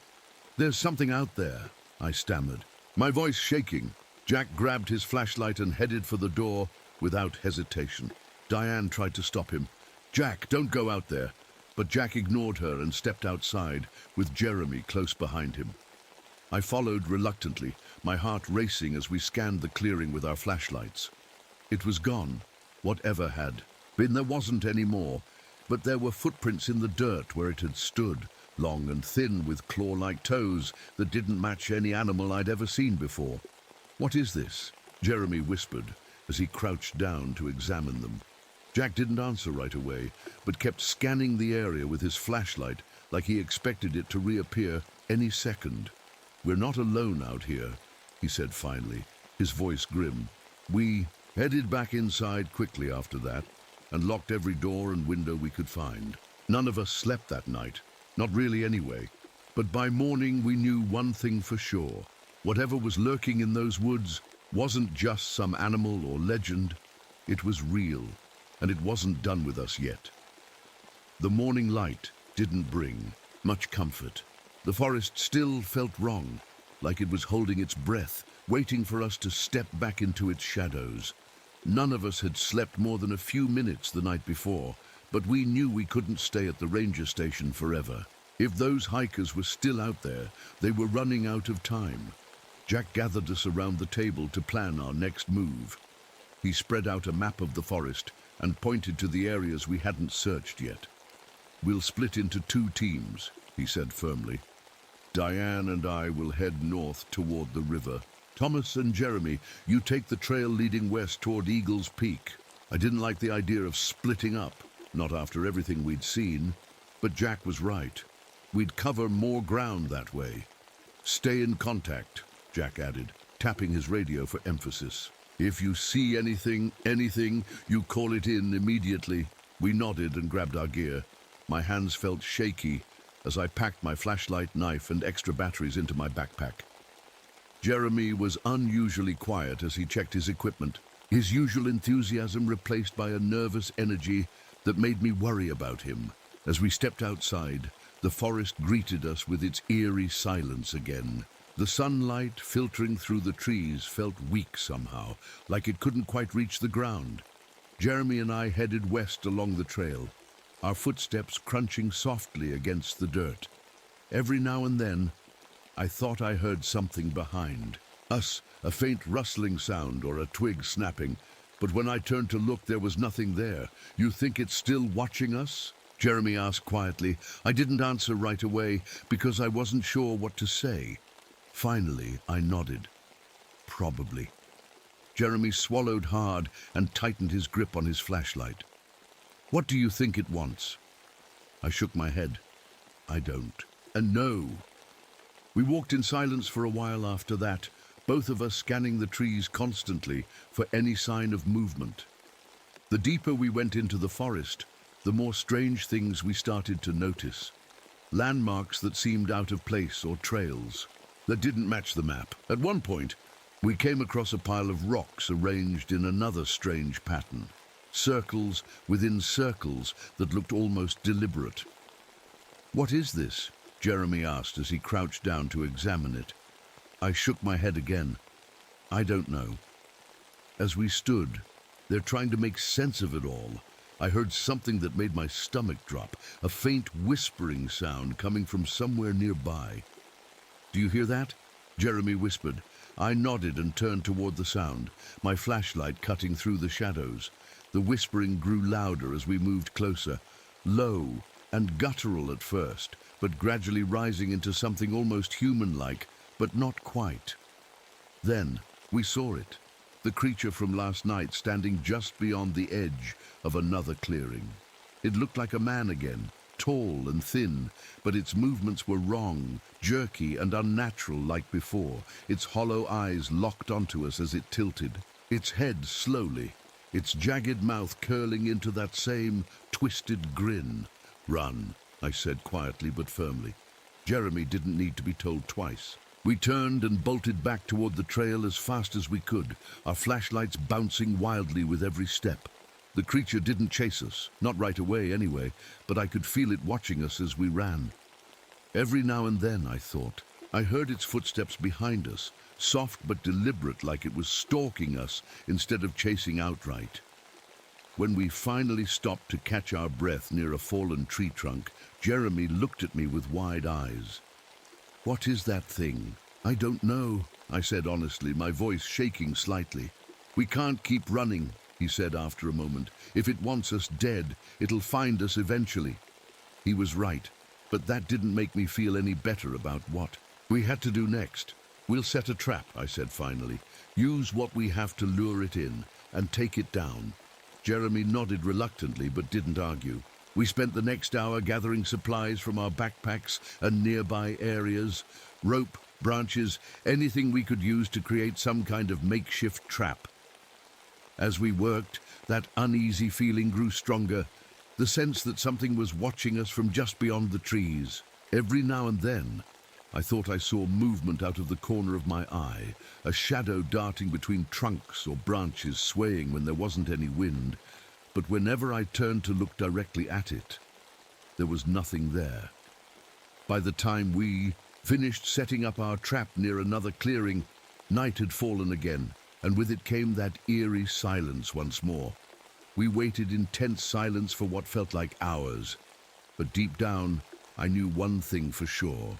something out there, I stammered, my voice shaking. Jack grabbed his flashlight and headed for the door without hesitation. Diane tried to stop him. Jack, don't go out there. But Jack ignored her and stepped outside, with Jeremy close behind him. I followed reluctantly, my heart racing as we scanned the clearing with our flashlights. It was gone, whatever had been. There wasn't any more, but there were footprints in the dirt where it had stood, long and thin with claw-like toes that didn't match any animal I'd ever seen before. What is this? Jeremy whispered as he crouched down to examine them. Jack didn't answer right away, but kept scanning the area with his flashlight like he expected it to reappear any second. "We're not alone out here," he said finally, his voice grim. We headed back inside quickly after that and locked every door and window we could find. None of us slept that night, not really anyway. But by morning we knew one thing for sure. Whatever was lurking in those woods wasn't just some animal or legend. It was real, and it wasn't done with us yet. The morning light didn't bring much comfort. The forest still felt wrong, like it was holding its breath, waiting for us to step back into its shadows. None of us had slept more than a few minutes the night before, but we knew we couldn't stay at the ranger station forever. If those hikers were still out there, they were running out of time. Jack gathered us around the table to plan our next move. He spread out a map of the forest and pointed to the areas we hadn't searched yet. "We'll split into 2 teams," he said firmly. "Diane and I will head north toward the river. Thomas and Jeremy, you take the trail leading west toward Eagle's Peak." I didn't like the idea of splitting up, not after everything we'd seen, but Jack was right. We'd cover more ground that way. "Stay in contact," Jack added, tapping his radio for emphasis. "If you see anything, you call it in immediately." We nodded and grabbed our gear. My hands felt shaky as I packed my flashlight, knife, and extra batteries into my backpack. Jeremy was unusually quiet as he checked his equipment, his usual enthusiasm replaced by a nervous energy that made me worry about him. As we stepped outside, the forest greeted us with its eerie silence again. The sunlight filtering through the trees felt weak somehow, like it couldn't quite reach the ground. Jeremy and I headed west along the trail, our footsteps crunching softly against the dirt. Every now and then, I thought I heard something behind us, a faint rustling sound or a twig snapping, but when I turned to look, there was nothing there. "You think it's still watching us?" Jeremy asked quietly. I didn't answer right away because I wasn't sure what to say. Finally, I nodded. "Probably." Jeremy swallowed hard and tightened his grip on his flashlight. "What do you think it wants?" I shook my head. "I don't." And no. We walked in silence for a while after that, both of us scanning the trees constantly for any sign of movement. The deeper we went into the forest, the more strange things we started to notice. Landmarks that seemed out of place or trails that didn't match the map. At one point, we came across a pile of rocks arranged in another strange pattern. Circles within circles that looked almost deliberate. "What is this?" Jeremy asked as he crouched down to examine it. I shook my head again. "I don't know." As we stood, there trying to make sense of it all, I heard something that made my stomach drop, a faint whispering sound coming from somewhere nearby. "Do you hear that?" Jeremy whispered. I nodded and turned toward the sound, my flashlight cutting through the shadows. The whispering grew louder as we moved closer, low and guttural at first, but gradually rising into something almost human-like, but not quite. Then we saw it, the creature from last night standing just beyond the edge of another clearing. It looked like a man again, tall and thin, but its movements were wrong, jerky and unnatural like before, its hollow eyes locked onto us as it tilted, its head slowly, its jagged mouth curling into that same twisted grin. "Run," I said quietly but firmly. Jeremy didn't need to be told twice. We turned and bolted back toward the trail as fast as we could, our flashlights bouncing wildly with every step. The creature didn't chase us, not right away anyway, but I could feel it watching us as we ran. Every now and then, I thought, I heard its footsteps behind us, soft but deliberate, like it was stalking us instead of chasing outright. When we finally stopped to catch our breath near a fallen tree trunk, Jeremy looked at me with wide eyes. "What is that thing?" "I don't know," I said honestly, my voice shaking slightly. "We can't keep running," he said after a moment. "If it wants us dead, it'll find us eventually." He was right, but that didn't make me feel any better about what we had to do next. "We'll set a trap," I said finally. "Use what we have to lure it in, and take it down." Jeremy nodded reluctantly but didn't argue. We spent the next hour gathering supplies from our backpacks and nearby areas, rope, branches, anything we could use to create some kind of makeshift trap. As we worked, that uneasy feeling grew stronger, the sense that something was watching us from just beyond the trees. Every now and then, I thought I saw movement out of the corner of my eye, a shadow darting between trunks or branches, swaying when there wasn't any wind. But whenever I turned to look directly at it, there was nothing there. By the time we finished setting up our trap near another clearing, night had fallen again, and with it came that eerie silence once more. We waited in tense silence for what felt like hours, but deep down, I knew one thing for sure.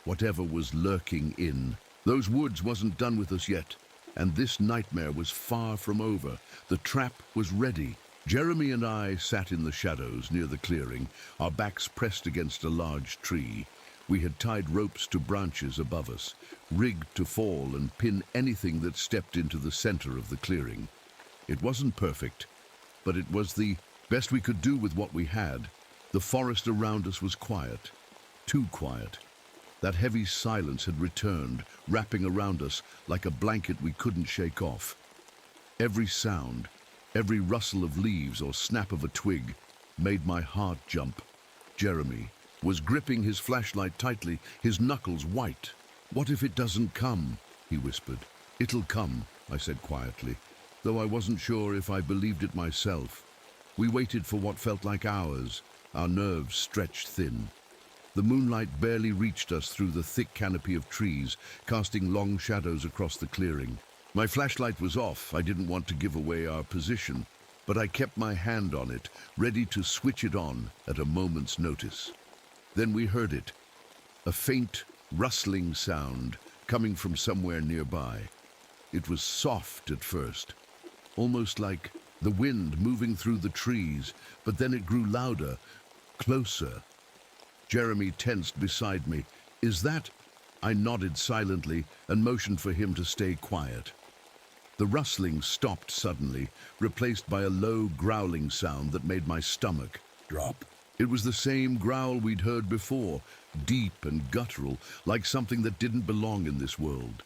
Whatever was lurking in those woods wasn't done with us yet, and this nightmare was far from over. The trap was ready. Jeremy and I sat in the shadows near the clearing, our backs pressed against a large tree. We had tied ropes to branches above us, rigged to fall and pin anything that stepped into the center of the clearing. It wasn't perfect, but it was the best we could do with what we had. The forest around us was quiet, too quiet. That heavy silence had returned, wrapping around us like a blanket we couldn't shake off. Every sound, every rustle of leaves or snap of a twig made my heart jump. Jeremy was gripping his flashlight tightly, his knuckles white. "What if it doesn't come?" he whispered. "It'll come," I said quietly, though I wasn't sure if I believed it myself. We waited for what felt like hours, our nerves stretched thin. The moonlight barely reached us through the thick canopy of trees, casting long shadows across the clearing. My flashlight was off. I didn't want to give away our position, but I kept my hand on it, ready to switch it on at a moment's notice. Then we heard it, a faint, rustling sound coming from somewhere nearby. It was soft at first, almost like the wind moving through the trees, but then it grew louder, closer. Jeremy tensed beside me. "Is that?" I nodded silently and motioned for him to stay quiet. The rustling stopped suddenly, replaced by a low, growling sound that made my stomach drop. It was the same growl we'd heard before, deep and guttural, like something that didn't belong in this world.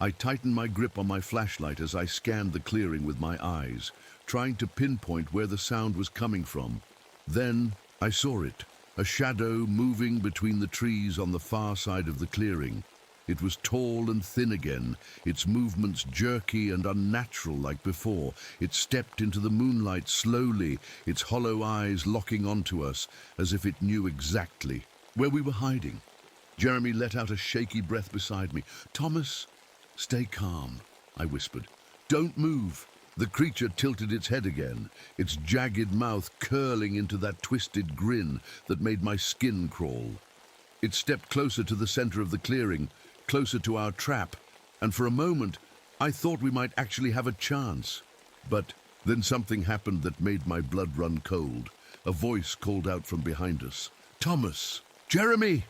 I tightened my grip on my flashlight as I scanned the clearing with my eyes, trying to pinpoint where the sound was coming from. Then I saw it, a shadow moving between the trees on the far side of the clearing. It was tall and thin again, its movements jerky and unnatural like before. It stepped into the moonlight slowly, its hollow eyes locking onto us, as if it knew exactly where we were hiding. Jeremy let out a shaky breath beside me. "Thomas, stay calm," I whispered. "Don't move." The creature tilted its head again, its jagged mouth curling into that twisted grin that made my skin crawl. It stepped closer to the center of the clearing, closer to our trap, and for a moment I thought we might actually have a chance. But then something happened that made my blood run cold. A voice called out from behind us. "Thomas! Jeremy!"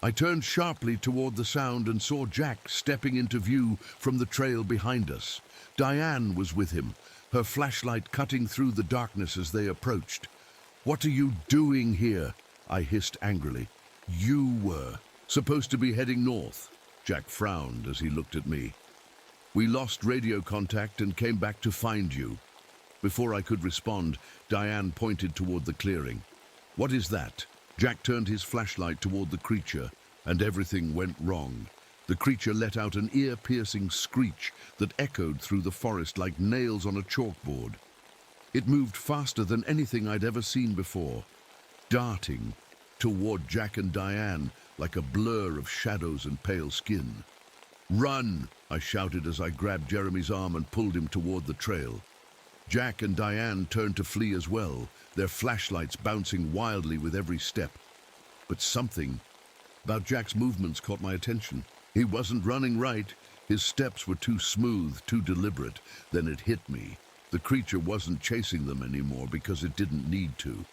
I turned sharply toward the sound and saw Jack stepping into view from the trail behind us. Diane was with him, her flashlight cutting through the darkness as they approached. "What are you doing here?" I hissed angrily. "You were supposed to be heading north." Jack frowned as he looked at me. "We lost radio contact and came back to find you." Before I could respond, Diane pointed toward the clearing. "What is that?" Jack turned his flashlight toward the creature, and everything went wrong. The creature let out an ear-piercing screech that echoed through the forest like nails on a chalkboard. It moved faster than anything I'd ever seen before, darting toward Jack and Diane like a blur of shadows and pale skin. "Run!" I shouted as I grabbed Jeremy's arm and pulled him toward the trail. Jack and Diane turned to flee as well, their flashlights bouncing wildly with every step. But something about Jack's movements caught my attention. He wasn't running right. His steps were too smooth, too deliberate. Then it hit me. The creature wasn't chasing them anymore because it didn't need to.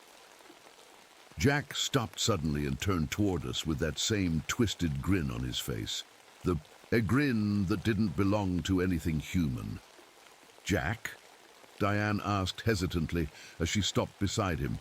Jack stopped suddenly and turned toward us with that same twisted grin on his face. A grin that didn't belong to anything human. "Jack?" Diane asked hesitantly as she stopped beside him.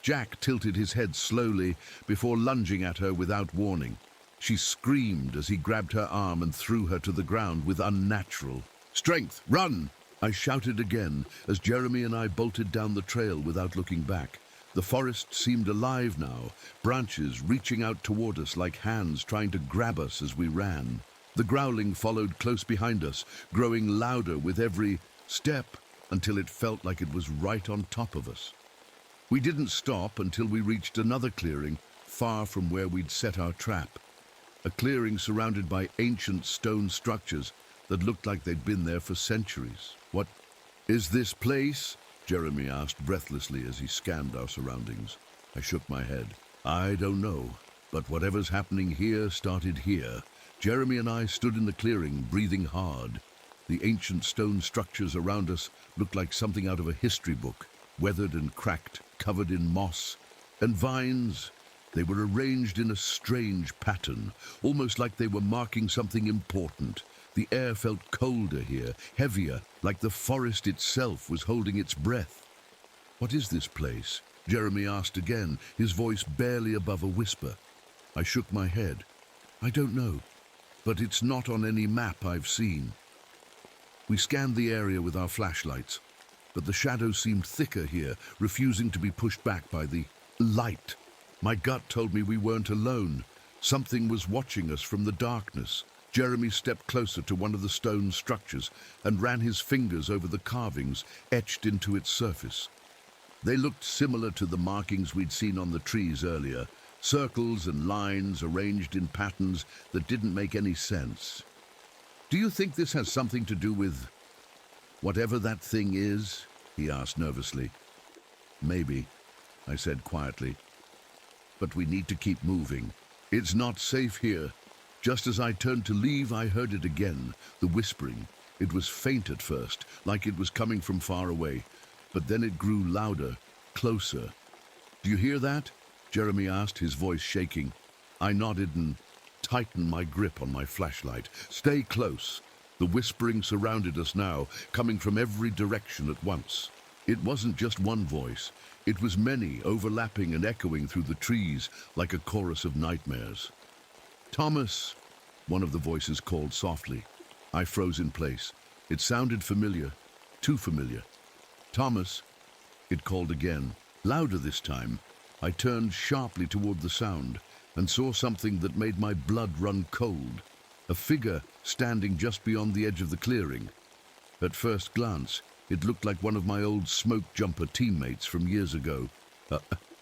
Jack tilted his head slowly before lunging at her without warning. She screamed as he grabbed her arm and threw her to the ground with unnatural strength. "Run!" I shouted again as Jeremy and I bolted down the trail without looking back. The forest seemed alive now, branches reaching out toward us like hands trying to grab us as we ran. The growling followed close behind us, growing louder with every step until it felt like it was right on top of us. We didn't stop until we reached another clearing, far from where we'd set our trap. A clearing surrounded by ancient stone structures that looked like they'd been there for centuries. "What is this place?" Jeremy asked breathlessly as he scanned our surroundings. I shook my head. "I don't know, but whatever's happening here started here." Jeremy and I stood in the clearing, breathing hard. The ancient stone structures around us looked like something out of a history book, weathered and cracked, covered in moss and vines. They were arranged in a strange pattern, almost like they were marking something important. The air felt colder here, heavier, like the forest itself was holding its breath. "What is this place?" Jeremy asked again, his voice barely above a whisper. I shook my head. "I don't know, but it's not on any map I've seen." We scanned the area with our flashlights, but the shadows seemed thicker here, refusing to be pushed back by the light. My gut told me we weren't alone. Something was watching us from the darkness. Jeremy stepped closer to one of the stone structures and ran his fingers over the carvings etched into its surface. They looked similar to the markings we'd seen on the trees earlier, circles and lines arranged in patterns that didn't make any sense. "Do you think this has something to do with whatever that thing is?" he asked nervously. "Maybe," I said quietly. "But we need to keep moving. It's not safe here." Just as I turned to leave, I heard it again, the whispering. It was faint at first, like it was coming from far away, but then it grew louder, closer. "Do you hear that?" Jeremy asked, his voice shaking. I nodded and tightened my grip on my flashlight. "Stay close." The whispering surrounded us now, coming from every direction at once. It wasn't just one voice. It was many, overlapping and echoing through the trees like a chorus of nightmares. "Thomas," one of the voices called softly. I froze in place. It sounded familiar, too familiar. "Thomas," it called again, louder this time. I turned sharply toward the sound and saw something that made my blood run cold. A figure standing just beyond the edge of the clearing. At first glance, it looked like one of my old smoke jumper teammates from years ago.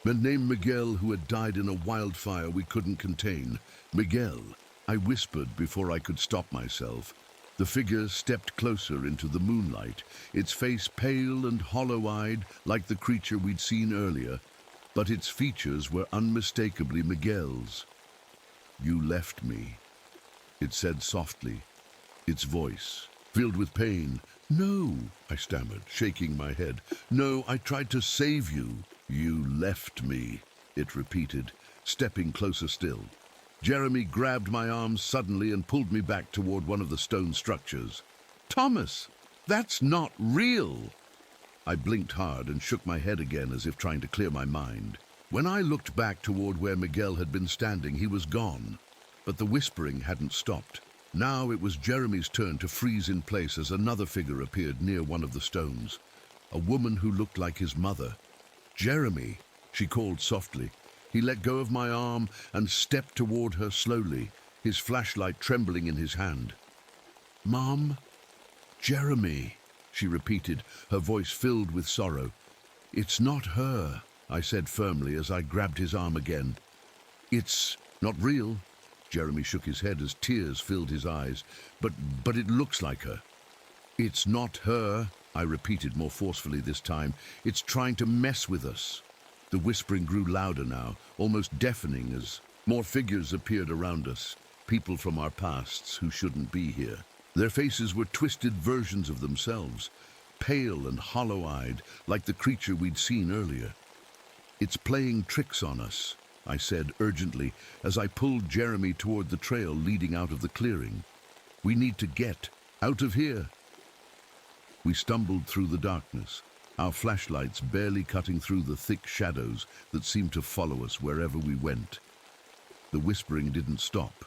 Named Miguel, who had died in a wildfire we couldn't contain. "Miguel," I whispered before I could stop myself. The figure stepped closer into the moonlight, its face pale and hollow-eyed like the creature we'd seen earlier, but its features were unmistakably Miguel's. "You left me," it said softly, its voice filled with pain. "No," I stammered, shaking my head. "No, I tried to save you." "You left me," it repeated, stepping closer still. Jeremy grabbed my arm suddenly and pulled me back toward one of the stone structures. "Thomas, that's not real!" I blinked hard and shook my head again as if trying to clear my mind. When I looked back toward where Miguel had been standing, he was gone, but the whispering hadn't stopped. Now it was Jeremy's turn to freeze in place as another figure appeared near one of the stones. A woman who looked like his mother. "Jeremy," she called softly. He let go of my arm and stepped toward her slowly, his flashlight trembling in his hand. "Mom?" "Jeremy," she repeated, her voice filled with sorrow. "It's not her," I said firmly as I grabbed his arm again. "It's not real." Jeremy shook his head as tears filled his eyes. But it looks like her." "It's not her," I repeated more forcefully this time. "It's trying to mess with us." The whispering grew louder now, almost deafening as more figures appeared around us, people from our pasts who shouldn't be here. Their faces were twisted versions of themselves, pale and hollow-eyed, like the creature we'd seen earlier. "It's playing tricks on us," I said urgently as I pulled Jeremy toward the trail leading out of the clearing. "We need to get out of here." We stumbled through the darkness, our flashlights barely cutting through the thick shadows that seemed to follow us wherever we went. The whispering didn't stop.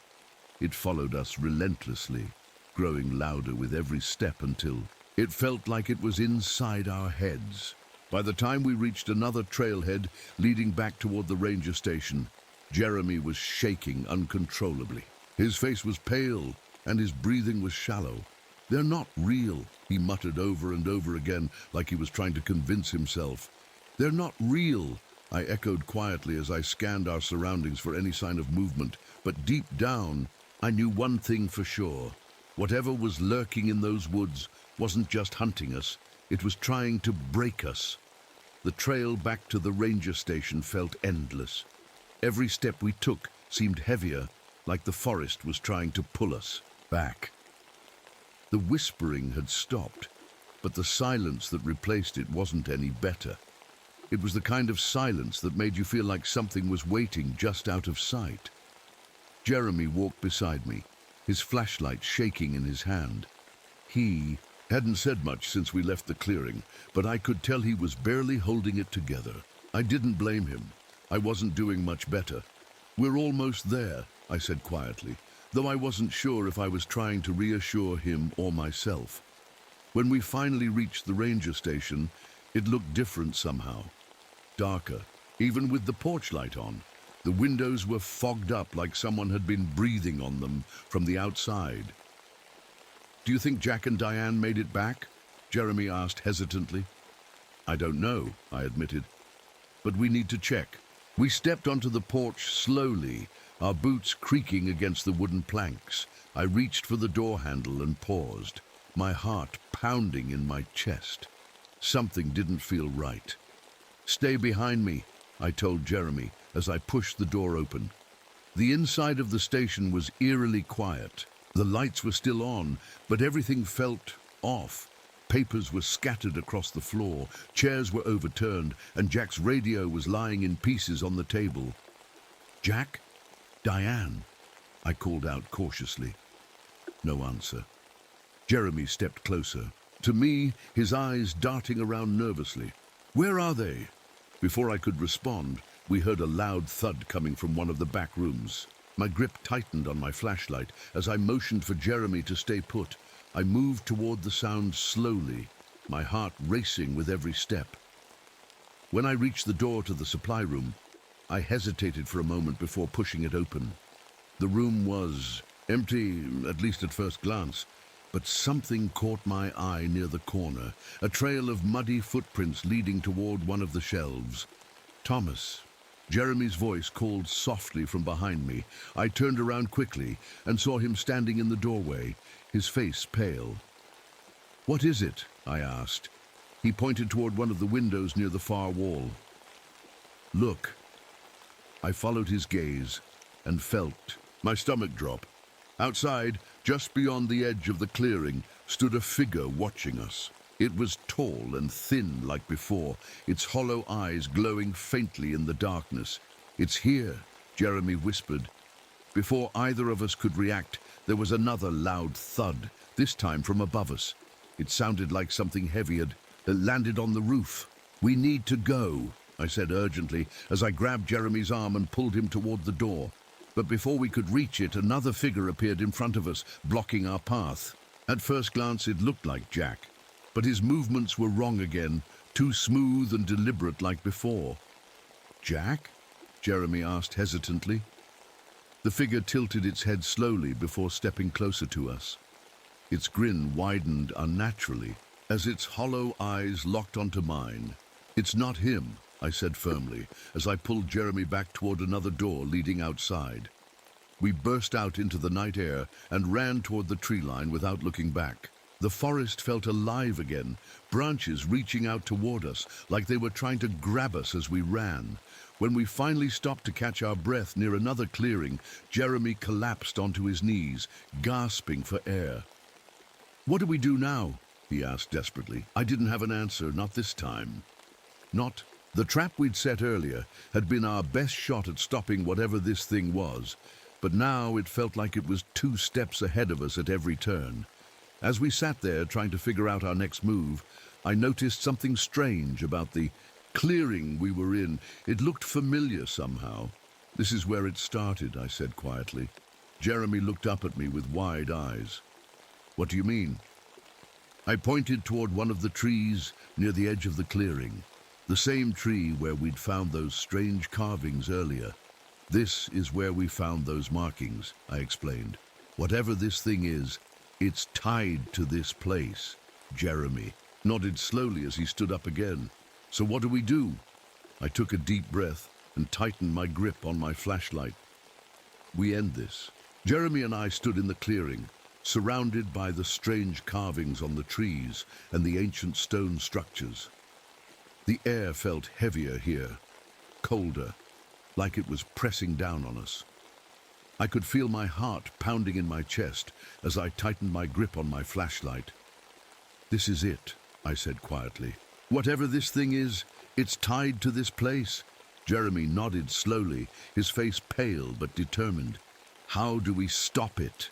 It followed us relentlessly, growing louder with every step until it felt like it was inside our heads. By the time we reached another trailhead leading back toward the ranger station, Jeremy was shaking uncontrollably. His face was pale and his breathing was shallow. "They're not real," he muttered over and over again like he was trying to convince himself. "They're not real," I echoed quietly as I scanned our surroundings for any sign of movement. But deep down, I knew one thing for sure. Whatever was lurking in those woods wasn't just hunting us, it was trying to break us. The trail back to the ranger station felt endless. Every step we took seemed heavier, like the forest was trying to pull us back. The whispering had stopped, but the silence that replaced it wasn't any better. It was the kind of silence that made you feel like something was waiting just out of sight. Jeremy walked beside me, his flashlight shaking in his hand. He hadn't said much since we left the clearing, but I could tell he was barely holding it together. I didn't blame him. I wasn't doing much better. "We're almost there," I said quietly, though I wasn't sure if I was trying to reassure him or myself. When we finally reached the ranger station, it looked different somehow. Darker, even with the porch light on. The windows were fogged up like someone had been breathing on them from the outside. "Do you think Jack and Diane made it back?" Jeremy asked hesitantly. "I don't know," I admitted, "but we need to check." We stepped onto the porch slowly, our boots creaking against the wooden planks. I reached for the door handle and paused, my heart pounding in my chest. Something didn't feel right. "Stay behind me," I told Jeremy as I pushed the door open. The inside of the station was eerily quiet. The lights were still on, but everything felt off. Papers were scattered across the floor, chairs were overturned, and Jack's radio was lying in pieces on the table. "Jack? Diane?" I called out cautiously. No answer. Jeremy stepped closer. To me, his eyes darting around nervously. "Where are they?" Before I could respond, we heard a loud thud coming from one of the back rooms. My grip tightened on my flashlight as I motioned for Jeremy to stay put. I moved toward the sound slowly, my heart racing with every step. When I reached the door to the supply room, I hesitated for a moment before pushing it open. The room was empty, at least at first glance, but something caught my eye near the corner, a trail of muddy footprints leading toward one of the shelves. "Thomas." Jeremy's voice called softly from behind me. I turned around quickly and saw him standing in the doorway, his face pale. "What is it?" I asked. He pointed toward one of the windows near the far wall. "Look." I followed his gaze and felt my stomach drop. Outside, just beyond the edge of the clearing, stood a figure watching us. It was tall and thin like before, its hollow eyes glowing faintly in the darkness. "It's here," Jeremy whispered. Before either of us could react, there was another loud thud, this time from above us. It sounded like something heavy had landed on the roof. "We need to go," I said urgently as I grabbed Jeremy's arm and pulled him toward the door. But before we could reach it, another figure appeared in front of us, blocking our path. At first glance, it looked like Jack, but his movements were wrong again, too smooth and deliberate like before. "Jack?" Jeremy asked hesitantly. The figure tilted its head slowly before stepping closer to us. Its grin widened unnaturally as its hollow eyes locked onto mine. "It's not him," I said firmly as I pulled Jeremy back toward another door leading outside. We burst out into the night air and ran toward the tree line without looking back. The forest felt alive again, branches reaching out toward us like they were trying to grab us as we ran. When we finally stopped to catch our breath near another clearing, Jeremy collapsed onto his knees, gasping for air. "What do we do now?" he asked desperately. I didn't have an answer, not this time. Not. The trap we'd set earlier had been our best shot at stopping whatever this thing was, but now it felt like it was 2 steps ahead of us at every turn. As we sat there trying to figure out our next move, I noticed something strange about the clearing we were in. It looked familiar somehow. "This is where it started," I said quietly. Jeremy looked up at me with wide eyes. What do you mean? I pointed toward one of the trees near the edge of the clearing, the same tree where we'd found those strange carvings earlier. This is where we found those markings, I explained. Whatever this thing is, it's tied to this place. Jeremy nodded slowly as he stood up again. So what do we do? I took a deep breath and tightened my grip on my flashlight. We end this. Jeremy and I stood in the clearing, surrounded by the strange carvings on the trees and the ancient stone structures. The air felt heavier here, colder, like it was pressing down on us. I could feel my heart pounding in my chest as I tightened my grip on my flashlight. This is it, I said quietly. Whatever this thing is, it's tied to this place. Jeremy nodded slowly, his face pale but determined. How do we stop it?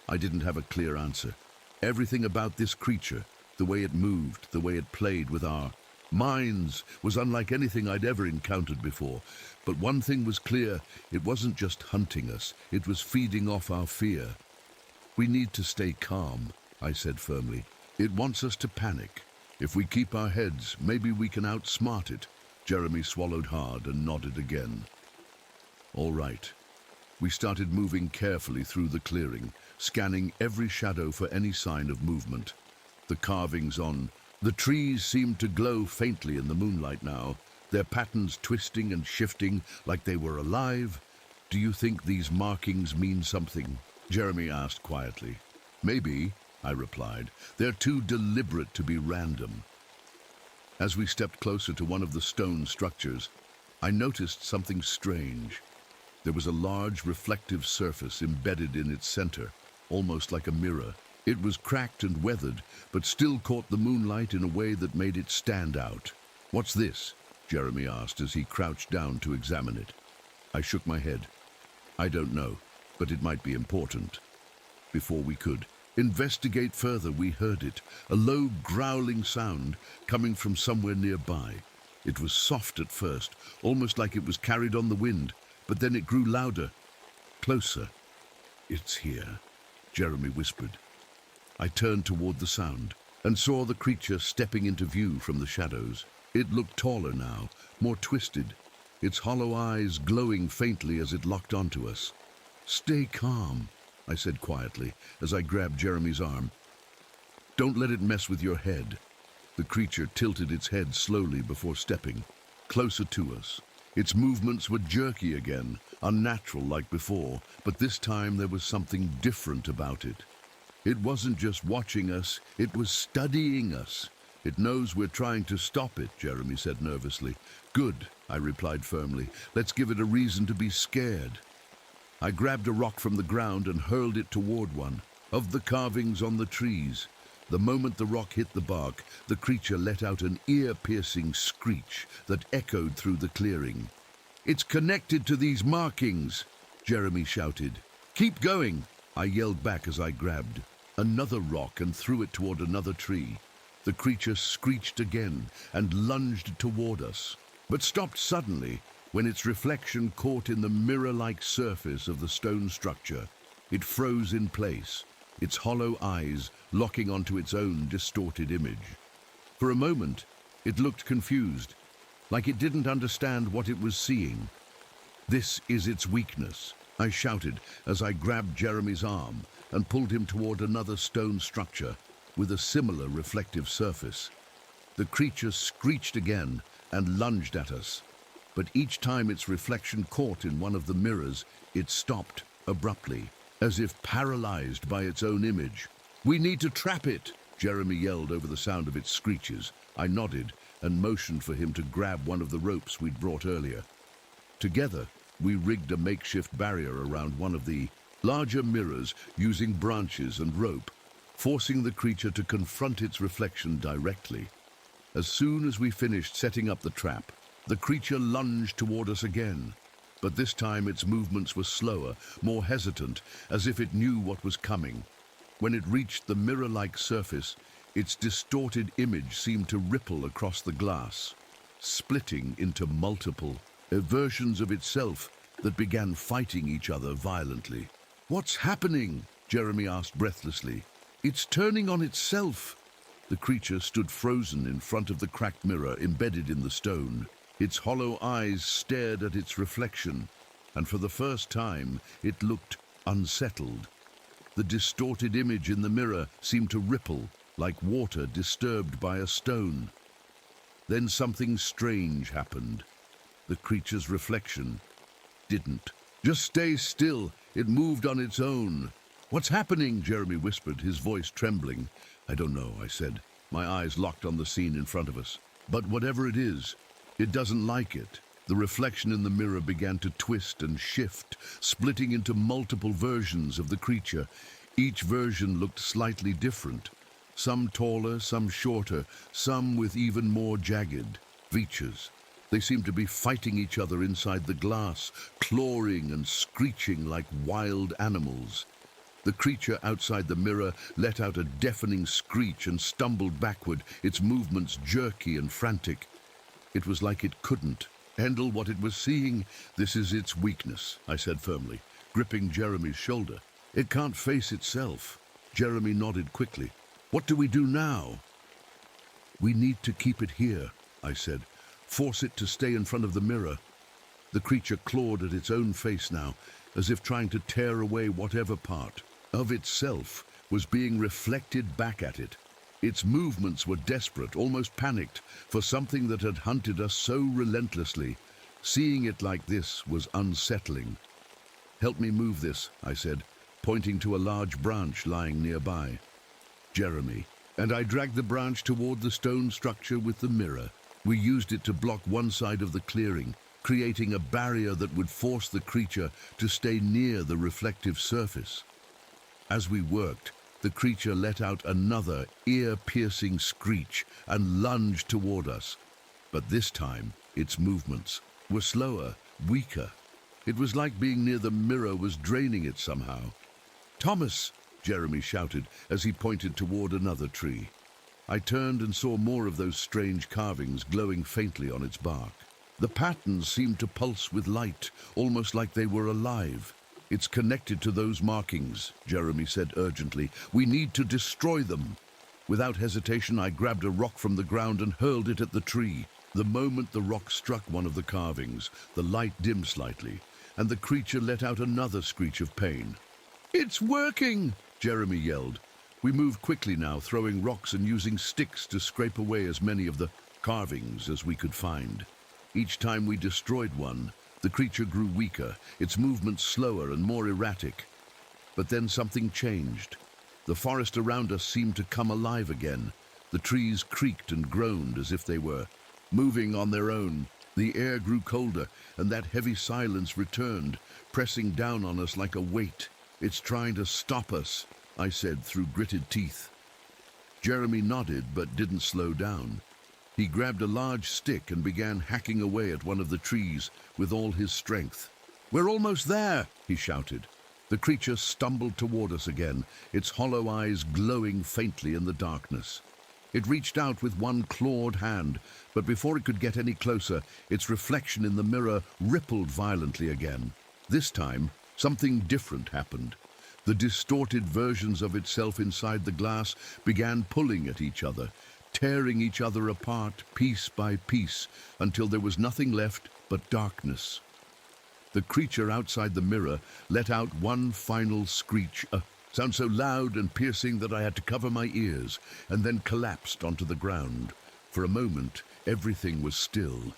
I didn't have a clear answer. Everything about this creature, the way it moved, the way it played with our minds, was unlike anything I'd ever encountered before. But one thing was clear, it wasn't just hunting us, it was feeding off our fear. We need to stay calm, I said firmly. It wants us to panic. If we keep our heads, maybe we can outsmart it. Jeremy swallowed hard and nodded again. All right. We started moving carefully through the clearing, scanning every shadow for any sign of movement. The carvings on the trees seemed to glow faintly in the moonlight now, their patterns twisting and shifting like they were alive. Do you think these markings mean something? Jeremy asked quietly. Maybe, I replied. They're too deliberate to be random. As we stepped closer to one of the stone structures, I noticed something strange. There was a large reflective surface embedded in its center, almost like a mirror. It was cracked and weathered, but still caught the moonlight in a way that made it stand out. What's this? Jeremy asked as he crouched down to examine it. I shook my head. I don't know, but it might be important. Before we could investigate further, we heard it, a low growling sound coming from somewhere nearby. It was soft at first, almost like it was carried on the wind, but then it grew louder, closer. It's here, Jeremy whispered. I turned toward the sound and saw the creature stepping into view from the shadows. It looked taller now, more twisted, its hollow eyes glowing faintly as it locked onto us. Stay calm, I said quietly as I grabbed Jeremy's arm. Don't let it mess with your head. The creature tilted its head slowly before stepping closer to us. Its movements were jerky again, unnatural like before, but this time there was something different about it. It wasn't just watching us, it was studying us. It knows we're trying to stop it, Jeremy said nervously. Good, I replied firmly. Let's give it a reason to be scared. I grabbed a rock from the ground and hurled it toward one of the carvings on the trees. The moment the rock hit the bark, the creature let out an ear-piercing screech that echoed through the clearing. It's connected to these markings, Jeremy shouted. Keep going, I yelled back as I grabbed another rock and threw it toward another tree. The creature screeched again and lunged toward us, but stopped suddenly when its reflection caught in the mirror-like surface of the stone structure. It froze in place, its hollow eyes locking onto its own distorted image. For a moment, it looked confused, like it didn't understand what it was seeing. This is its weakness, I shouted as I grabbed Jeremy's arm and pulled him toward another stone structure with a similar reflective surface. The creature screeched again and lunged at us, but each time its reflection caught in one of the mirrors, it stopped abruptly, as if paralyzed by its own image. We need to trap it, Jeremy yelled over the sound of its screeches. I nodded and motioned for him to grab one of the ropes we'd brought earlier. Together, we rigged a makeshift barrier around one of the larger mirrors using branches and rope, forcing the creature to confront its reflection directly. As soon as we finished setting up the trap, the creature lunged toward us again, but this time its movements were slower, more hesitant, as if it knew what was coming. When it reached the mirror-like surface, its distorted image seemed to ripple across the glass, splitting into multiple versions of itself that began fighting each other violently. What's happening? Jeremy asked breathlessly. It's turning on itself. The creature stood frozen in front of the cracked mirror embedded in the stone. Its hollow eyes stared at its reflection, and for the first time it looked unsettled. The distorted image in the mirror seemed to ripple, like water disturbed by a stone. Then something strange happened. The creature's reflection didn't. Just stay still. It moved on its own. What's happening? Jeremy whispered, his voice trembling. I don't know, I said, my eyes locked on the scene in front of us. But whatever it is, it doesn't like it. The reflection in the mirror began to twist and shift, splitting into multiple versions of the creature. Each version looked slightly different. Some taller, some shorter, some with even more jagged features. They seemed to be fighting each other inside the glass, clawing and screeching like wild animals. The creature outside the mirror let out a deafening screech and stumbled backward, its movements jerky and frantic. It was like it couldn't handle what it was seeing. This is its weakness, I said firmly, gripping Jeremy's shoulder. It can't face itself. Jeremy nodded quickly. What do we do now? We need to keep it here, I said. Force it to stay in front of the mirror. The creature clawed at its own face now, as if trying to tear away whatever part of itself was being reflected back at it. Its movements were desperate, almost panicked, for something that had hunted us so relentlessly. Seeing it like this was unsettling. Help me move this, I said, pointing to a large branch lying nearby. Jeremy, and I dragged the branch toward the stone structure with the mirror. We used it to block one side of the clearing, creating a barrier that would force the creature to stay near the reflective surface. As we worked, the creature let out another ear-piercing screech and lunged toward us. But this time, its movements were slower, weaker. It was like being near the mirror was draining it somehow. Thomas! Jeremy shouted as he pointed toward another tree. I turned and saw more of those strange carvings glowing faintly on its bark. The patterns seemed to pulse with light, almost like they were alive. It's connected to those markings, Jeremy said urgently. We need to destroy them. Without hesitation, I grabbed a rock from the ground and hurled it at the tree. The moment the rock struck one of the carvings, the light dimmed slightly, and the creature let out another screech of pain. It's working! Jeremy yelled. We moved quickly now, throwing rocks and using sticks to scrape away as many of the carvings as we could find. Each time we destroyed one, the creature grew weaker, its movements slower and more erratic. But then something changed. The forest around us seemed to come alive again. The trees creaked and groaned as if they were moving on their own. The air grew colder, and that heavy silence returned, pressing down on us like a weight. It's trying to stop us, I said through gritted teeth. Jeremy nodded but didn't slow down. He grabbed a large stick and began hacking away at one of the trees with all his strength. We're almost there, he shouted. The creature stumbled toward us again, its hollow eyes glowing faintly in the darkness. It reached out with one clawed hand, but before it could get any closer, its reflection in the mirror rippled violently again. This time, something different happened. The distorted versions of itself inside the glass began pulling at each other, tearing each other apart piece by piece until there was nothing left but darkness. The creature outside the mirror let out one final screech, a sound so loud and piercing that I had to cover my ears, and then collapsed onto the ground. For a moment, everything was still.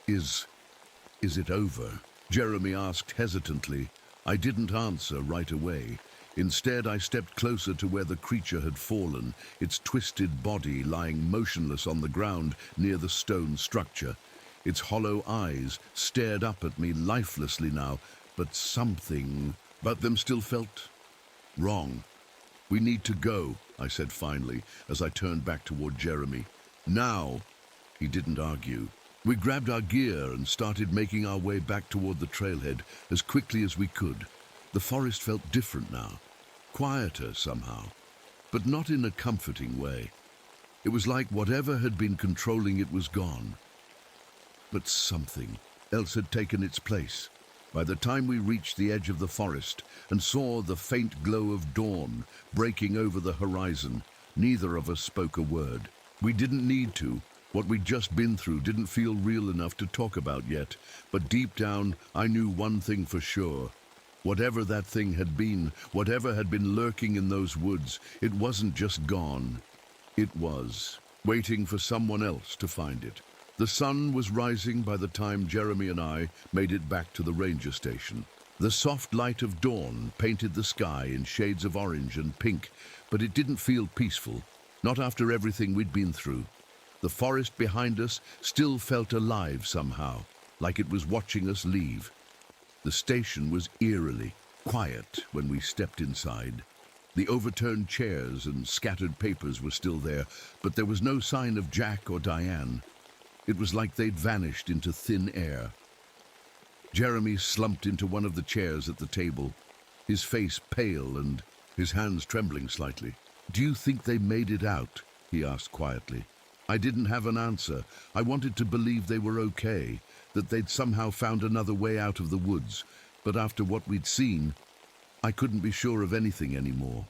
Is it over? Jeremy asked hesitantly. I didn't answer right away. Instead, I stepped closer to where the creature had fallen, its twisted body lying motionless on the ground near the stone structure. Its hollow eyes stared up at me lifelessly now, but something about them still felt wrong. We need to go, I said finally, as I turned back toward Jeremy. Now! He didn't argue. We grabbed our gear and started making our way back toward the trailhead as quickly as we could. The forest felt different now, quieter somehow, but not in a comforting way. It was like whatever had been controlling it was gone. But something else had taken its place. By the time we reached the edge of the forest and saw the faint glow of dawn breaking over the horizon, neither of us spoke a word. We didn't need to. What we'd just been through didn't feel real enough to talk about yet, but deep down I knew one thing for sure. Whatever that thing had been, whatever had been lurking in those woods, it wasn't just gone. It was waiting for someone else to find it. The sun was rising by the time Jeremy and I made it back to the ranger station. The soft light of dawn painted the sky in shades of orange and pink, but it didn't feel peaceful, not after everything we'd been through. The forest behind us still felt alive somehow, like it was watching us leave. The station was eerily quiet when we stepped inside. The overturned chairs and scattered papers were still there, but there was no sign of Jack or Diane. It was like they'd vanished into thin air. Jeremy slumped into one of the chairs at the table, his face pale and his hands trembling slightly. "Do you think they made it out?" he asked quietly. I didn't have an answer. I wanted to believe they were okay, that they'd somehow found another way out of the woods, but after what we'd seen, I couldn't be sure of anything anymore.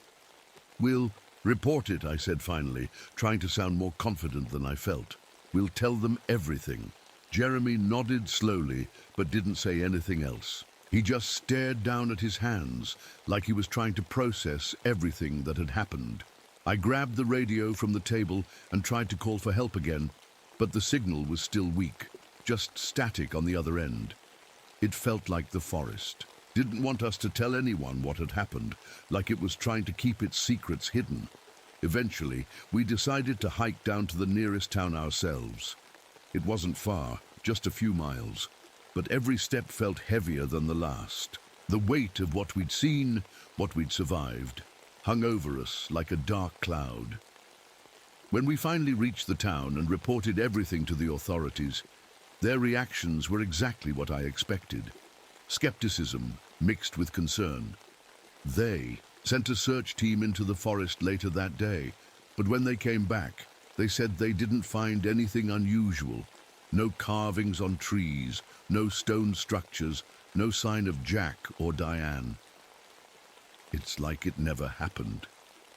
"We'll report it," I said finally, trying to sound more confident than I felt. "We'll tell them everything." Jeremy nodded slowly, but didn't say anything else. He just stared down at his hands, like he was trying to process everything that had happened. I grabbed the radio from the table and tried to call for help again, but the signal was still weak, just static on the other end. It felt like the forest didn't want us to tell anyone what had happened, like it was trying to keep its secrets hidden. Eventually, we decided to hike down to the nearest town ourselves. It wasn't far, just a few miles, but every step felt heavier than the last. The weight of what we'd seen, what we'd survived, hung over us like a dark cloud. When we finally reached the town and reported everything to the authorities, their reactions were exactly what I expected. Skepticism mixed with concern. They sent a search team into the forest later that day, but when they came back, they said they didn't find anything unusual. No carvings on trees, no stone structures, no sign of Jack or Diane. "It's like it never happened,"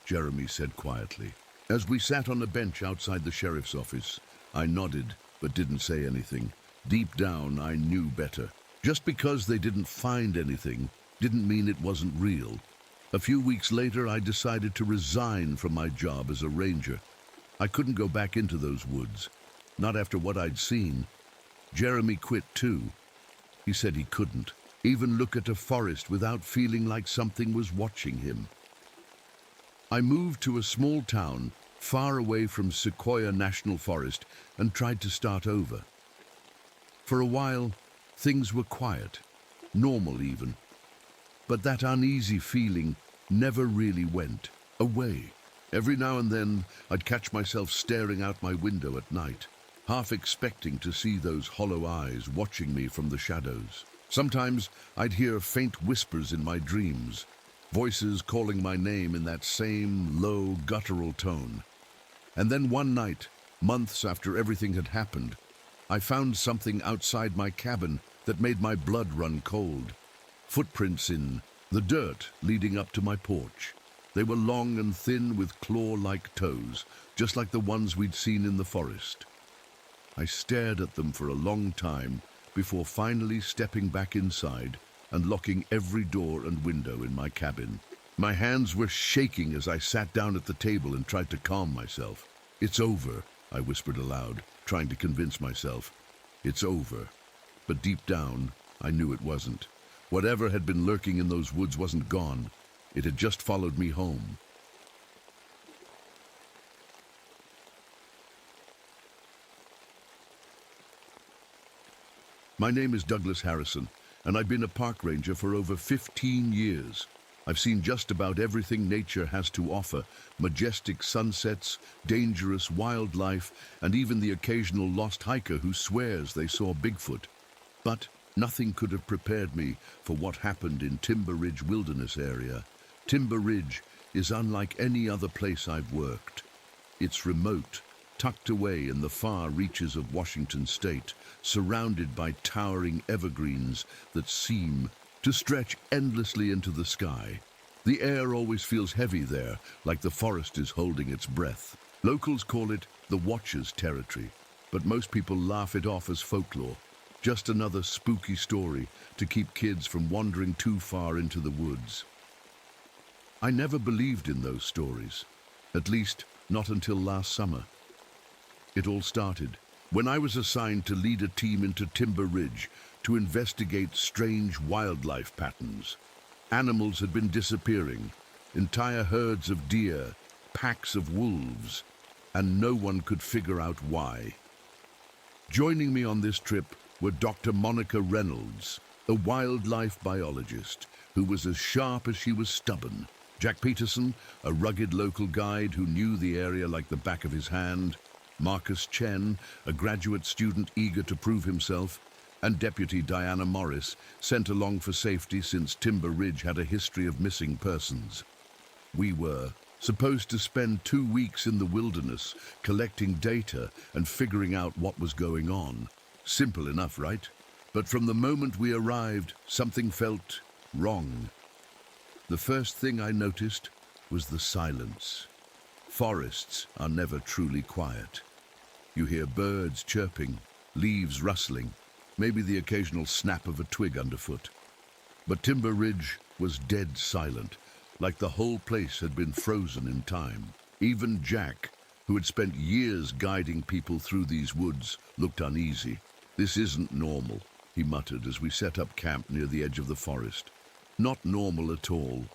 Jeremy said quietly. As we sat on a bench outside the sheriff's office, I nodded but didn't say anything. Deep down, I knew better. Just because they didn't find anything didn't mean it wasn't real. A few weeks later, I decided to resign from my job as a ranger. I couldn't go back into those woods, not after what I'd seen. Jeremy quit too. He said he couldn't even look at a forest without feeling like something was watching him. I moved to a small town far away from Sequoia National Forest and tried to start over. For a while, things were quiet, normal even. But that uneasy feeling never really went away. Every now and then, I'd catch myself staring out my window at night, half expecting to see those hollow eyes watching me from the shadows. Sometimes I'd hear faint whispers in my dreams, voices calling my name in that same low, guttural tone. And then one night, months after everything had happened, I found something outside my cabin that made my blood run cold. Footprints in the dirt leading up to my porch. They were long and thin with claw-like toes, just like the ones we'd seen in the forest. I stared at them for a long time before finally stepping back inside and locking every door and window in my cabin. My hands were shaking as I sat down at the table and tried to calm myself. "It's over," I whispered aloud, trying to convince myself. "It's over." But deep down, I knew it wasn't. Whatever had been lurking in those woods wasn't gone. It had just followed me home. My name is Douglas Harrison, and I've been a park ranger for over 15 years. I've seen just about everything nature has to offer: majestic sunsets, dangerous wildlife, and even the occasional lost hiker who swears they saw Bigfoot. But nothing could have prepared me for what happened in Timber Ridge Wilderness area. Timber Ridge is unlike any other place I've worked. It's remote, tucked away in the far reaches of Washington state, surrounded by towering evergreens that seem to stretch endlessly into the sky. The air always feels heavy there, like the forest is holding its breath. Locals call it the Watcher's territory, but most people laugh it off as folklore. Just another spooky story to keep kids from wandering too far into the woods. I never believed in those stories, at least not until last summer. It all started when I was assigned to lead a team into Timber Ridge to investigate strange wildlife patterns. Animals had been disappearing, entire herds of deer, packs of wolves, and no one could figure out why. Joining me on this trip were Dr. Monica Reynolds, a wildlife biologist who was as sharp as she was stubborn. Jack Peterson, a rugged local guide who knew the area like the back of his hand. Marcus Chen, a graduate student eager to prove himself. And Deputy Diana Morris, sent along for safety since Timber Ridge had a history of missing persons. We were supposed to spend 2 weeks in the wilderness, collecting data and figuring out what was going on. Simple enough, right? But from the moment we arrived, something felt wrong. The first thing I noticed was the silence. Forests are never truly quiet. You hear birds chirping, leaves rustling, maybe the occasional snap of a twig underfoot. But Timber Ridge was dead silent, like the whole place had been frozen in time. Even Jack, who had spent years guiding people through these woods, looked uneasy. "This isn't normal," he muttered as we set up camp near the edge of the forest. Not normal at all.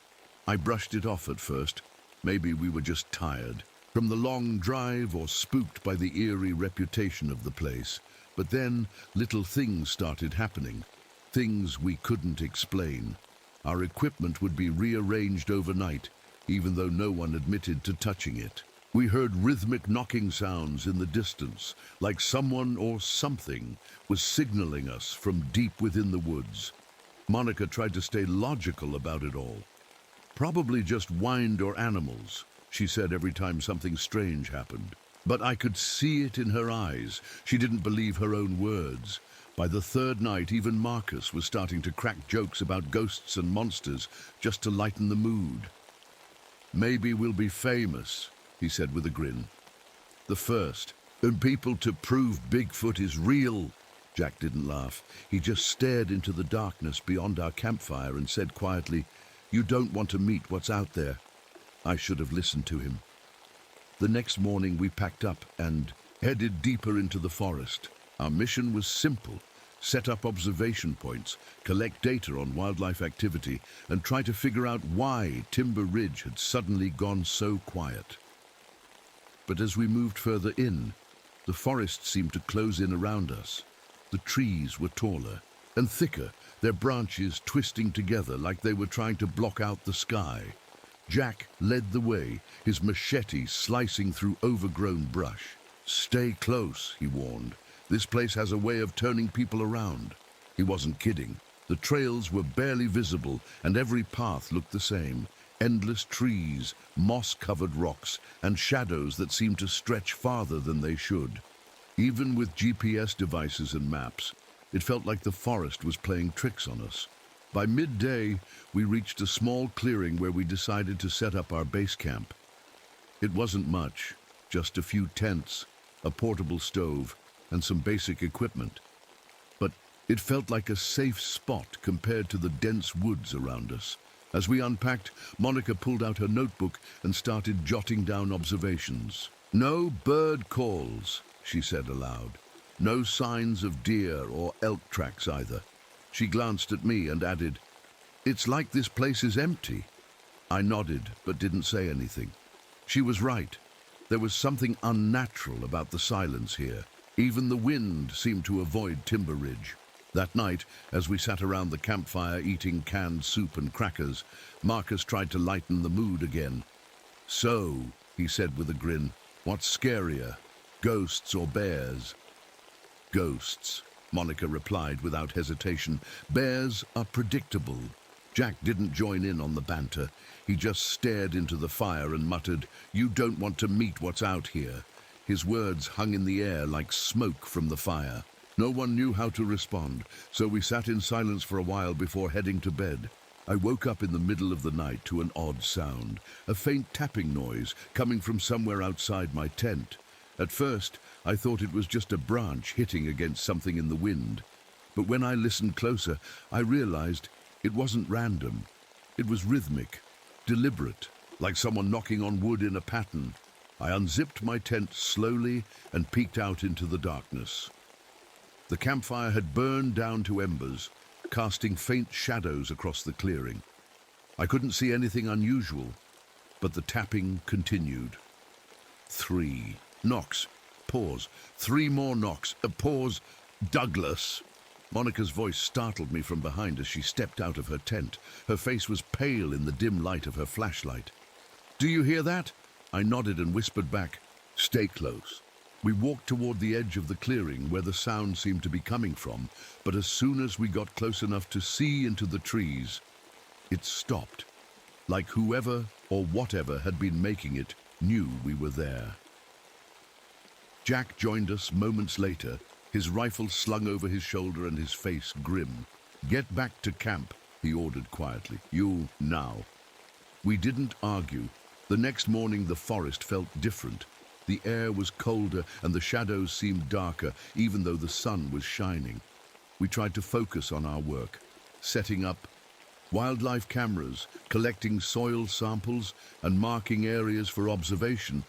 I brushed it off at first. Maybe we were just tired from the long drive or spooked by the eerie reputation of the place. But then little things started happening, things we couldn't explain. Our equipment would be rearranged overnight, even though no one admitted to touching it. We heard rhythmic knocking sounds in the distance, like someone or something was signaling us from deep within the woods. Monica tried to stay logical about it all. "Probably just wind or animals," she said every time something strange happened. But I could see it in her eyes. She didn't believe her own words. By the third night, even Marcus was starting to crack jokes about ghosts and monsters just to lighten the mood. "Maybe we'll be famous," he said with a grin. "The first, and people to prove Bigfoot is real." Jack didn't laugh. He just stared into the darkness beyond our campfire and said quietly, "You don't want to meet what's out there." I should have listened to him. The next morning we packed up and headed deeper into the forest. Our mission was simple: set up observation points, collect data on wildlife activity, and try to figure out why Timber Ridge had suddenly gone so quiet. But as we moved further in, the forest seemed to close in around us. The trees were taller and thicker, their branches twisting together like they were trying to block out the sky. Jack led the way, his machete slicing through overgrown brush. "Stay close," he warned. "This place has a way of turning people around." He wasn't kidding. The trails were barely visible, and every path looked the same. Endless trees, moss-covered rocks, and shadows that seemed to stretch farther than they should. Even with GPS devices and maps, it felt like the forest was playing tricks on us. By midday, we reached a small clearing where we decided to set up our base camp. It wasn't much, just a few tents, a portable stove, and some basic equipment. But it felt like a safe spot compared to the dense woods around us. As we unpacked, Monica pulled out her notebook and started jotting down observations. "No bird calls," she said aloud. "No signs of deer or elk tracks either." She glanced at me and added, "It's like this place is empty." I nodded, but didn't say anything. She was right. There was something unnatural about the silence here. Even the wind seemed to avoid Timber Ridge. That night, as we sat around the campfire eating canned soup and crackers, Marcus tried to lighten the mood again. "So," he said with a grin, "what's scarier, ghosts or bears?" "Ghosts," Monica replied without hesitation. "Bears are predictable." Jack didn't join in on the banter. He just stared into the fire and muttered, "You don't want to meet what's out here." His words hung in the air like smoke from the fire. No one knew how to respond, so we sat in silence for a while before heading to bed. I woke up in the middle of the night to an odd sound, a faint tapping noise coming from somewhere outside my tent. At first, I thought it was just a branch hitting against something in the wind. But when I listened closer, I realized it wasn't random. It was rhythmic, deliberate, like someone knocking on wood in a pattern. I unzipped my tent slowly and peeked out into the darkness. The campfire had burned down to embers, casting faint shadows across the clearing. I couldn't see anything unusual, but the tapping continued. 3 knocks. Pause. 3 more knocks. A pause. Douglas. Monica's voice startled me from behind as she stepped out of her tent. Her face was pale in the dim light of her flashlight. "Do you hear that?" I nodded and whispered back, "Stay close." We walked toward the edge of the clearing where the sound seemed to be coming from, but as soon as we got close enough to see into the trees, it stopped, like whoever or whatever had been making it knew we were there. Jack joined us moments later, his rifle slung over his shoulder and his face grim. "Get back to camp," he ordered quietly. "You, now." We didn't argue. The next morning the forest felt different. The air was colder and the shadows seemed darker, even though the sun was shining. We tried to focus on our work, setting up wildlife cameras, collecting soil samples, and marking areas for observation,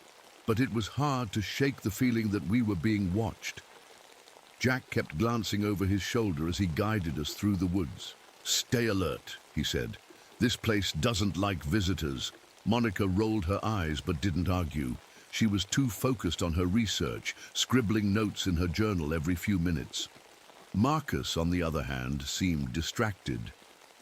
but it was hard to shake the feeling that we were being watched. Jack kept glancing over his shoulder as he guided us through the woods. "Stay alert," he said. "This place doesn't like visitors." Monica rolled her eyes but didn't argue. She was too focused on her research, scribbling notes in her journal every few minutes. Marcus, on the other hand, seemed distracted.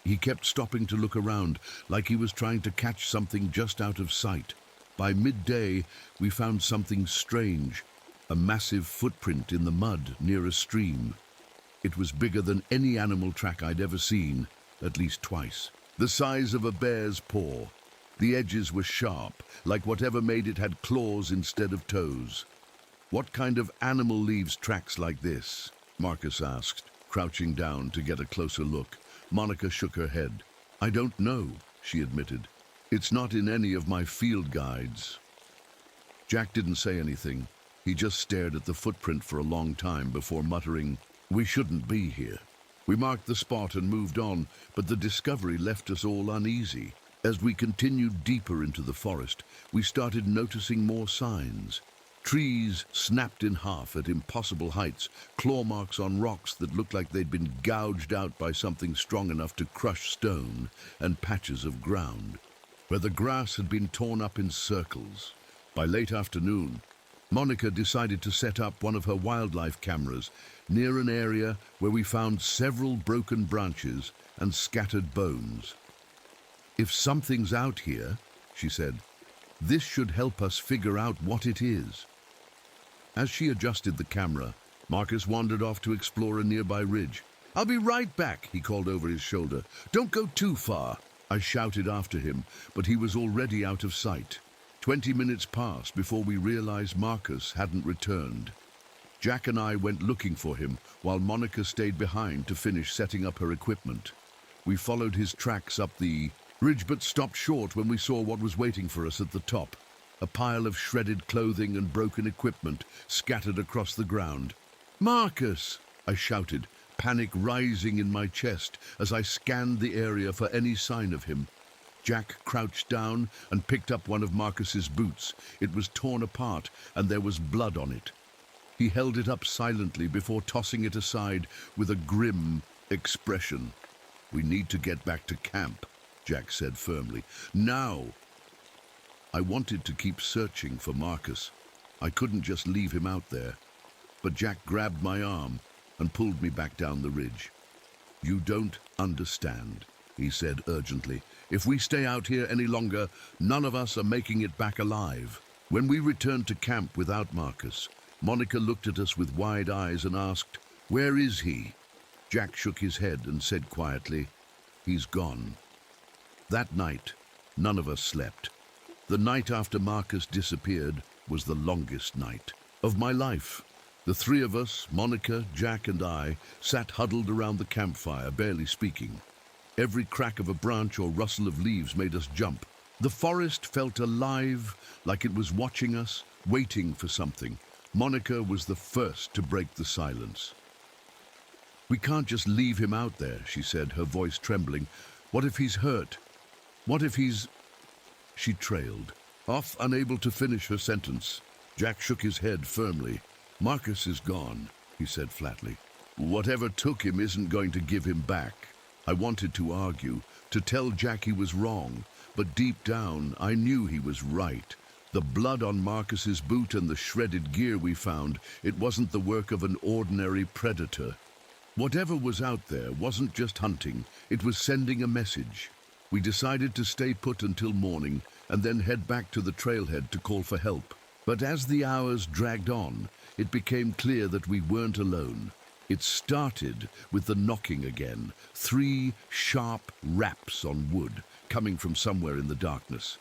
He kept stopping to look around, like he was trying to catch something just out of sight. By midday, we found something strange, a massive footprint in the mud near a stream. It was bigger than any animal track I'd ever seen, at least twice. The size of a bear's paw. The edges were sharp, like whatever made it had claws instead of toes. "What kind of animal leaves tracks like this?" Marcus asked, crouching down to get a closer look. Monica shook her head. "I don't know," she admitted. "It's not in any of my field guides." Jack didn't say anything. He just stared at the footprint for a long time before muttering, "We shouldn't be here." We marked the spot and moved on, but the discovery left us all uneasy. As we continued deeper into the forest, we started noticing more signs. Trees snapped in half at impossible heights, claw marks on rocks that looked like they'd been gouged out by something strong enough to crush stone, and patches of ground where the grass had been torn up in circles. By late afternoon, Monica decided to set up one of her wildlife cameras near an area where we found several broken branches and scattered bones. "If something's out here," she said, "this should help us figure out what it is." As she adjusted the camera, Marcus wandered off to explore a nearby ridge. "I'll be right back," he called over his shoulder. "Don't go too far." I shouted after him, but he was already out of sight. 20 minutes passed before we realized Marcus hadn't returned. Jack and I went looking for him, while Monica stayed behind to finish setting up her equipment. We followed his tracks up the ridge but stopped short when we saw what was waiting for us at the top. A pile of shredded clothing and broken equipment scattered across the ground. "Marcus!" I shouted, panic rising in my chest as I scanned the area for any sign of him. Jack crouched down and picked up one of Marcus's boots. It was torn apart and there was blood on it. He held it up silently before tossing it aside with a grim expression. "We need to get back to camp," Jack said firmly. "Now!" I wanted to keep searching for Marcus. I couldn't just leave him out there. But Jack grabbed my arm and pulled me back down the ridge. "You don't understand," he said urgently. "If we stay out here any longer, none of us are making it back alive." When we returned to camp without Marcus, Monica looked at us with wide eyes and asked, "Where is he?" Jack shook his head and said quietly, "He's gone." That night, none of us slept. The night after Marcus disappeared was the longest night. of my life. The three of us, Monica, Jack and I, sat huddled around the campfire, barely speaking. Every crack of a branch or rustle of leaves made us jump. The forest felt alive, like it was watching us, waiting for something. Monica was the first to break the silence. "We can't just leave him out there," she said, her voice trembling. "What if he's hurt? What if he's—" She trailed, off, unable to finish her sentence. Jack shook his head firmly. "Marcus is gone," he said flatly. "Whatever took him isn't going to give him back." I wanted to argue, to tell Jack he was wrong, but deep down I knew he was right. The blood on Marcus's boot and the shredded gear we found, it wasn't the work of an ordinary predator. Whatever was out there wasn't just hunting, it was sending a message. We decided to stay put until morning and then head back to the trailhead to call for help. But as the hours dragged on, it became clear that we weren't alone. It started with the knocking again, 3 sharp raps on wood, coming from somewhere in the darkness.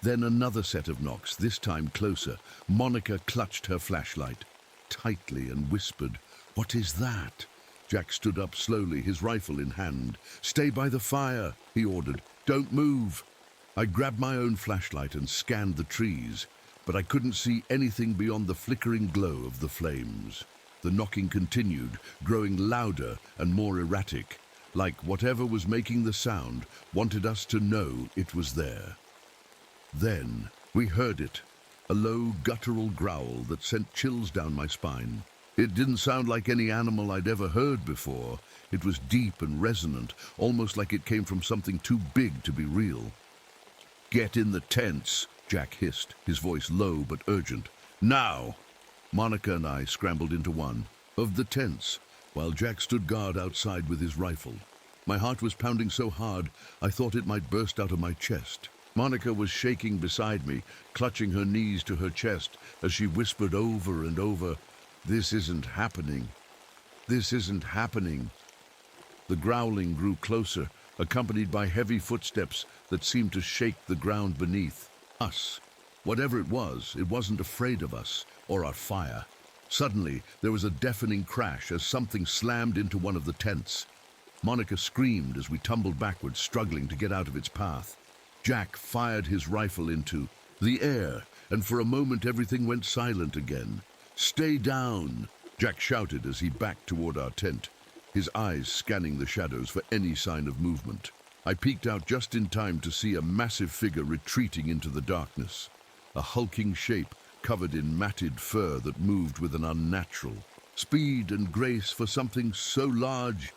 Then another set of knocks, this time closer. Monica clutched her flashlight tightly and whispered, "What is that?" Jack stood up slowly, his rifle in hand. "Stay by the fire," he ordered. "Don't move." I grabbed my own flashlight and scanned the trees, but I couldn't see anything beyond the flickering glow of the flames. The knocking continued, growing louder and more erratic, like whatever was making the sound wanted us to know it was there. Then we heard it, a low, guttural growl that sent chills down my spine. It didn't sound like any animal I'd ever heard before. It was deep and resonant, almost like it came from something too big to be real. "Get in the tents," Jack hissed, his voice low but urgent. "Now!" Monica and I scrambled into one of the tents, while Jack stood guard outside with his rifle. My heart was pounding so hard I thought it might burst out of my chest. Monica was shaking beside me, clutching her knees to her chest as she whispered over and over, "This isn't happening. This isn't happening." The growling grew closer, accompanied by heavy footsteps that seemed to shake the ground beneath. Us. Whatever it wasn't afraid of us or our fire. Suddenly, there was a deafening crash as something slammed into one of the tents. Monica screamed as we tumbled backwards, struggling to get out of its path. Jack fired his rifle into the air, and for a moment everything went silent again. "Stay down," Jack shouted as he backed toward our tent, his eyes scanning the shadows for any sign of movement. I peeked out just in time to see a massive figure retreating into the darkness, a hulking shape covered in matted fur that moved with an unnatural speed and grace for something so large.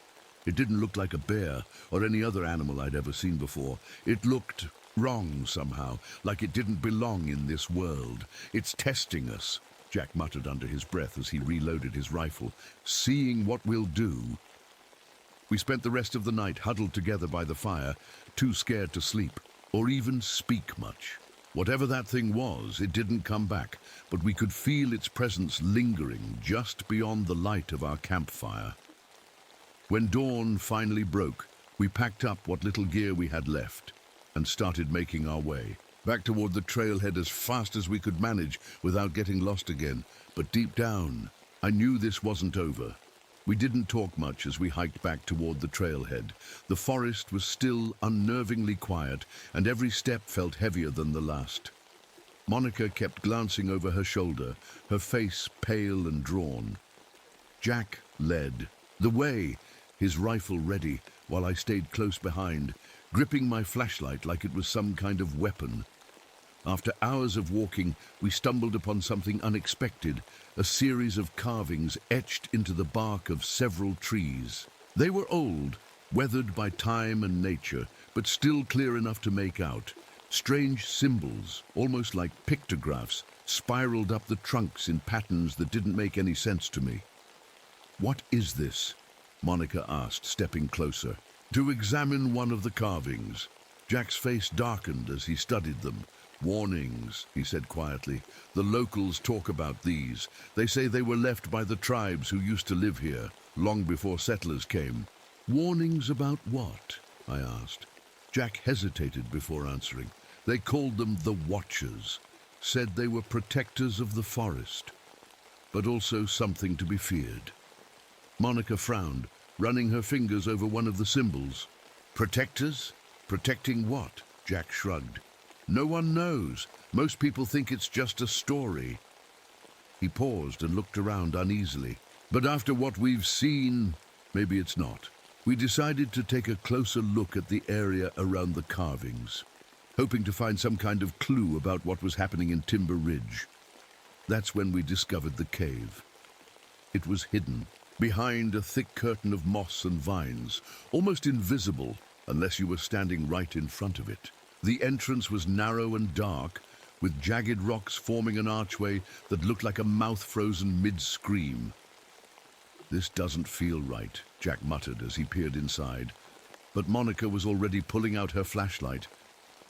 It didn't look like a bear or any other animal I'd ever seen before. It looked wrong somehow, like it didn't belong in this world. "It's testing us," Jack muttered under his breath as he reloaded his rifle, "seeing what we'll do." We spent the rest of the night huddled together by the fire, too scared to sleep or even speak much. Whatever that thing was, it didn't come back, but we could feel its presence lingering just beyond the light of our campfire. When dawn finally broke, we packed up what little gear we had left and started making our way back toward the trailhead as fast as we could manage without getting lost again. But deep down, I knew this wasn't over. We didn't talk much as we hiked back toward the trailhead. The forest was still unnervingly quiet, and every step felt heavier than the last. Monica kept glancing over her shoulder, her face pale and drawn. Jack led the way, his rifle ready, while I stayed close behind, gripping my flashlight like it was some kind of weapon. After hours of walking, we stumbled upon something unexpected, a series of carvings etched into the bark of several trees. They were old, weathered by time and nature, but still clear enough to make out. Strange symbols, almost like pictographs, spiraled up the trunks in patterns that didn't make any sense to me. "What is this?" Monica asked, stepping closer to examine one of the carvings. Jack's face darkened as he studied them. "Warnings," he said quietly. "The locals talk about these. They say they were left by the tribes who used to live here, long before settlers came." "Warnings about what?" I asked. Jack hesitated before answering. "They called them the Watchers, said they were protectors of the forest." but also something to be feared. Monica frowned, running her fingers over one of the symbols. Protectors? Protecting what? Jack shrugged. No one knows. Most people think it's just a story. He paused and looked around uneasily. But after what we've seen, maybe it's not. We decided to take a closer look at the area around the carvings, hoping to find some kind of clue about what was happening in Timber Ridge. That's when we discovered the cave. It was hidden, behind a thick curtain of moss and vines, almost invisible unless you were standing right in front of it. The entrance was narrow and dark, with jagged rocks forming an archway that looked like a mouth frozen mid-scream. "This doesn't feel right," Jack muttered as he peered inside. But Monica was already pulling out her flashlight.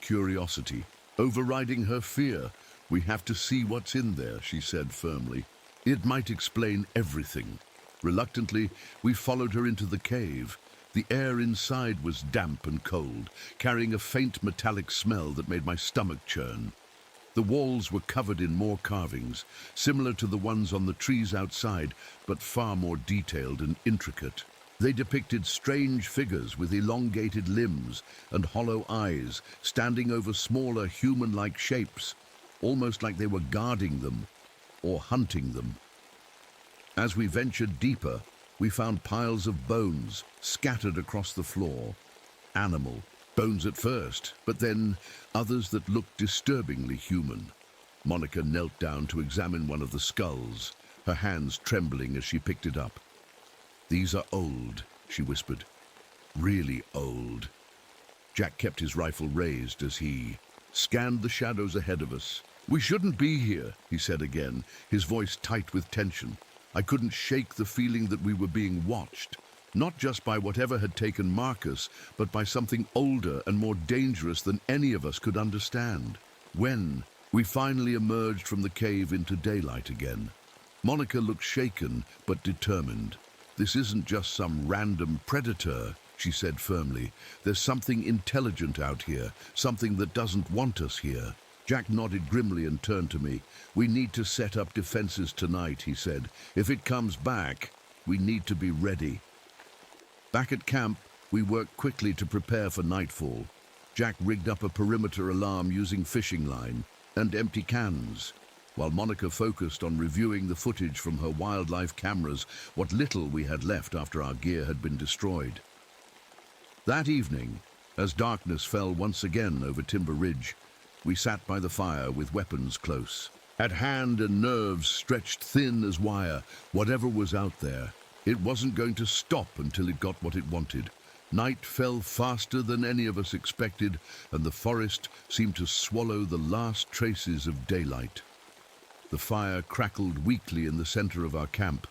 Curiosity overriding her fear. "We have to see what's in there," she said firmly. "It might explain everything." Reluctantly, we followed her into the cave. The air inside was damp and cold, carrying a faint metallic smell that made my stomach churn. The walls were covered in more carvings, similar to the ones on the trees outside, but far more detailed and intricate. They depicted strange figures with elongated limbs and hollow eyes, standing over smaller human-like shapes, almost like they were guarding them or hunting them. As we ventured deeper, we found piles of bones scattered across the floor. Animal bones at first, but then others that looked disturbingly human. Monica knelt down to examine one of the skulls, her hands trembling as she picked it up. "These are old," she whispered. "Really old." Jack kept his rifle raised as he scanned the shadows ahead of us. "We shouldn't be here," he said again, his voice tight with tension. I couldn't shake the feeling that we were being watched, not just by whatever had taken Marcus, but by something older and more dangerous than any of us could understand. When we finally emerged from the cave into daylight again, Monica looked shaken but determined. "This isn't just some random predator," she said firmly. "There's something intelligent out here, something that doesn't want us here." Jack nodded grimly and turned to me. "We need to set up defenses tonight," he said. "If it comes back, we need to be ready." Back at camp, we worked quickly to prepare for nightfall. Jack rigged up a perimeter alarm using fishing line and empty cans, while Monica focused on reviewing the footage from her wildlife cameras, what little we had left after our gear had been destroyed. That evening, as darkness fell once again over Timber Ridge, we sat by the fire with weapons close, at hand and nerves stretched thin as wire. Whatever was out there, it wasn't going to stop until it got what it wanted. Night fell faster than any of us expected, and the forest seemed to swallow the last traces of daylight. The fire crackled weakly in the center of our camp,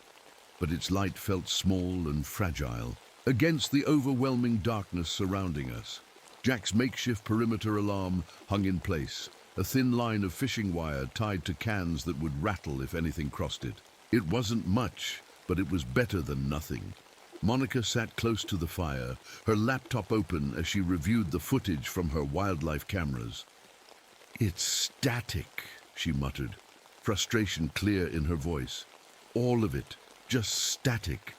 but its light felt small and fragile against the overwhelming darkness surrounding us. Jack's makeshift perimeter alarm hung in place, a thin line of fishing wire tied to cans that would rattle if anything crossed it. It wasn't much, but it was better than nothing. Monica sat close to the fire, her laptop open as she reviewed the footage from her wildlife cameras. "It's static," she muttered, frustration clear in her voice. "All of it, just static."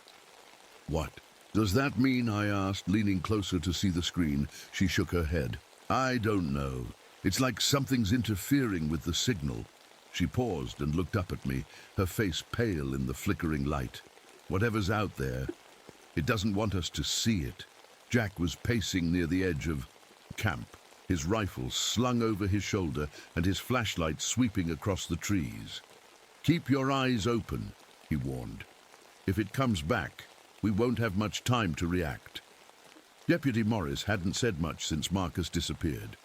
"What does that mean?" I asked, leaning closer to see the screen. She shook her head. "I don't know. It's like something's interfering with the signal." She paused and looked up at me, her face pale in the flickering light. "Whatever's out there, it doesn't want us to see it." Jack was pacing near the edge of camp, his rifle slung over his shoulder and his flashlight sweeping across the trees. "Keep your eyes open," he warned. "If it comes back, we won't have much time to react." Deputy Morris hadn't said much since Marcus disappeared.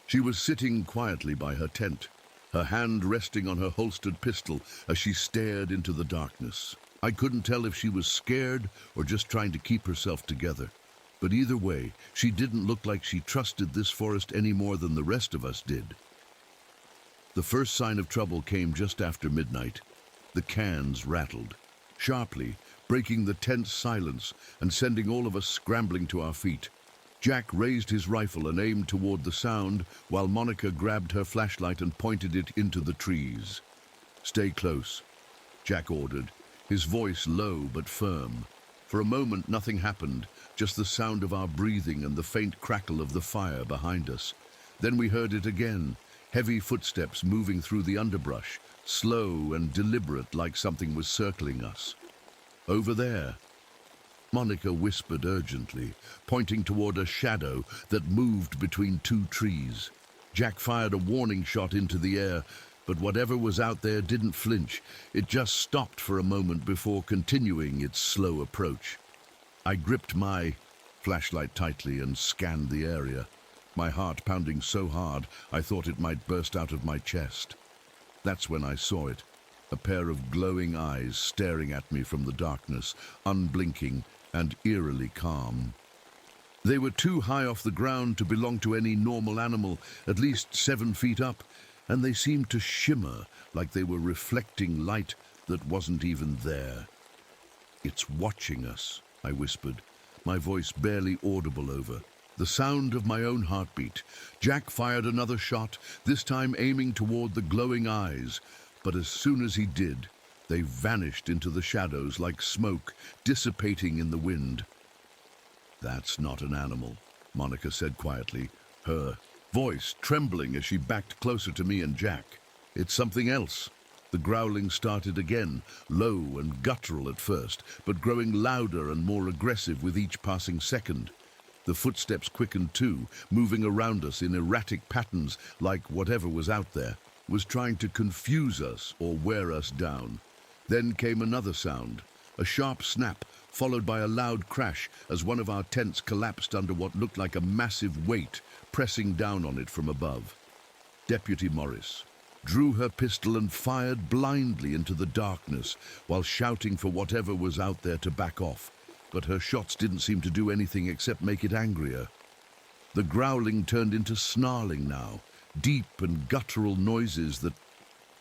She was sitting quietly by her tent, her hand resting on her holstered pistol as she stared into the darkness. I couldn't tell if she was scared or just trying to keep herself together. But either way, she didn't look like she trusted this forest any more than the rest of us did. The first sign of trouble came just after midnight. The cans rattled, sharply, breaking the tense silence and sending all of us scrambling to our feet. Jack raised his rifle and aimed toward the sound, while Monica grabbed her flashlight and pointed it into the trees. "Stay close. Jack ordered, his voice low but firm. For a moment, nothing happened, just the sound of our breathing and the faint crackle of the fire behind us. Then we heard it again, heavy footsteps moving through the underbrush, slow and deliberate like something was circling us. Over there, Monica whispered urgently, pointing toward a shadow that moved between two trees. Jack fired a warning shot into the air, but whatever was out there didn't flinch. It just stopped for a moment before continuing its slow approach. I gripped my flashlight tightly and scanned the area, my heart pounding so hard I thought it might burst out of my chest. That's when I saw it, a pair of glowing eyes staring at me from the darkness, unblinking and eerily calm. They were too high off the ground to belong to any normal animal, at least 7 feet up, and they seemed to shimmer like they were reflecting light that wasn't even there. "It's watching us," I whispered, my voice barely audible over the sound of my own heartbeat. Jack fired another shot, this time aiming toward the glowing eyes, but as soon as he did, they vanished into the shadows like smoke, dissipating in the wind. "That's not an animal," Monica said quietly, her voice trembling as she backed closer to me and Jack. "It's something else." The growling started again, low and guttural at first, but growing louder and more aggressive with each passing second. The footsteps quickened too, moving around us in erratic patterns like whatever was out there was trying to confuse us or wear us down. Then came another sound, a sharp snap, followed by a loud crash as one of our tents collapsed under what looked like a massive weight pressing down on it from above. Deputy Morris drew her pistol and fired blindly into the darkness while shouting for whatever was out there to back off, but her shots didn't seem to do anything except make it angrier. The growling turned into snarling now, deep and guttural noises that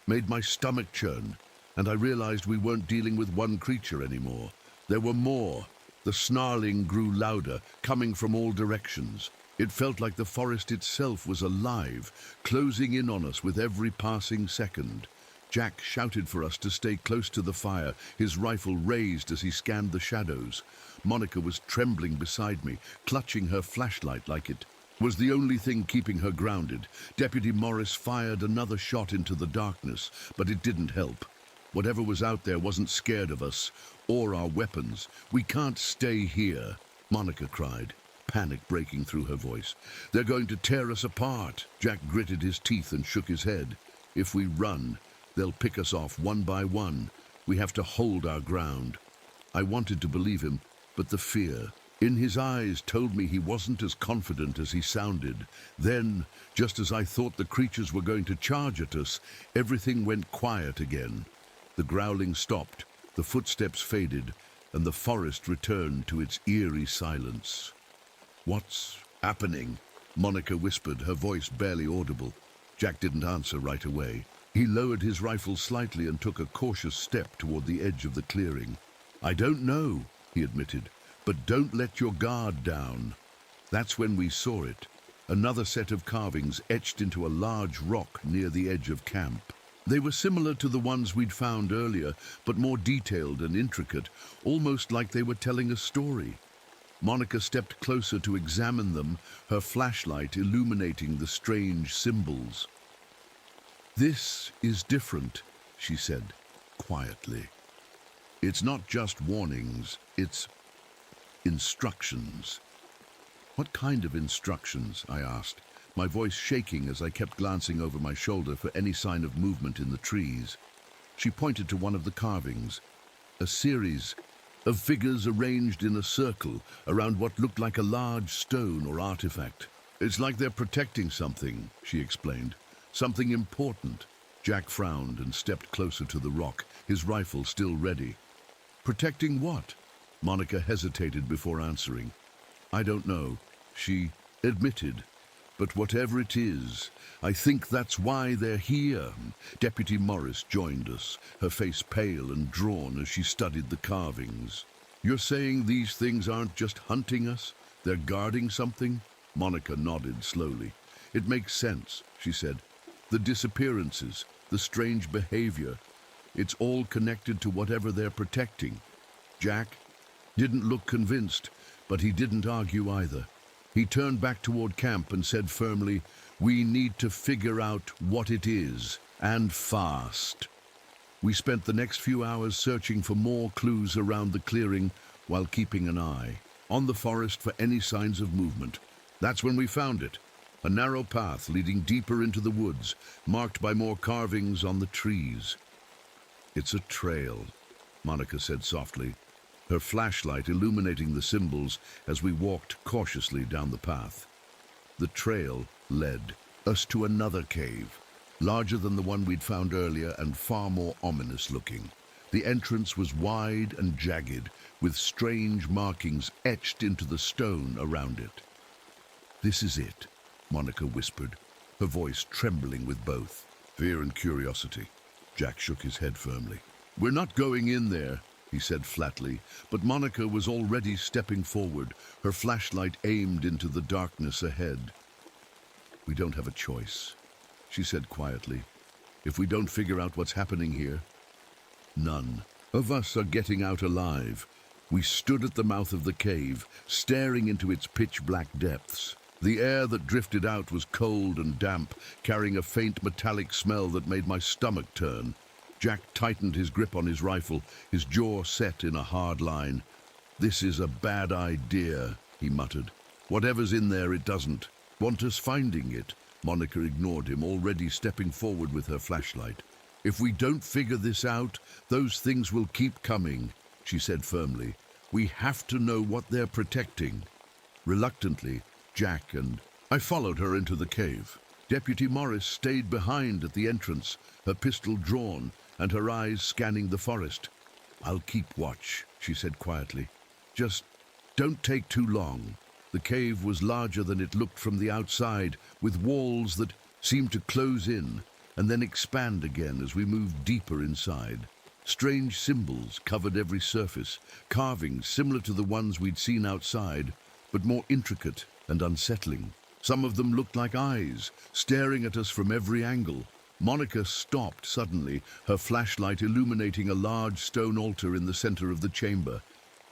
made my stomach churn, and I realized we weren't dealing with one creature anymore. There were more. The snarling grew louder, coming from all directions. It felt like the forest itself was alive, closing in on us with every passing second. Jack shouted for us to stay close to the fire, his rifle raised as he scanned the shadows. Monica was trembling beside me, clutching her flashlight like it was the only thing keeping her grounded. Deputy Morris fired another shot into the darkness, but it didn't help. Whatever was out there wasn't scared of us or our weapons. "We can't stay here," Monica cried, panic breaking through her voice. "They're going to tear us apart." Jack gritted his teeth and shook his head. "If we run, they'll pick us off one by one. We have to hold our ground." I wanted to believe him, but the fear in his eyes told me he wasn't as confident as he sounded. Then, just as I thought the creatures were going to charge at us, everything went quiet again. The growling stopped, the footsteps faded, and the forest returned to its eerie silence. "What's happening?" Monica whispered, her voice barely audible. Jack didn't answer right away. He lowered his rifle slightly and took a cautious step toward the edge of the clearing. "I don't know," he admitted, "but don't let your guard down." That's when we saw it, another set of carvings etched into a large rock near the edge of camp. They were similar to the ones we'd found earlier, but more detailed and intricate, almost like they were telling a story. Monica stepped closer to examine them, her flashlight illuminating the strange symbols. "This is different," she said, quietly. "It's not just warnings, it's instructions." "What kind of instructions?" I asked, my voice shaking as I kept glancing over my shoulder for any sign of movement in the trees. She pointed to one of the carvings, a series of figures arranged in a circle around what looked like a large stone or artifact. "It's like they're protecting something," she explained. "Something important." Jack frowned and stepped closer to the rock, his rifle still ready. "Protecting what?" Monica hesitated before answering. "I don't know," she admitted. "But whatever it is, I think that's why they're here." Deputy Morris joined us, her face pale and drawn as she studied the carvings. "You're saying these things aren't just hunting us? They're guarding something?" Monica nodded slowly. "It makes sense," she said. "The disappearances, the strange behavior. It's all connected to whatever they're protecting. Jack didn't look convinced, but he didn't argue either. He turned back toward camp and said firmly, "We need to figure out what it is, and fast." We spent the next few hours searching for more clues around the clearing while keeping an eye on the forest for any signs of movement. That's when we found it, a narrow path leading deeper into the woods, marked by more carvings on the trees. "It's a trail," Monica said softly, her flashlight illuminating the symbols as we walked cautiously down the path. The trail led us to another cave, larger than the one we'd found earlier and far more ominous looking. The entrance was wide and jagged, with strange markings etched into the stone around it. "This is it," Monica whispered, her voice trembling with both fear and curiosity. Jack shook his head firmly. "We're not going in there," he said flatly, but Monica was already stepping forward, her flashlight aimed into the darkness ahead. "We don't have a choice," she said quietly. "If we don't figure out what's happening here, none of us are getting out alive." We stood at the mouth of the cave, staring into its pitch-black depths. The air that drifted out was cold and damp, carrying a faint metallic smell that made my stomach turn. Jack tightened his grip on his rifle, his jaw set in a hard line. "This is a bad idea," he muttered. "Whatever's in there, it doesn't want us finding it." Monica ignored him, already stepping forward with her flashlight. "If we don't figure this out, those things will keep coming," she said firmly. "We have to know what they're protecting." Reluctantly, Jack and I followed her into the cave. Deputy Morris stayed behind at the entrance, her pistol drawn and her eyes scanning the forest. "I'll keep watch," she said quietly. "Just don't take too long." The cave was larger than it looked from the outside, with walls that seemed to close in and then expand again as we moved deeper inside. Strange symbols covered every surface, carvings similar to the ones we'd seen outside, but more intricate and unsettling. Some of them looked like eyes, staring at us from every angle. Monica stopped suddenly, her flashlight illuminating a large stone altar in the center of the chamber.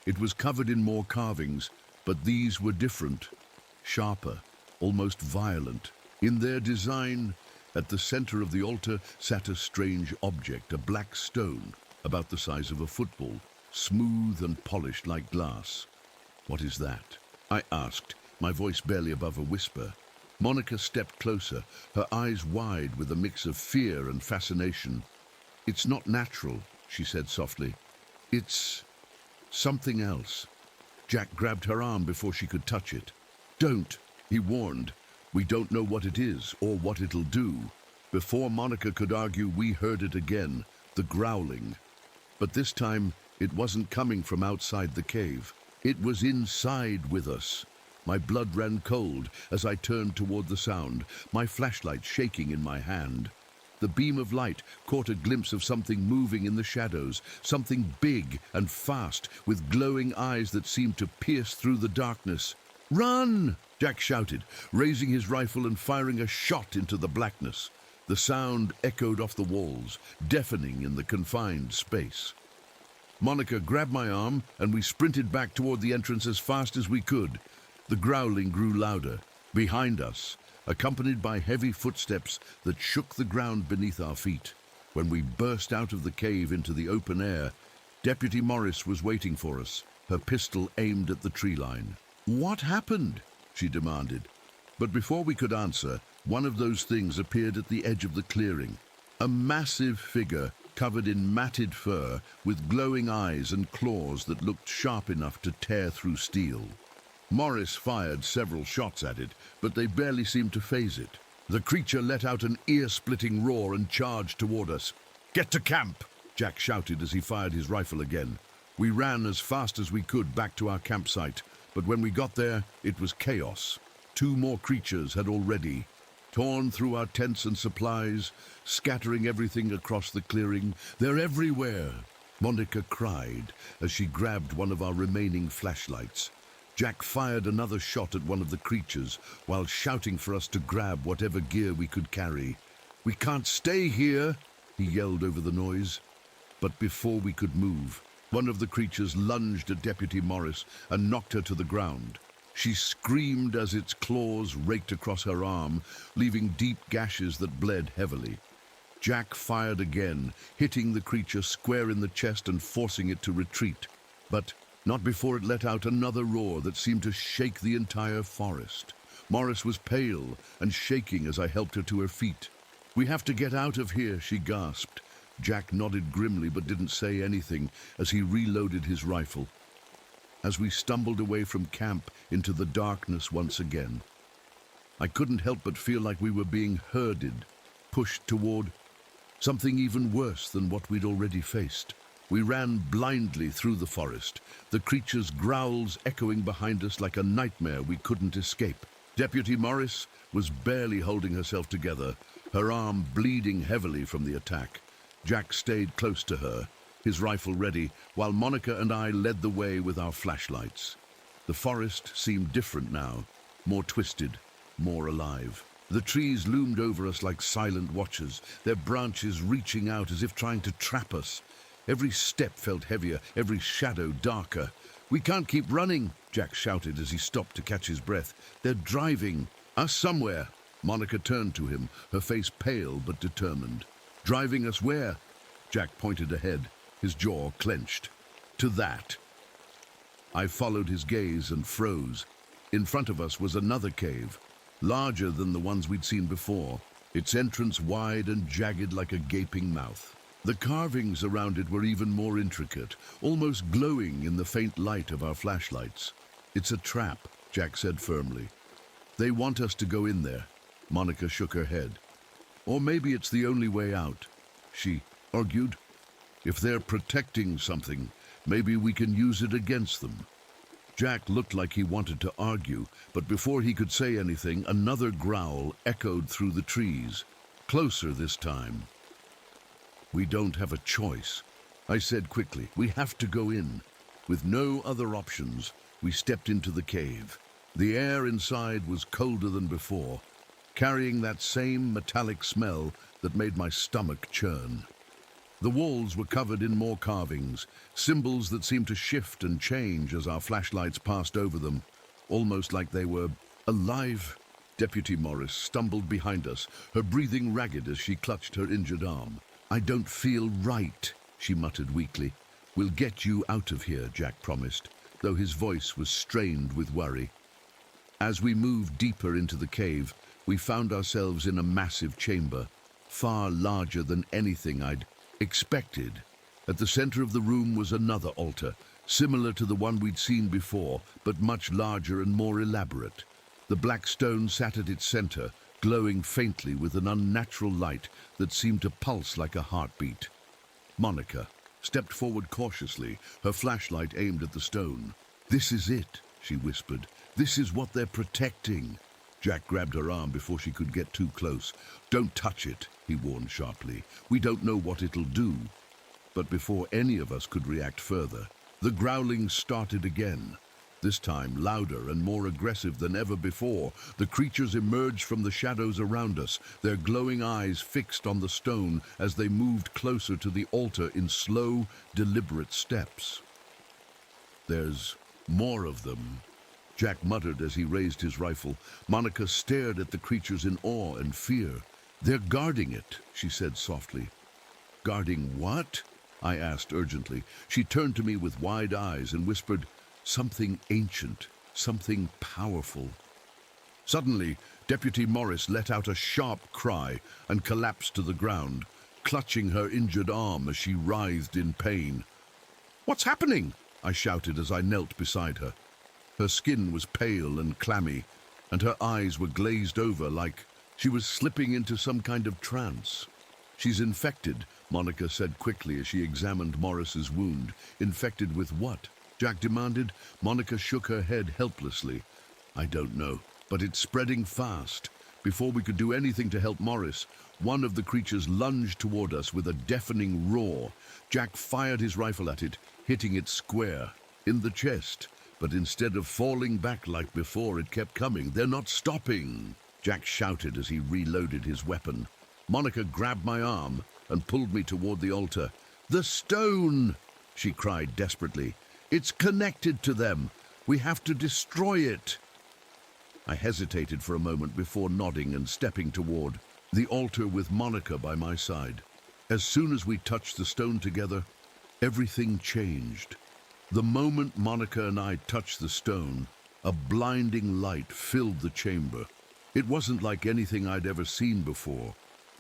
It was covered in more carvings, but these were different, sharper, almost violent. In their design, at the center of the altar sat a strange object, a black stone, about the size of a football, smooth and polished like glass. "What is that?" I asked, my voice barely above a whisper. Monica stepped closer, her eyes wide with a mix of fear and fascination. "It's not natural," she said softly. "It's something else." Jack grabbed her arm before she could touch it. "Don't," he warned. "We don't know what it is or what it'll do." Before Monica could argue, we heard it again, the growling. But this time, it wasn't coming from outside the cave. It was inside with us. My blood ran cold as I turned toward the sound, my flashlight shaking in my hand. The beam of light caught a glimpse of something moving in the shadows, something big and fast, with glowing eyes that seemed to pierce through the darkness. "Run!" Jack shouted, raising his rifle and firing a shot into the blackness. The sound echoed off the walls, deafening in the confined space. Monica grabbed my arm, and we sprinted back toward the entrance as fast as we could. The growling grew louder, behind us, accompanied by heavy footsteps that shook the ground beneath our feet. When we burst out of the cave into the open air, Deputy Morris was waiting for us, her pistol aimed at the tree line. "What happened?" she demanded. But before we could answer, one of those things appeared at the edge of the clearing. A massive figure covered in matted fur, with glowing eyes and claws that looked sharp enough to tear through steel. Morris fired several shots at it, but they barely seemed to faze it. The creature let out an ear-splitting roar and charged toward us. "Get to camp!" Jack shouted as he fired his rifle again. We ran as fast as we could back to our campsite, but when we got there, it was chaos. 2 more creatures had already torn through our tents and supplies, scattering everything across the clearing. "They're everywhere!" Monica cried as she grabbed one of our remaining flashlights. Jack fired another shot at one of the creatures while shouting for us to grab whatever gear we could carry. "We can't stay here," he yelled over the noise. But before we could move, one of the creatures lunged at Deputy Morris and knocked her to the ground. She screamed as its claws raked across her arm, leaving deep gashes that bled heavily. Jack fired again, hitting the creature square in the chest and forcing it to retreat. But not before it let out another roar that seemed to shake the entire forest. Morris was pale and shaking as I helped her to her feet. "We have to get out of here," she gasped. Jack nodded grimly but didn't say anything as he reloaded his rifle. As we stumbled away from camp into the darkness once again, I couldn't help but feel like we were being herded, pushed toward something even worse than what we'd already faced. We ran blindly through the forest, the creature's growls echoing behind us like a nightmare we couldn't escape. Deputy Morris was barely holding herself together, her arm bleeding heavily from the attack. Jack stayed close to her, his rifle ready, while Monica and I led the way with our flashlights. The forest seemed different now, more twisted, more alive. The trees loomed over us like silent watchers, their branches reaching out as if trying to trap us. Every step felt heavier, every shadow darker. "We can't keep running," Jack shouted as he stopped to catch his breath. "They're driving us somewhere." Monica turned to him, her face pale but determined. "Driving us where?" Jack pointed ahead, his jaw clenched. "To that." I followed his gaze and froze. In front of us was another cave, larger than the ones we'd seen before, its entrance wide and jagged like a gaping mouth. The carvings around it were even more intricate, almost glowing in the faint light of our flashlights. "It's a trap," Jack said firmly. "They want us to go in there." Monica shook her head. "Or maybe it's the only way out," she argued. "If they're protecting something, maybe we can use it against them." Jack looked like he wanted to argue, but before he could say anything, another growl echoed through the trees, closer this time. "We don't have a choice," I said quickly. "We have to go in." With no other options, we stepped into the cave. The air inside was colder than before, carrying that same metallic smell that made my stomach churn. The walls were covered in more carvings, symbols that seemed to shift and change as our flashlights passed over them, almost like they were alive. Deputy Morris stumbled behind us, her breathing ragged as she clutched her injured arm. "I don't feel right," she muttered weakly. "We'll get you out of here," Jack promised, though his voice was strained with worry. As we moved deeper into the cave, we found ourselves in a massive chamber, far larger than anything I'd expected. At the center of the room was another altar, similar to the one we'd seen before, but much larger and more elaborate. The black stone sat at its center, glowing faintly with an unnatural light that seemed to pulse like a heartbeat. Monica stepped forward cautiously, her flashlight aimed at the stone. "This is it," she whispered. "This is what they're protecting." Jack grabbed her arm before she could get too close. "Don't touch it," he warned sharply. "We don't know what it'll do." But before any of us could react further, the growling started again. This time louder and more aggressive than ever before. The creatures emerged from the shadows around us, their glowing eyes fixed on the stone as they moved closer to the altar in slow, deliberate steps. "There's more of them," Jack muttered as he raised his rifle. Monica stared at the creatures in awe and fear. "They're guarding it," she said softly. "Guarding what?" I asked urgently. She turned to me with wide eyes and whispered, "Something ancient, something powerful." Suddenly, Deputy Morris let out a sharp cry and collapsed to the ground, clutching her injured arm as she writhed in pain. "What's happening?" I shouted as I knelt beside her. Her skin was pale and clammy, and her eyes were glazed over like she was slipping into some kind of trance. "She's infected," Monica said quickly as she examined Morris's wound. "Infected with what?" Jack demanded. Monica shook her head helplessly. "I don't know, but it's spreading fast." Before we could do anything to help Morris, one of the creatures lunged toward us with a deafening roar. Jack fired his rifle at it, hitting it square in the chest. But instead of falling back like before, it kept coming. "They're not stopping," Jack shouted as he reloaded his weapon. Monica grabbed my arm and pulled me toward the altar. The stone! She cried desperately. It's connected to them. We have to destroy it. I hesitated for a moment before nodding and stepping toward the altar with Monica by my side. As soon as we touched the stone together, everything changed. The moment Monica and I touched the stone, a blinding light filled the chamber. It wasn't like anything I'd ever seen before.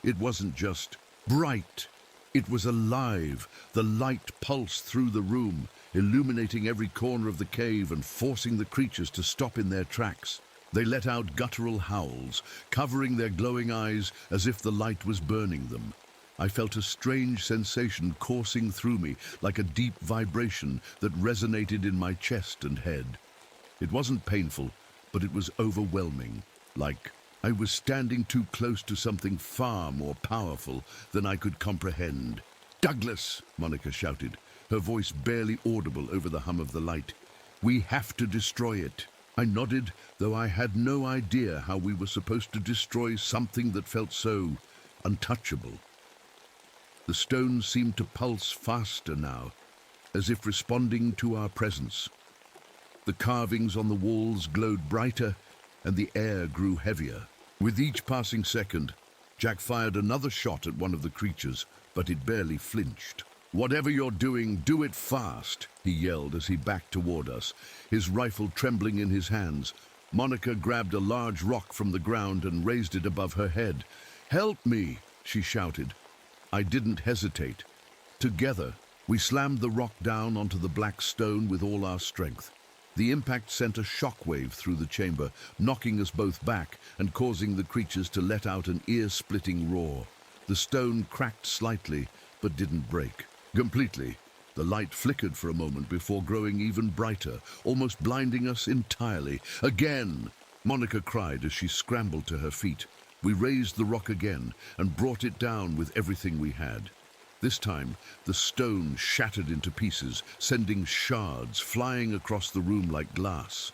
It wasn't just bright. It was alive. The light pulsed through the room, illuminating every corner of the cave and forcing the creatures to stop in their tracks. They let out guttural howls, covering their glowing eyes as if the light was burning them. I felt a strange sensation coursing through me, like a deep vibration that resonated in my chest and head. It wasn't painful, but it was overwhelming, like I was standing too close to something far more powerful than I could comprehend. "Douglas!" Monica shouted, her voice barely audible over the hum of the light. "We have to destroy it." I nodded, though I had no idea how we were supposed to destroy something that felt so untouchable. The stone seemed to pulse faster now, as if responding to our presence. The carvings on the walls glowed brighter, and the air grew heavier. With each passing second, Jack fired another shot at one of the creatures, but it barely flinched. "Whatever you're doing, do it fast," he yelled as he backed toward us, his rifle trembling in his hands. Monica grabbed a large rock from the ground and raised it above her head. "Help me!" she shouted. I didn't hesitate. Together, we slammed the rock down onto the black stone with all our strength. The impact sent a shockwave through the chamber, knocking us both back and causing the creatures to let out an ear-splitting roar. The stone cracked slightly, but didn't break completely. The light flickered for a moment before growing even brighter, almost blinding us entirely. "Again!" Monica cried as she scrambled to her feet. We raised the rock again and brought it down with everything we had. This time, the stone shattered into pieces, sending shards flying across the room like glass.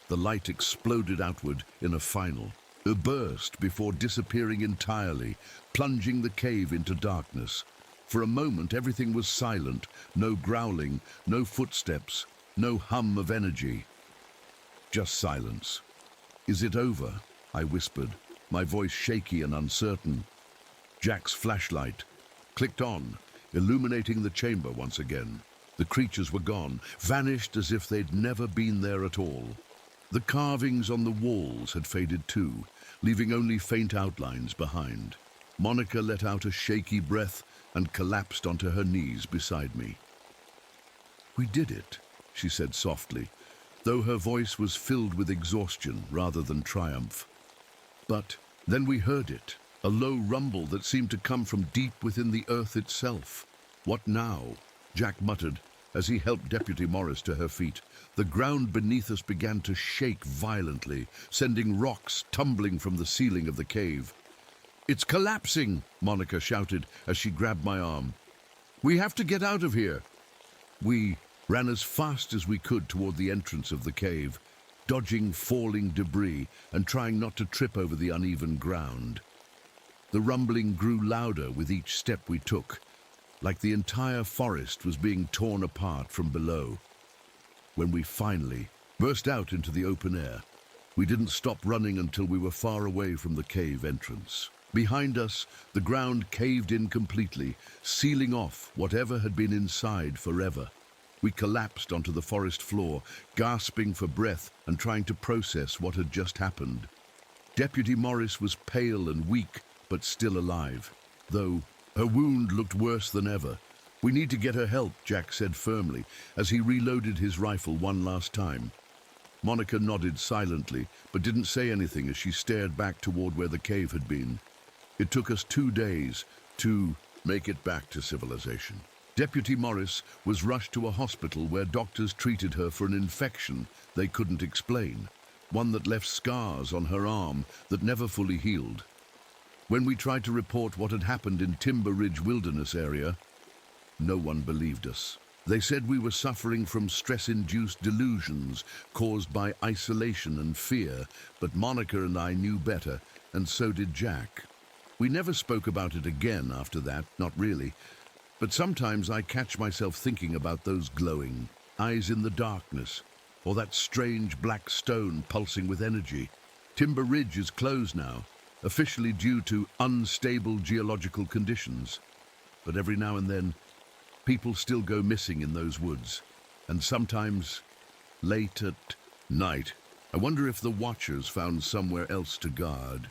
The light exploded outward in a final burst before disappearing entirely, plunging the cave into darkness. For a moment, everything was silent, no growling, no footsteps, no hum of energy. Just silence. "Is it over?" I whispered, my voice shaky and uncertain. Jack's flashlight clicked on, illuminating the chamber once again. The creatures were gone, vanished as if they'd never been there at all. The carvings on the walls had faded too, leaving only faint outlines behind. Monica let out a shaky breath and collapsed onto her knees beside me. "We did it," she said softly, though her voice was filled with exhaustion rather than triumph. But then we heard it, a low rumble that seemed to come from deep within the earth itself. "What now?" Jack muttered as he helped Deputy Morris to her feet. The ground beneath us began to shake violently, sending rocks tumbling from the ceiling of the cave. "It's collapsing!" Monica shouted as she grabbed my arm. "We have to get out of here!" We ran as fast as we could toward the entrance of the cave, dodging falling debris and trying not to trip over the uneven ground. The rumbling grew louder with each step we took, like the entire forest was being torn apart from below. When we finally burst out into the open air, we didn't stop running until we were far away from the cave entrance. Behind us, the ground caved in completely, sealing off whatever had been inside forever. We collapsed onto the forest floor, gasping for breath and trying to process what had just happened. Deputy Morris was pale and weak, but still alive, though her wound looked worse than ever. "We need to get her help," Jack said firmly, as he reloaded his rifle one last time. Monica nodded silently, but didn't say anything as she stared back toward where the cave had been. It took us 2 days to make it back to civilization. Deputy Morris was rushed to a hospital where doctors treated her for an infection they couldn't explain, one that left scars on her arm that never fully healed. When we tried to report what had happened in Timber Ridge Wilderness area, no one believed us. They said we were suffering from stress-induced delusions caused by isolation and fear, but Monica and I knew better, and so did Jack. We never spoke about it again after that, not really. But sometimes I catch myself thinking about those glowing eyes in the darkness, or that strange black stone pulsing with energy. Timber Ridge is closed now, officially due to unstable geological conditions. But every now and then, people still go missing in those woods, and sometimes late at night. I wonder if the Watchers found somewhere else to guard.